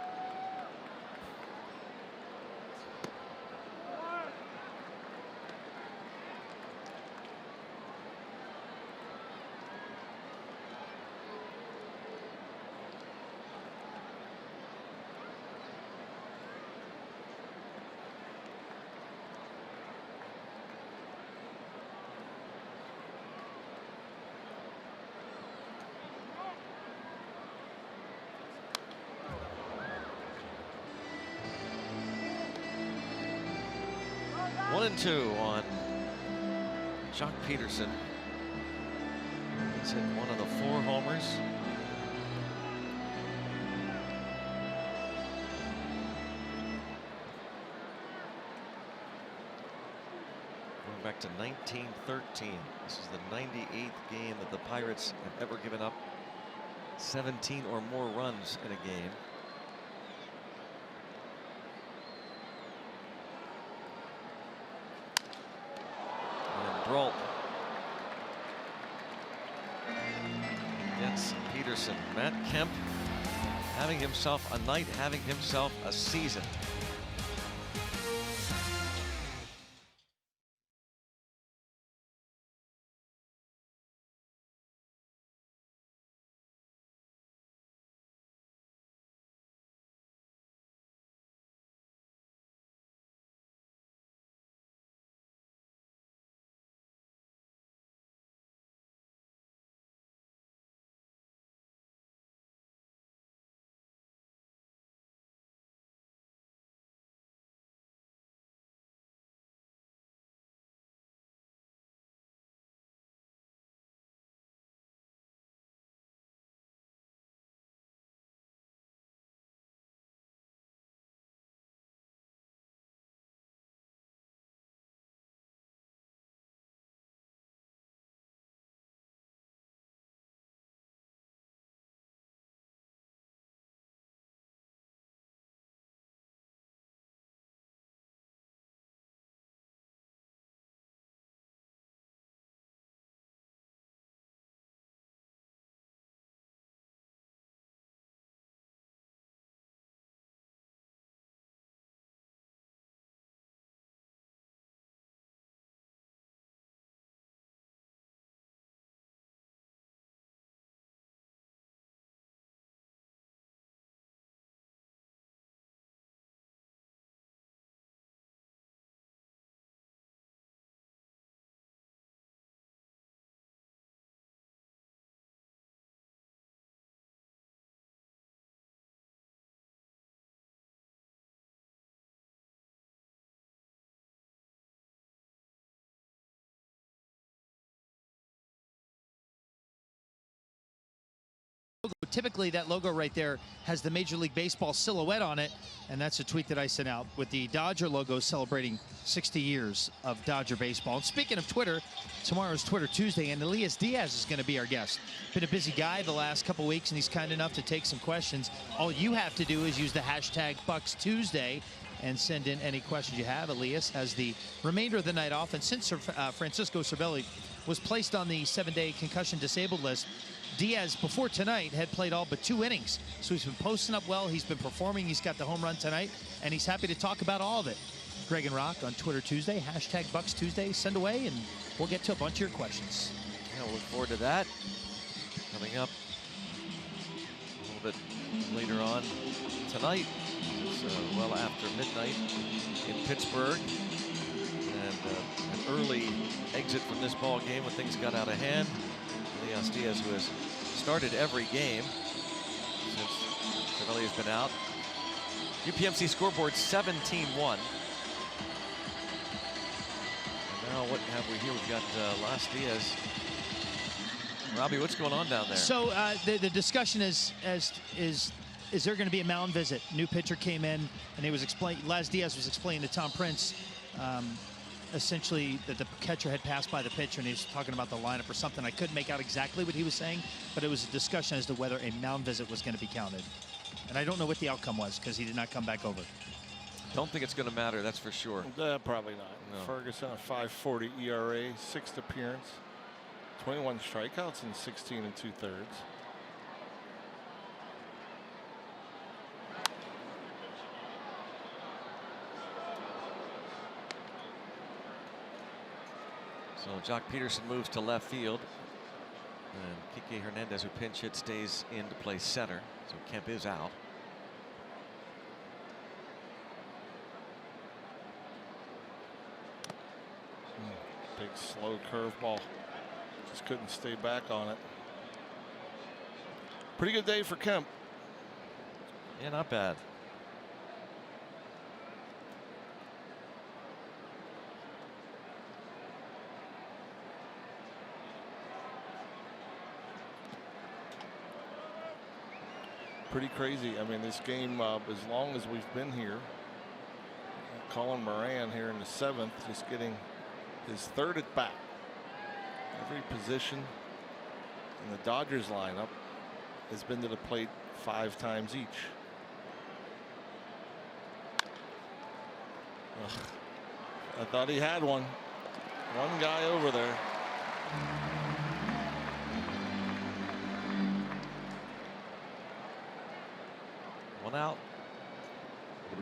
One and two on Jock Peterson. He's hit one of the 4 homers. Going back to 1913. This is the 98th game that the Pirates have ever given up 17 or more runs in a game. Brault gets Peterson. Matt Kemp having himself a night, having himself a season. Typically, that logo right there has the Major League Baseball silhouette on it, and that's a tweet that I sent out with the Dodger logo celebrating 60 years of Dodger baseball. And speaking of Twitter, tomorrow's Twitter Tuesday, and Elias Diaz is going to be our guest. Been a busy guy the last couple weeks, and he's kind enough to take some questions. All you have to do is use the hashtag BucksTuesday and send in any questions you have. Elias has the remainder of the night off, and since Francisco Cervelli was placed on the 7-day concussion disabled list, Diaz, before tonight, had played all but 2 innings. So he's been posting up well. He's been performing. He's got the home run tonight, and he's happy to talk about all of it. Greg and Rock on Twitter Tuesday, hashtag BucksTuesday. Send away, and we'll get to a bunch of your questions. Yeah, we'll look forward to that. Coming up a little bit later on tonight. It's well after midnight in Pittsburgh. And an early exit from this ball game when things got out of hand. Elias Diaz, who has started every game since Cervelli has been out. UPMC scoreboard 17-1. And now what have we here? We've got Elias Diaz. Robbie, what's going on down there? So the discussion is there going to be a mound visit? New pitcher came in, and he was Elias Diaz was explaining to Tom Prince essentially that the catcher had passed by the pitcher, and he was talking about the lineup or something. I couldn't make out exactly what he was saying, but it was a discussion as to whether a mound visit was going to be counted. And I don't know what the outcome was because he did not come back over. Don't think it's going to matter, that's for sure. Probably not. No. Ferguson, a 5.40 ERA, 6th appearance, 21 strikeouts in 16 2/3. So Jock Peterson moves to left field, and Kike Hernandez, who pinch hit, stays in to play center. So Kemp is out. Big slow curveball. Just couldn't stay back on it. Pretty good day for Kemp. Yeah, not bad. Pretty crazy. I mean, this game, as long as we've been here, Colin Moran here in the 7th, just getting his 3rd at bat. Every position in the Dodgers lineup has been to the plate 5 times each. I thought he had one. One guy over there. One out.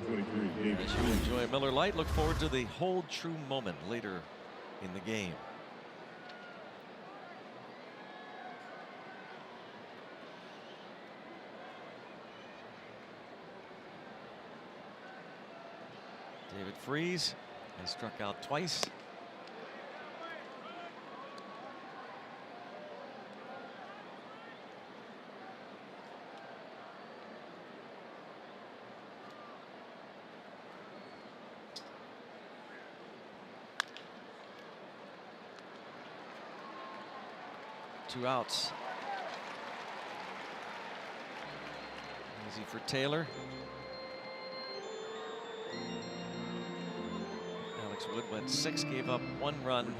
As you enjoy Miller Lite, look forward to the hold true moment later in the game. David Freese has struck out twice. Two outs. Easy for Taylor. Alex Wood went 6, gave up 1 run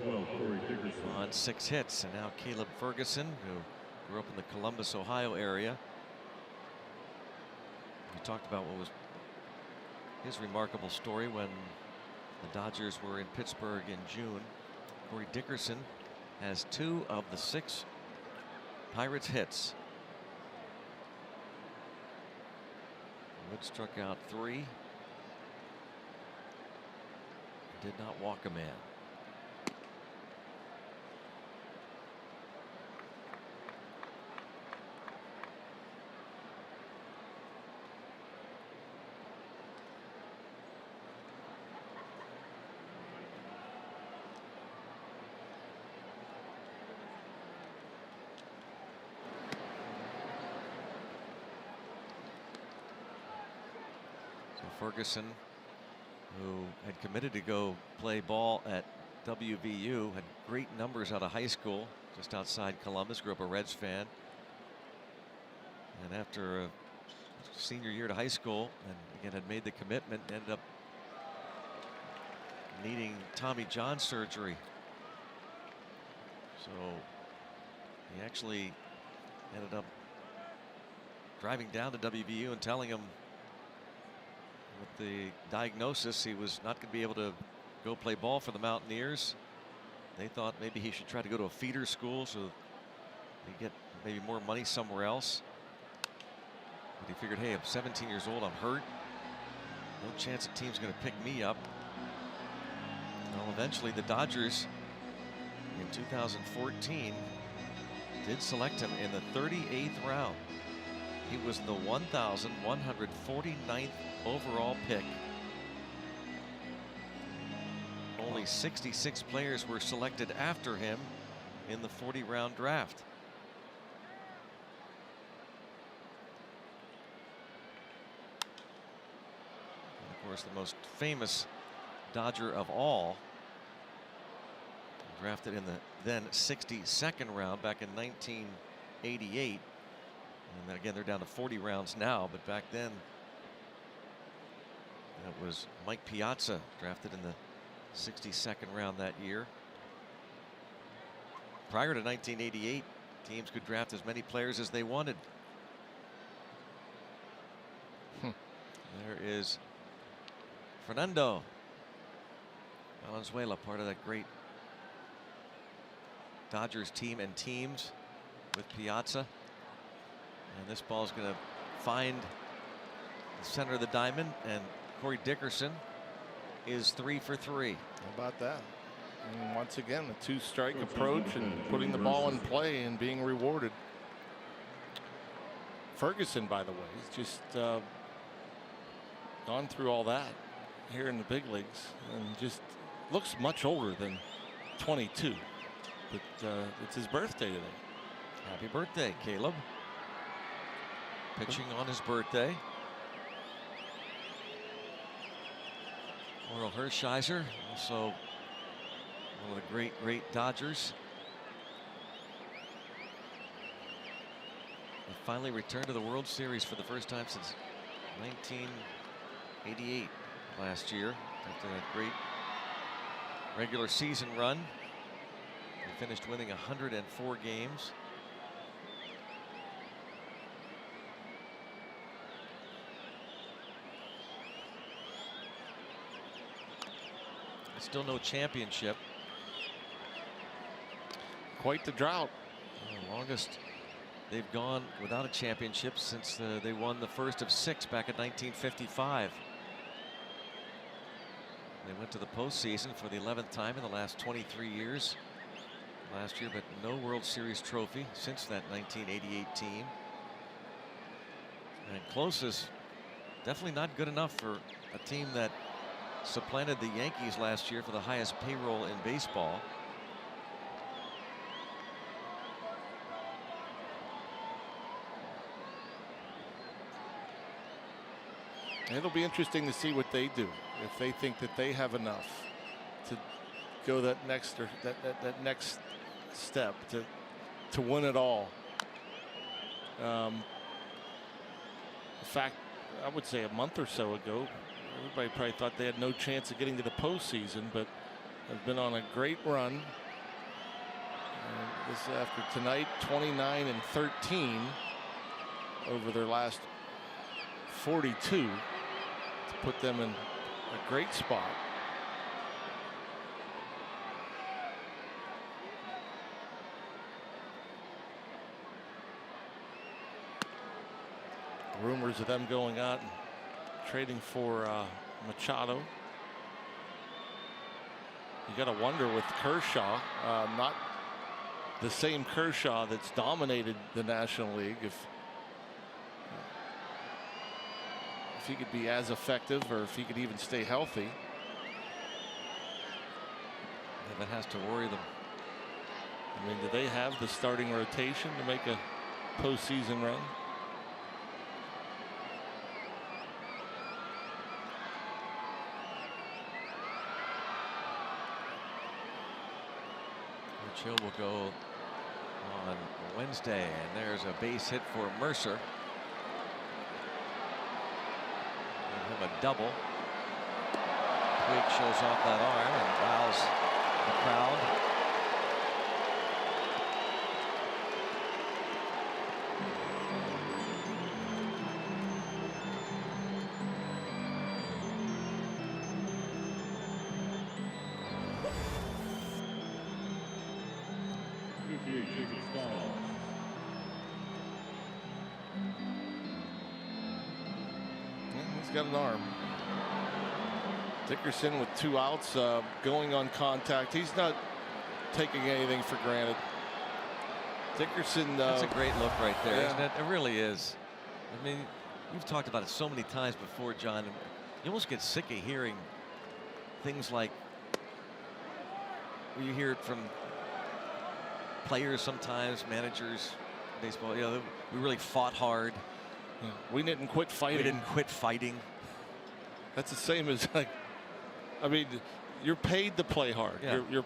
on 6 hits. And now Caleb Ferguson, who grew up in the Columbus, Ohio area. We talked about what was his remarkable story when the Dodgers were in Pittsburgh in June. Corey Dickerson has 2 of the 6 Pirates hits. Wood struck out 3. Did not walk a man. Ferguson, who had committed to go play ball at WVU, had great numbers out of high school just outside Columbus, grew up a Reds fan. And after a senior year to high school, and again had made the commitment, ended up needing Tommy John surgery. So he actually ended up driving down to WVU and telling him with the diagnosis he was not going to be able to go play ball for the Mountaineers. They thought maybe he should try to go to a feeder school so he'd get maybe more money somewhere else. But he figured, hey, I'm 17 years old, I'm hurt. No chance a team's going to pick me up. Well, eventually the Dodgers in 2014 did select him in the 38th round. He was the 1,149th overall pick. Only 66 players were selected after him in the 40-round draft. And of course, the most famous Dodger of all, drafted in the then 62nd round back in 1988. And again, they're down to 40 rounds now, but back then that was Mike Piazza, drafted in the 62nd round that year. Prior to 1988, teams could draft as many players as they wanted. There is Fernando Valenzuela, part of that great Dodgers team and teams with Piazza. And this ball is going to find the center of the diamond, and Corey Dickerson is 3 for 3. How about that? And once again, a two-strike approach and putting the ball in play and being rewarded. Ferguson, by the way, has just gone through all that here in the big leagues and just looks much older than 22. But it's his birthday today. Happy birthday, Caleb. Pitching on his birthday. Orel Hershiser, also one of the great Dodgers. He finally returned to the World Series for the first time since 1988 last year, after that great regular season run. He finished winning 104 games. Still no championship. Quite the drought. The longest they've gone without a championship since they won the first of 6 back in 1955. They went to the postseason for the 11th time in the last 23 years. Last year, but no World Series trophy since that 1988 team. And closest, definitely not good enough for a team that supplanted the Yankees last year for the highest payroll in baseball. It'll be interesting to see what they do, if they think that they have enough to go that next step to win it all. In fact, I would say a month or so ago, everybody probably thought they had no chance of getting to the postseason, but have been on a great run. This after tonight, 29-13 over their last 42 to put them in a great spot. Rumors of them going out and trading for Machado. You got to wonder with Kershaw, not the same Kershaw that's dominated the National League, if he could be as effective or if he could even stay healthy. Yeah, that has to worry them. I mean, do they have the starting rotation to make a postseason run? Chill will go on Wednesday, and there's a base hit for Mercer. him a double. Puig shows off that arm and wows the crowd. He's got an arm. Dickerson with 2 outs, going on contact. He's not taking anything for granted. Dickerson. That's a great look right there, isn't it? It really is. I mean, we've talked about it so many times before, John. You almost get sick of hearing things like, you hear it from players sometimes, managers, baseball. You know, we really fought hard. Yeah. We didn't quit fighting. We didn't quit fighting. That's the same as, like, I mean, you're paid to play hard. Yeah. You're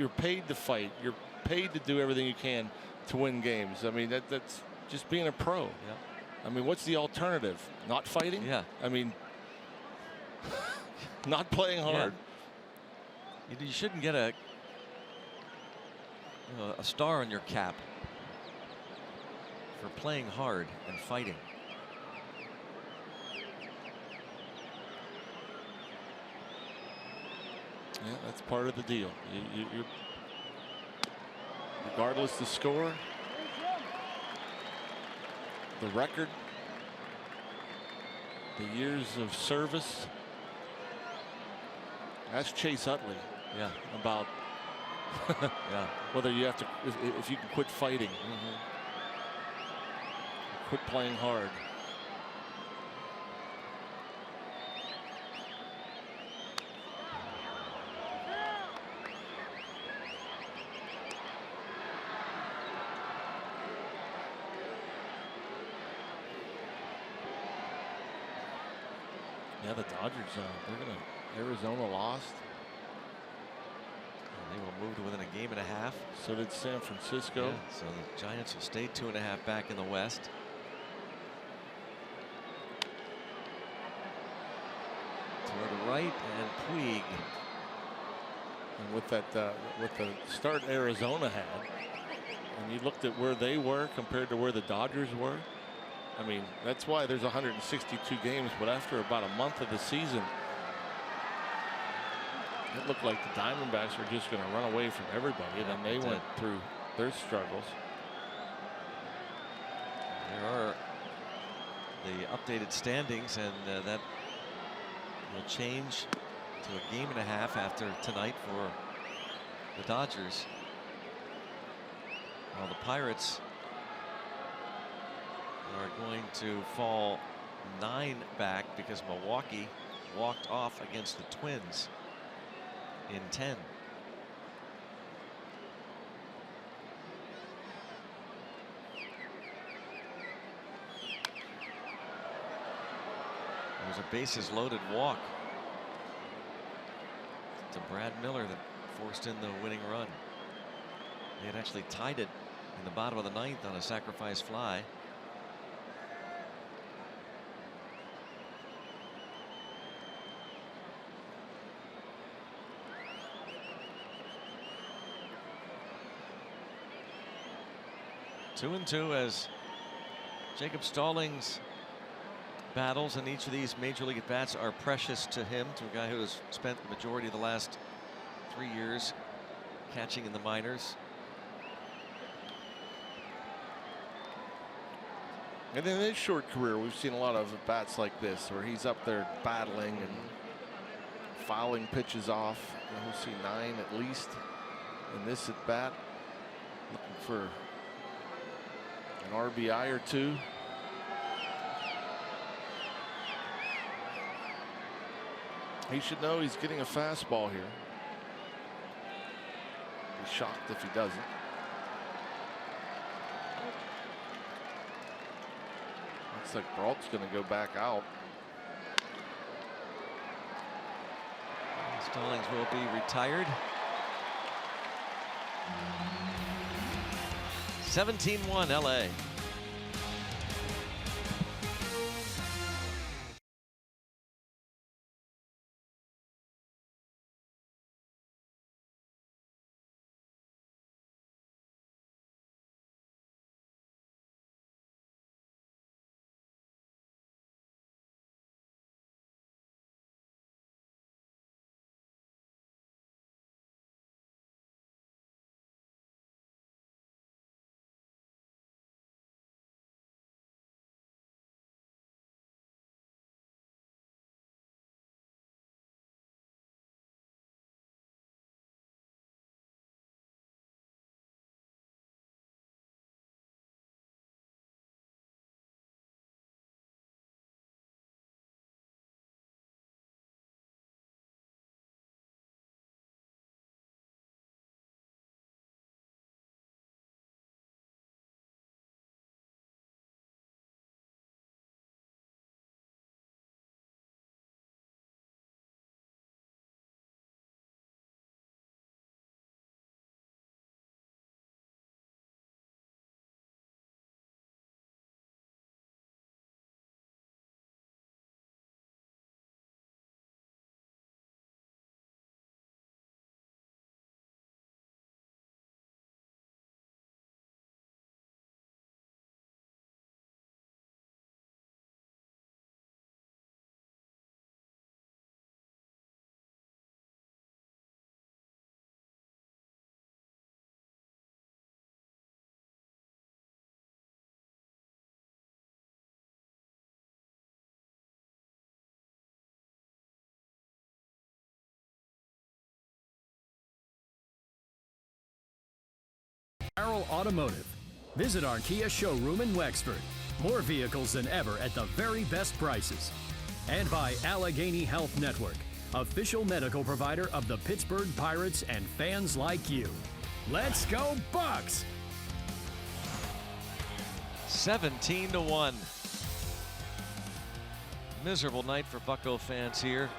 paid to fight. You're paid to do everything you can to win games. I mean, that's just being a pro. Yeah. I mean, what's the alternative? Not fighting? Yeah. I mean, not playing hard. Yeah. You shouldn't get a star on your cap for playing hard and fighting. Yeah, that's part of the deal. You're regardless the score, the record, the years of service. Ask Chase Utley. Yeah. About yeah. whether you have to, if you can quit fighting, quit playing hard. Yeah, the Dodgers, Arizona lost. They will move to within a game and a half. So did San Francisco. Yeah, so the Giants will stay 2.5 back in the West. Toward the right, and Puig. And with that, with the start Arizona had, and you looked at where they were compared to where the Dodgers were. I mean, that's why there's 162 games, but after about a month of the season, it looked like the Diamondbacks were just going to run away from everybody, and then they went through their struggles. There are the updated standings, and that will change to a game and a half after tonight for the Dodgers. While the Pirates are going to fall 9 back because Milwaukee walked off against the Twins in 10. It was a bases loaded walk to Brad Miller that forced in the winning run. They had actually tied it in the bottom of the 9th on a sacrifice fly. Two and two as Jacob Stallings battles, and each of these major league at-bats are precious to him, to a guy who has spent the majority of the last 3 years catching in the minors. And in his short career, we've seen a lot of at-bats like this, where he's up there battling and fouling pitches off. We'll see 9 at least in this at-bat, looking for an RBI or 2. He should know he's getting a fastball here. Be shocked if he doesn't. Looks like Brault's going to go back out. Stallings will be retired. 17-1 LA. Carroll Automotive. Visit our Kia showroom in Wexford. More vehicles than ever at the very best prices. And by Allegheny Health Network, official medical provider of the Pittsburgh Pirates and fans like you. Let's go Bucks! 17-1. Miserable night for Bucco fans here,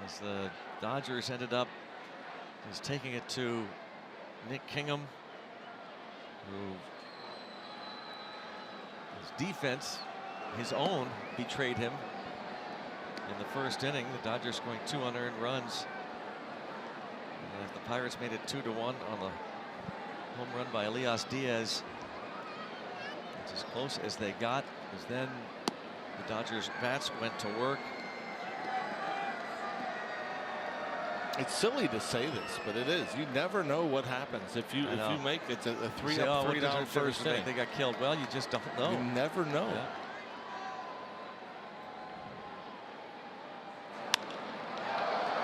as the Dodgers ended up just taking it to Nick Kingham, who his defense, his own, betrayed him in the first inning. The Dodgers scoring 2 unearned runs, and the Pirates made it 2-1 on the home run by Elias Diaz. It's as close as they got, because then the Dodgers bats went to work. It's silly to say this, but it is. You never know what happens if you make it's a 3-up, 3-down first inning. They got killed. Well, you just don't know. You never know. Yeah.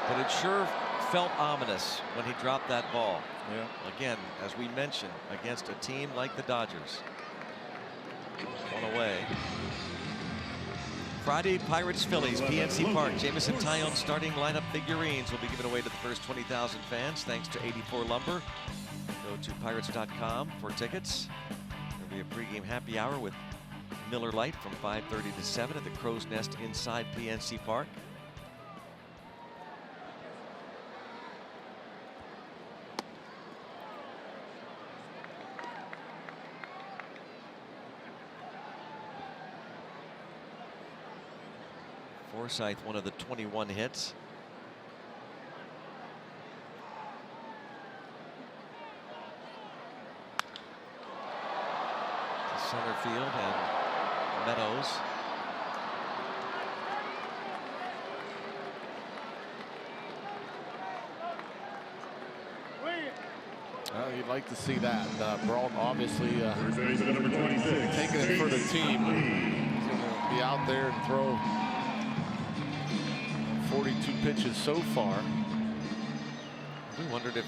But it sure felt ominous when he dropped that ball. Yeah. Again, as we mentioned, against a team like the Dodgers. One away. Friday, Pirates Phillies, PNC Park. Jamison Tyone starting lineup figurines will be given away to the first 20,000 fans thanks to 84 Lumber. Go to pirates.com for tickets. There'll be a pregame happy hour with Miller Lite from 5:30 to 7 at the Crow's Nest inside PNC Park. Forsythe, one of the 21 hits. To center field, and Meadows. Well, you'd like to see that. Braun obviously First baseman number 26. taking it for the team. He's going to be out there and throw 42 pitches so far. We wondered if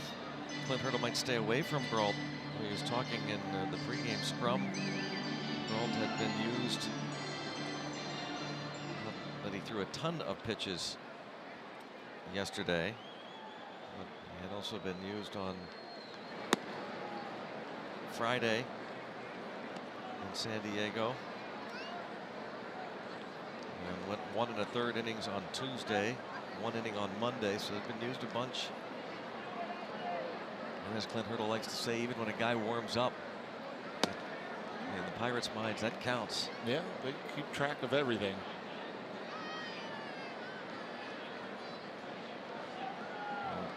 Clint Hurdle might stay away from Brault. He was talking in the pregame scrum. Brault had been used, but he threw a ton of pitches yesterday. But he had also been used on Friday in San Diego. And went 1 1/3 innings on Tuesday, 1 inning on Monday, so they've been used a bunch. And as Clint Hurdle likes to say, even when a guy warms up, in the Pirates' minds, that counts. Yeah, they keep track of everything.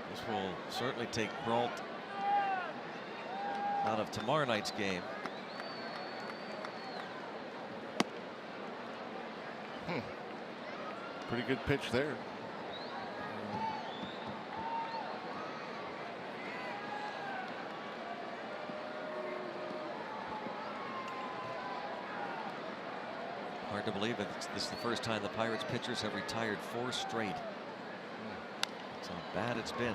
This will certainly take Brault out of tomorrow night's game. Pretty good pitch there. Hard to believe it. This is the first time the Pirates pitchers have retired 4 straight. That's how bad it's been.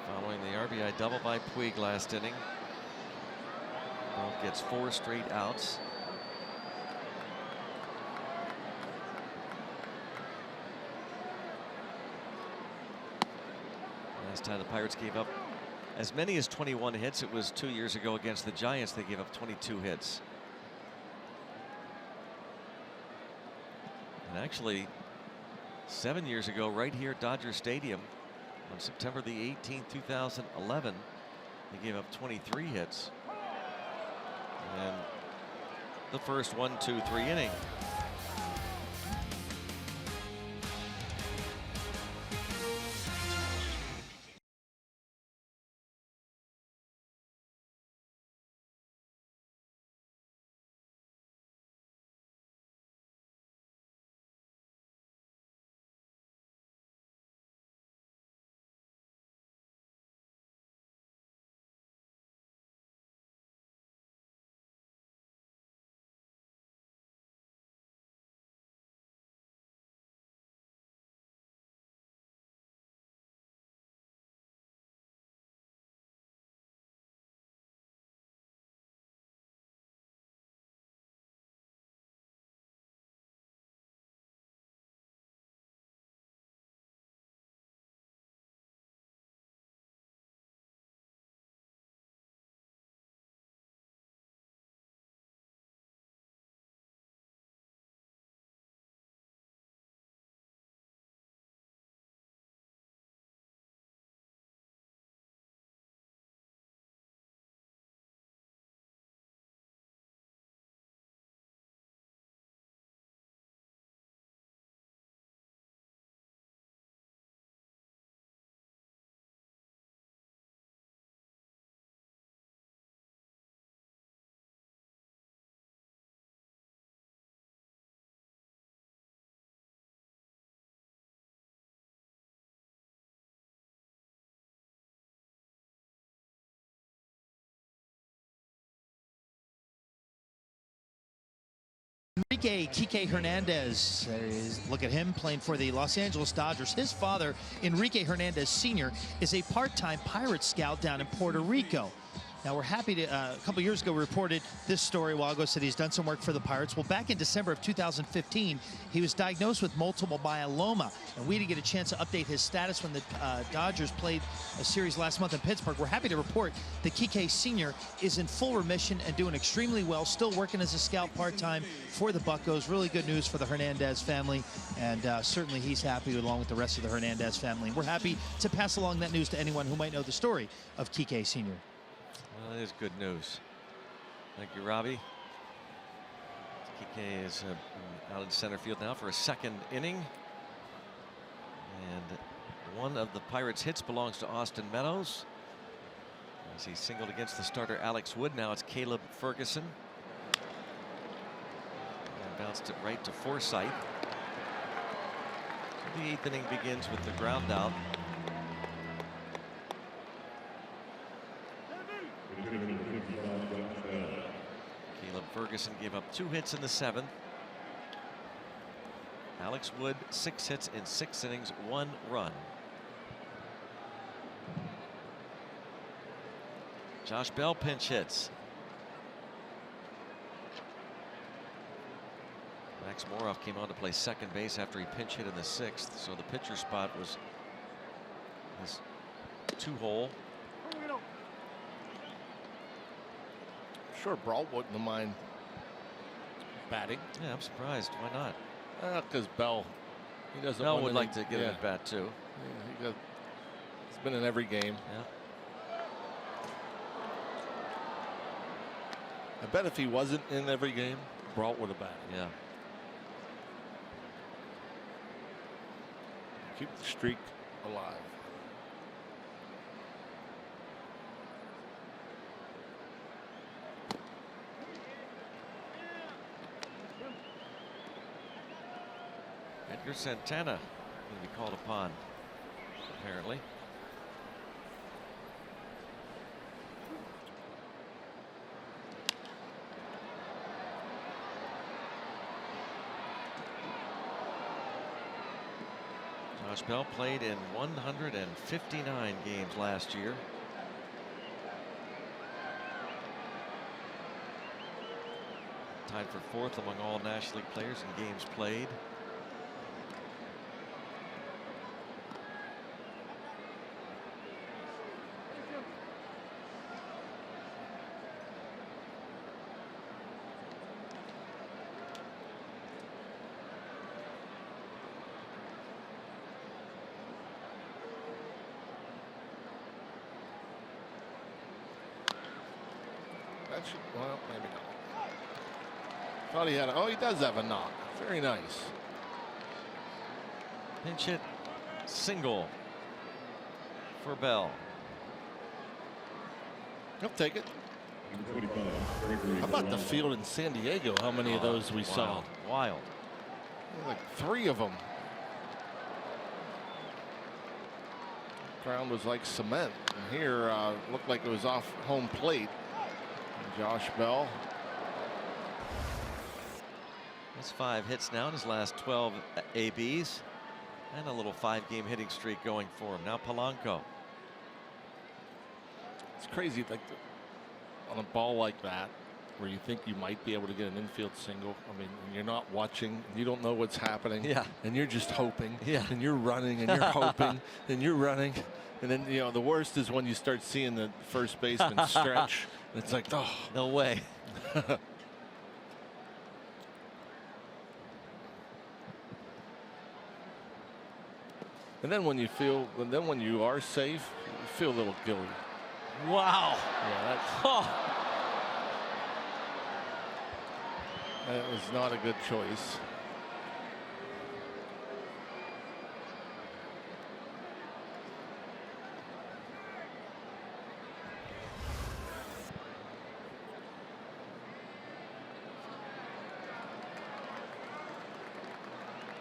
Following the RBI double by Puig last inning, Brault gets 4 straight outs. Last time the Pirates gave up as many as 21 hits, it was 2 years ago against the Giants. They gave up 22 hits. And actually, 7 years ago, right here at Dodger Stadium, on September the 18th, 2011, they gave up 23 hits. And the first 1, 2, 3 inning. Kike Hernandez. Look at him playing for the Los Angeles Dodgers. His father, Enrique Hernandez Sr., is a part-time Pirate scout down in Puerto Rico. Now, we're happy to, a couple years ago, we reported this story a while ago, said he's done some work for the Pirates. Well, back in December of 2015, he was diagnosed with multiple myeloma, and we didn't get a chance to update his status when the Dodgers played a series last month in Pittsburgh. We're happy to report that Kike Sr. is in full remission and doing extremely well, still working as a scout part-time for the Buccos. Really good news for the Hernandez family, and certainly he's happy along with the rest of the Hernandez family. We're happy to pass along that news to anyone who might know the story of Kike Sr. Well, it is good news. Thank you, Robbie. Kike is out in center field now for a second inning. And one of the Pirates' hits belongs to Austin Meadows, as he singled against the starter Alex Wood. Now it's Caleb Ferguson. And bounced it right to Forsythe. So the 8th inning begins with the ground out. Caleb Ferguson gave up 2 hits in the 7th. Alex Wood, 6 hits in 6 innings, 1 run. Josh Bell pinch hits. Max Moroff came on to play second base after he pinch hit in the 6th, so the pitcher spot was his 2-hole. Sure, Brault wouldn't have mind batting. Yeah, I'm surprised. Why not? Because Bell, he doesn't. Bell would like to get an at bat too. Yeah, he's been in every game. Yeah. I bet if he wasn't in every game, Brault would have batted. Yeah. Keep the streak alive. Edgar Santana going to be called upon, apparently. Josh Bell played in 159 games last year. Tied for 4th among all National League players in games played. Well, maybe not. Thought he had a, oh, he does have a knock. Very nice. Pinch hit single for Bell. He'll take it. How about the field in San Diego? How many of those we saw? Wild. Like 3 of them. Ground was like cement. And here looked like it was off home plate. Josh Bell. That's 5 hits now in his last 12 ABs, and a little 5-game hitting streak going for him. Now Polanco. It's crazy, like on a ball like that, where you think you might be able to get an infield single. I mean, you're not watching, and you don't know what's happening. Yeah. And you're just hoping. Yeah. And you're running, and you're hoping, and you're running. And then, you know, the worst is when you start seeing the first baseman stretch. And it's like, oh. No way. And then when you feel, and then when you are safe, you feel a little guilty. Wow. Yeah, that's, that was not a good choice.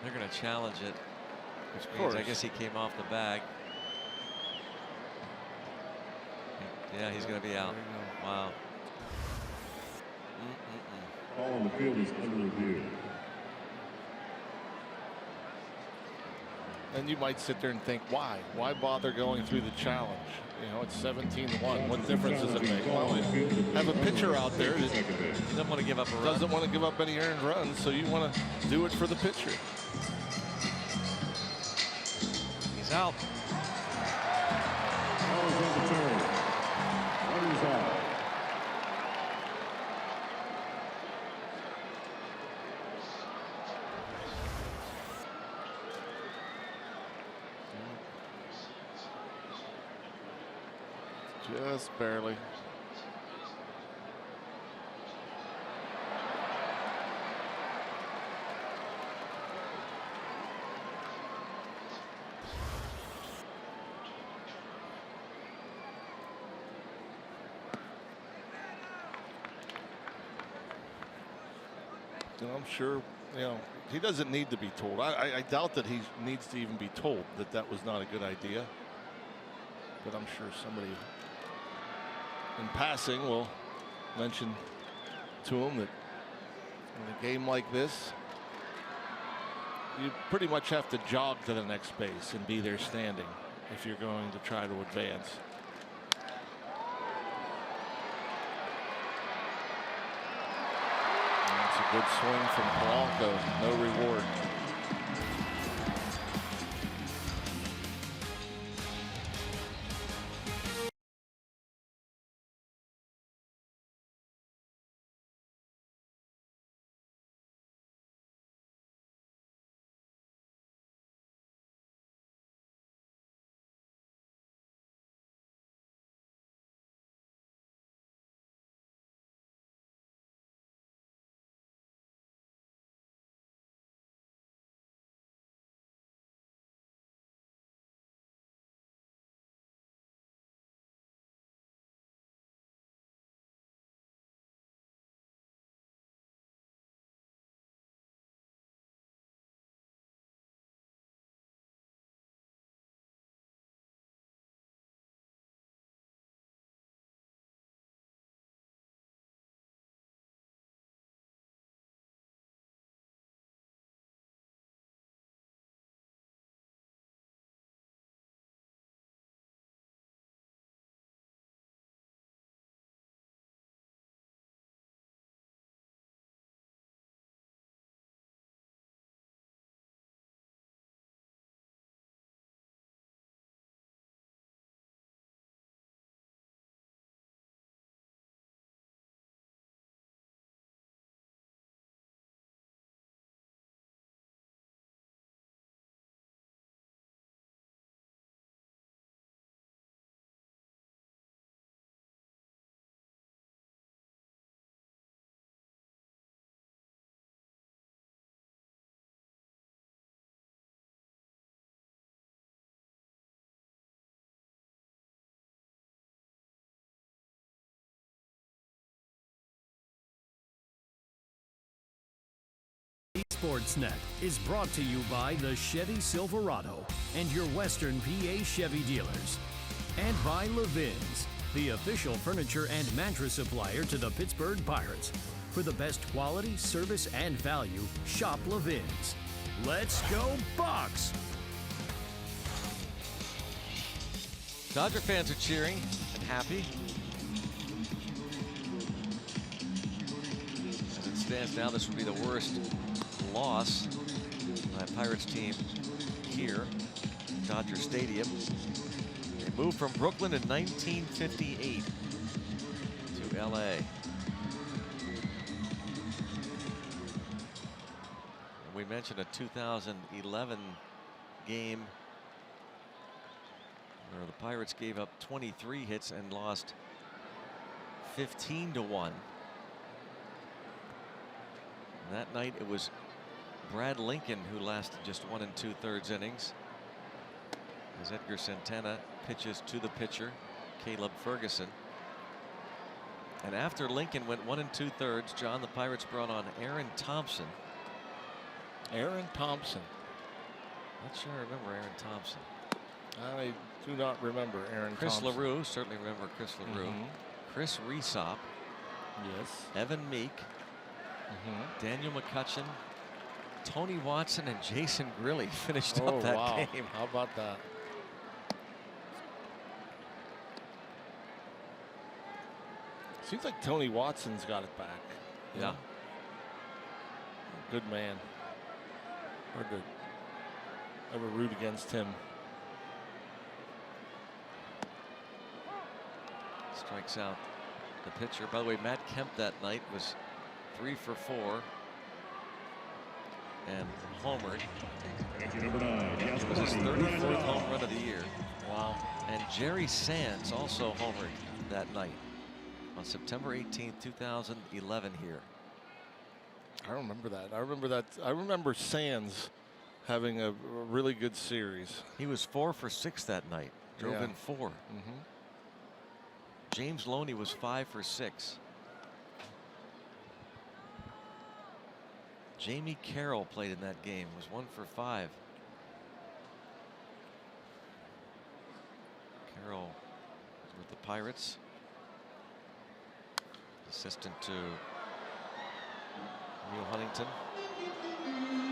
They're going to challenge it. Of course. I guess he came off the bag. Yeah, he's going to be out. Wow. All on the field is under review. And you might sit there and think, why? Why bother going through the challenge? You know, it's 17-1. What difference does it make? Well, you have a pitcher out there that doesn't want to give up a run. Doesn't want to give up any earned runs, so you want to do it for the pitcher. He's out. Just barely. I'm sure, you know, he doesn't need to be told. I doubt that he needs to even be told that that was not a good idea. But I'm sure somebody in passing will mention to him that in a game like this, you pretty much have to jog to the next base and be there standing if you're going to try to advance. That's a good swing from Polanco. No reward. Sportsnet is brought to you by the Chevy Silverado and your Western PA Chevy dealers. And by Levin's, the official furniture and mattress supplier to the Pittsburgh Pirates. For the best quality, service, and value, shop Levin's. Let's go Bucks! Dodger fans are cheering and happy. As it stands now, this would be the worst loss by a Pirates team here at Dodger Stadium. They moved from Brooklyn in 1958 to LA. And we mentioned a 2011 game where the Pirates gave up 23 hits and lost 15-1. That night it was Brad Lincoln who lasted just 1 2/3 innings as Edgar Santana pitches to the pitcher, Caleb Ferguson. And after Lincoln went 1 2/3, John, the Pirates brought on Aaron Thompson. Aaron Thompson. Not sure I remember Aaron Thompson. I do not remember Aaron Chris Thompson. LaRue, certainly remember Chris LaRue. Chris Resop. Yes. Evan Meek. Daniel McCutcheon. Tony Watson and Jason Grilly finished Oh, up that wow. game. How about that? Seems like Tony Watson's got it back. Yeah. Good man. Hard to ever root against him. Strikes out the pitcher. By the way, Matt Kemp that night was 3 for 4 and homered. Number 9, It was his 34th home run of the year. Wow. And Jerry Sands also homered that night on September 18th, 2011 here. I remember that. I remember Sands having a really good series. He was 4 for 6 that night. Drove Yeah. in 4. Mm-hmm. James Loney was 5 for 6. Jamie Carroll played in that game, was 1 for 5. Carroll was with the Pirates. Assistant to Neil Huntington.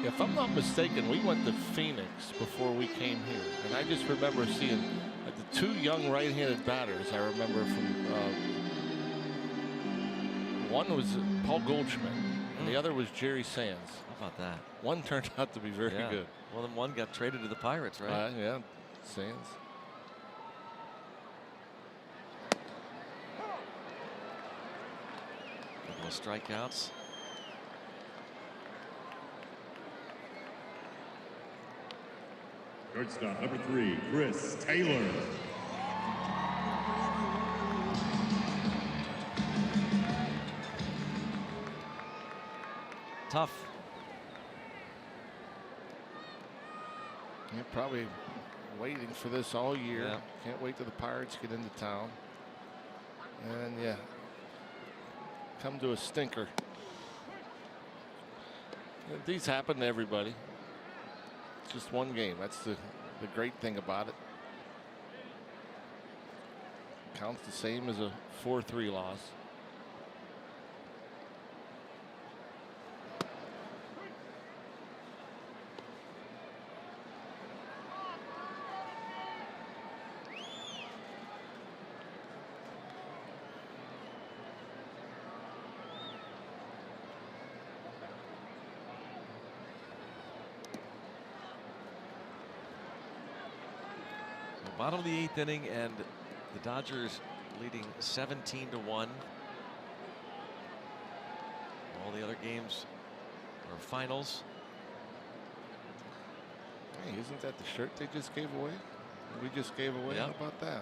If I'm not mistaken, we went to Phoenix before we came here, and I just remember seeing the 2 young right-handed batters. I remember from one was Paul Goldschmidt, and the other was Jerry Sands. How about that? One turned out to be very Yeah. good. Well, then one got traded to the Pirates, right? Yeah, Sands. Couple of strikeouts. Shortstop number 3, Chris Taylor. Tough. You're probably waiting for this all year. Yeah. Can't wait till the Pirates get into town. And yeah, come to a stinker. These happen to everybody. It's just one game. That's the great thing about it. Counts the same as a 4-3 loss. Bottom of the 8th inning, and the Dodgers leading 17-1. All the other games are finals. Hey, isn't that the shirt they just gave away? We just gave away. Yeah. How about that?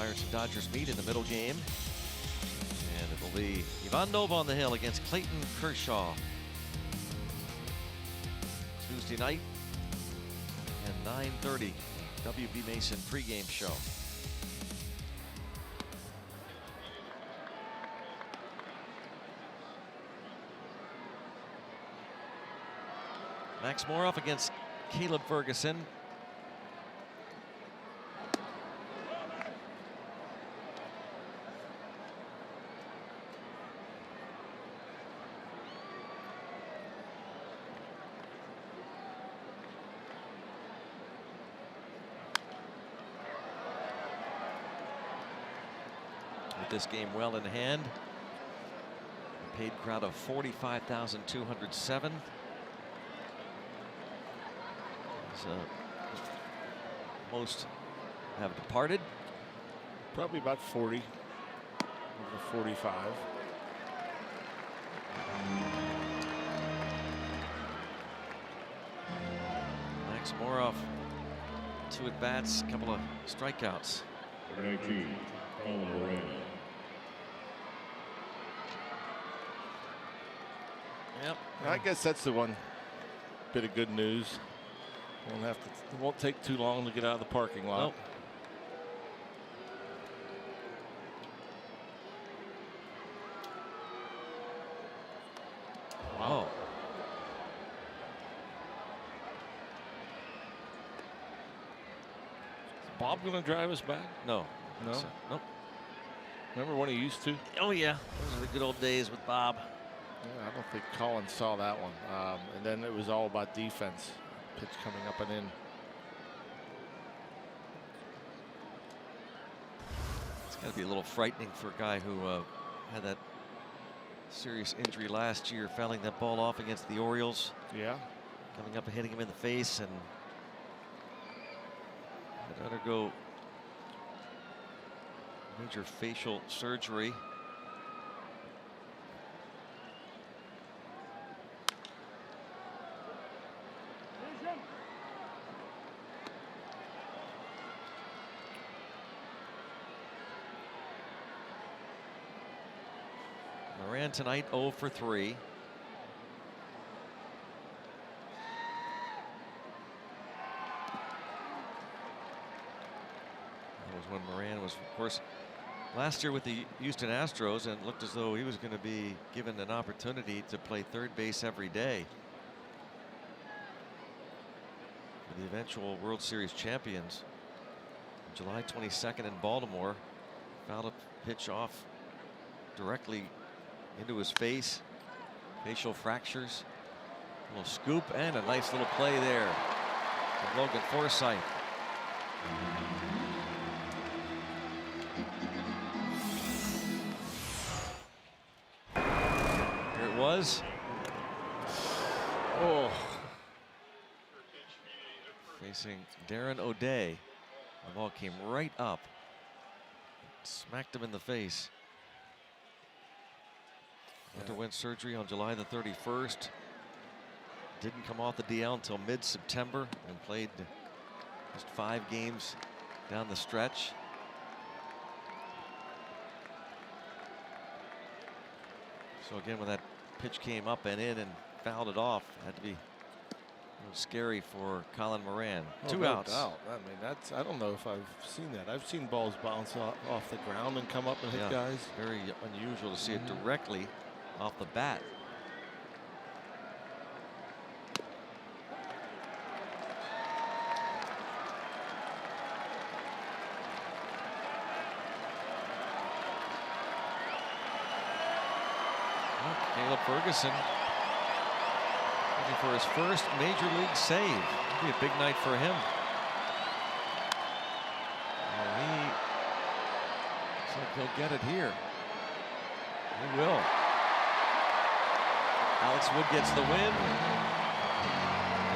Pirates and Dodgers meet in the middle game. And it'll be Ivan Nova on the hill against Clayton Kershaw. Tuesday night and 9:30 WB Mason pregame show. Max Moroff against Caleb Ferguson. With this game well in hand, a paid crowd of 45,207. Most have departed. Probably about 40, over 45. Max Moroff, 2 at-bats, a couple of strikeouts. Number 19, Colin Moran. Yep. I guess that's the one bit of good news. It won't take too long to get out of the parking lot. Nope. Wow. Is Bob going to drive us back? No. No? So, nope. Remember when he used to? Oh, yeah. Those are the good old days with Bob. Yeah, I don't think Colin saw that one. And then it was all about defense. Pitch coming up and in. It's got to be a little frightening for a guy who had that serious injury last year, fouling that ball off against the Orioles. Yeah. Coming up and hitting him in the face, and had to undergo major facial surgery. Moran tonight 0 for 3. That was when Moran was, of course, last year with the Houston Astros, and looked as though he was going to be given an opportunity to play third base every day for the eventual World Series champions. July 22nd in Baltimore, fouled a pitch off directly into his face, facial fractures, a little scoop, and a nice little play there from Logan Forsythe. Here it was. Oh. Facing Darren O'Day. The ball came right up, smacked him in the face. Underwent surgery on July the 31st. Didn't come off the DL until mid-September and played just 5 games down the stretch. So again, when that pitch came up and in and fouled it off, had to be a little scary for Colin Moran. Oh, 2 no outs. doubt. I mean, that's, I don't know if I've seen that. I've seen balls bounce off the ground and come up and hit guys. Very unusual to see it directly off the bat. Well, Caleb Ferguson looking for his first major league save. It'll be a big night for him. Well, he looks like he'll get it here. He will. Alex Wood gets the win,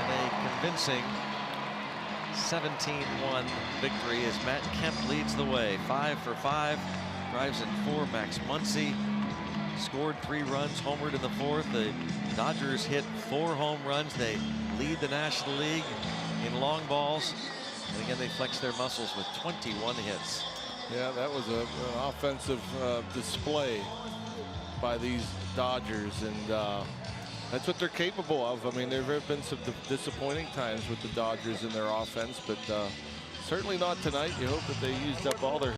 and a convincing 17-1 victory as Matt Kemp leads the way. 5 for 5, drives in 4. Max Muncy scored 3 runs, homered in the 4th. The Dodgers hit 4 home runs. They lead the National League in long balls, and again they flex their muscles with 21 hits. Yeah, that was an offensive display by these Dodgers, and that's what they're capable of. I mean, there have been some disappointing times with the Dodgers in their offense, but certainly not tonight. You hope that they used up all their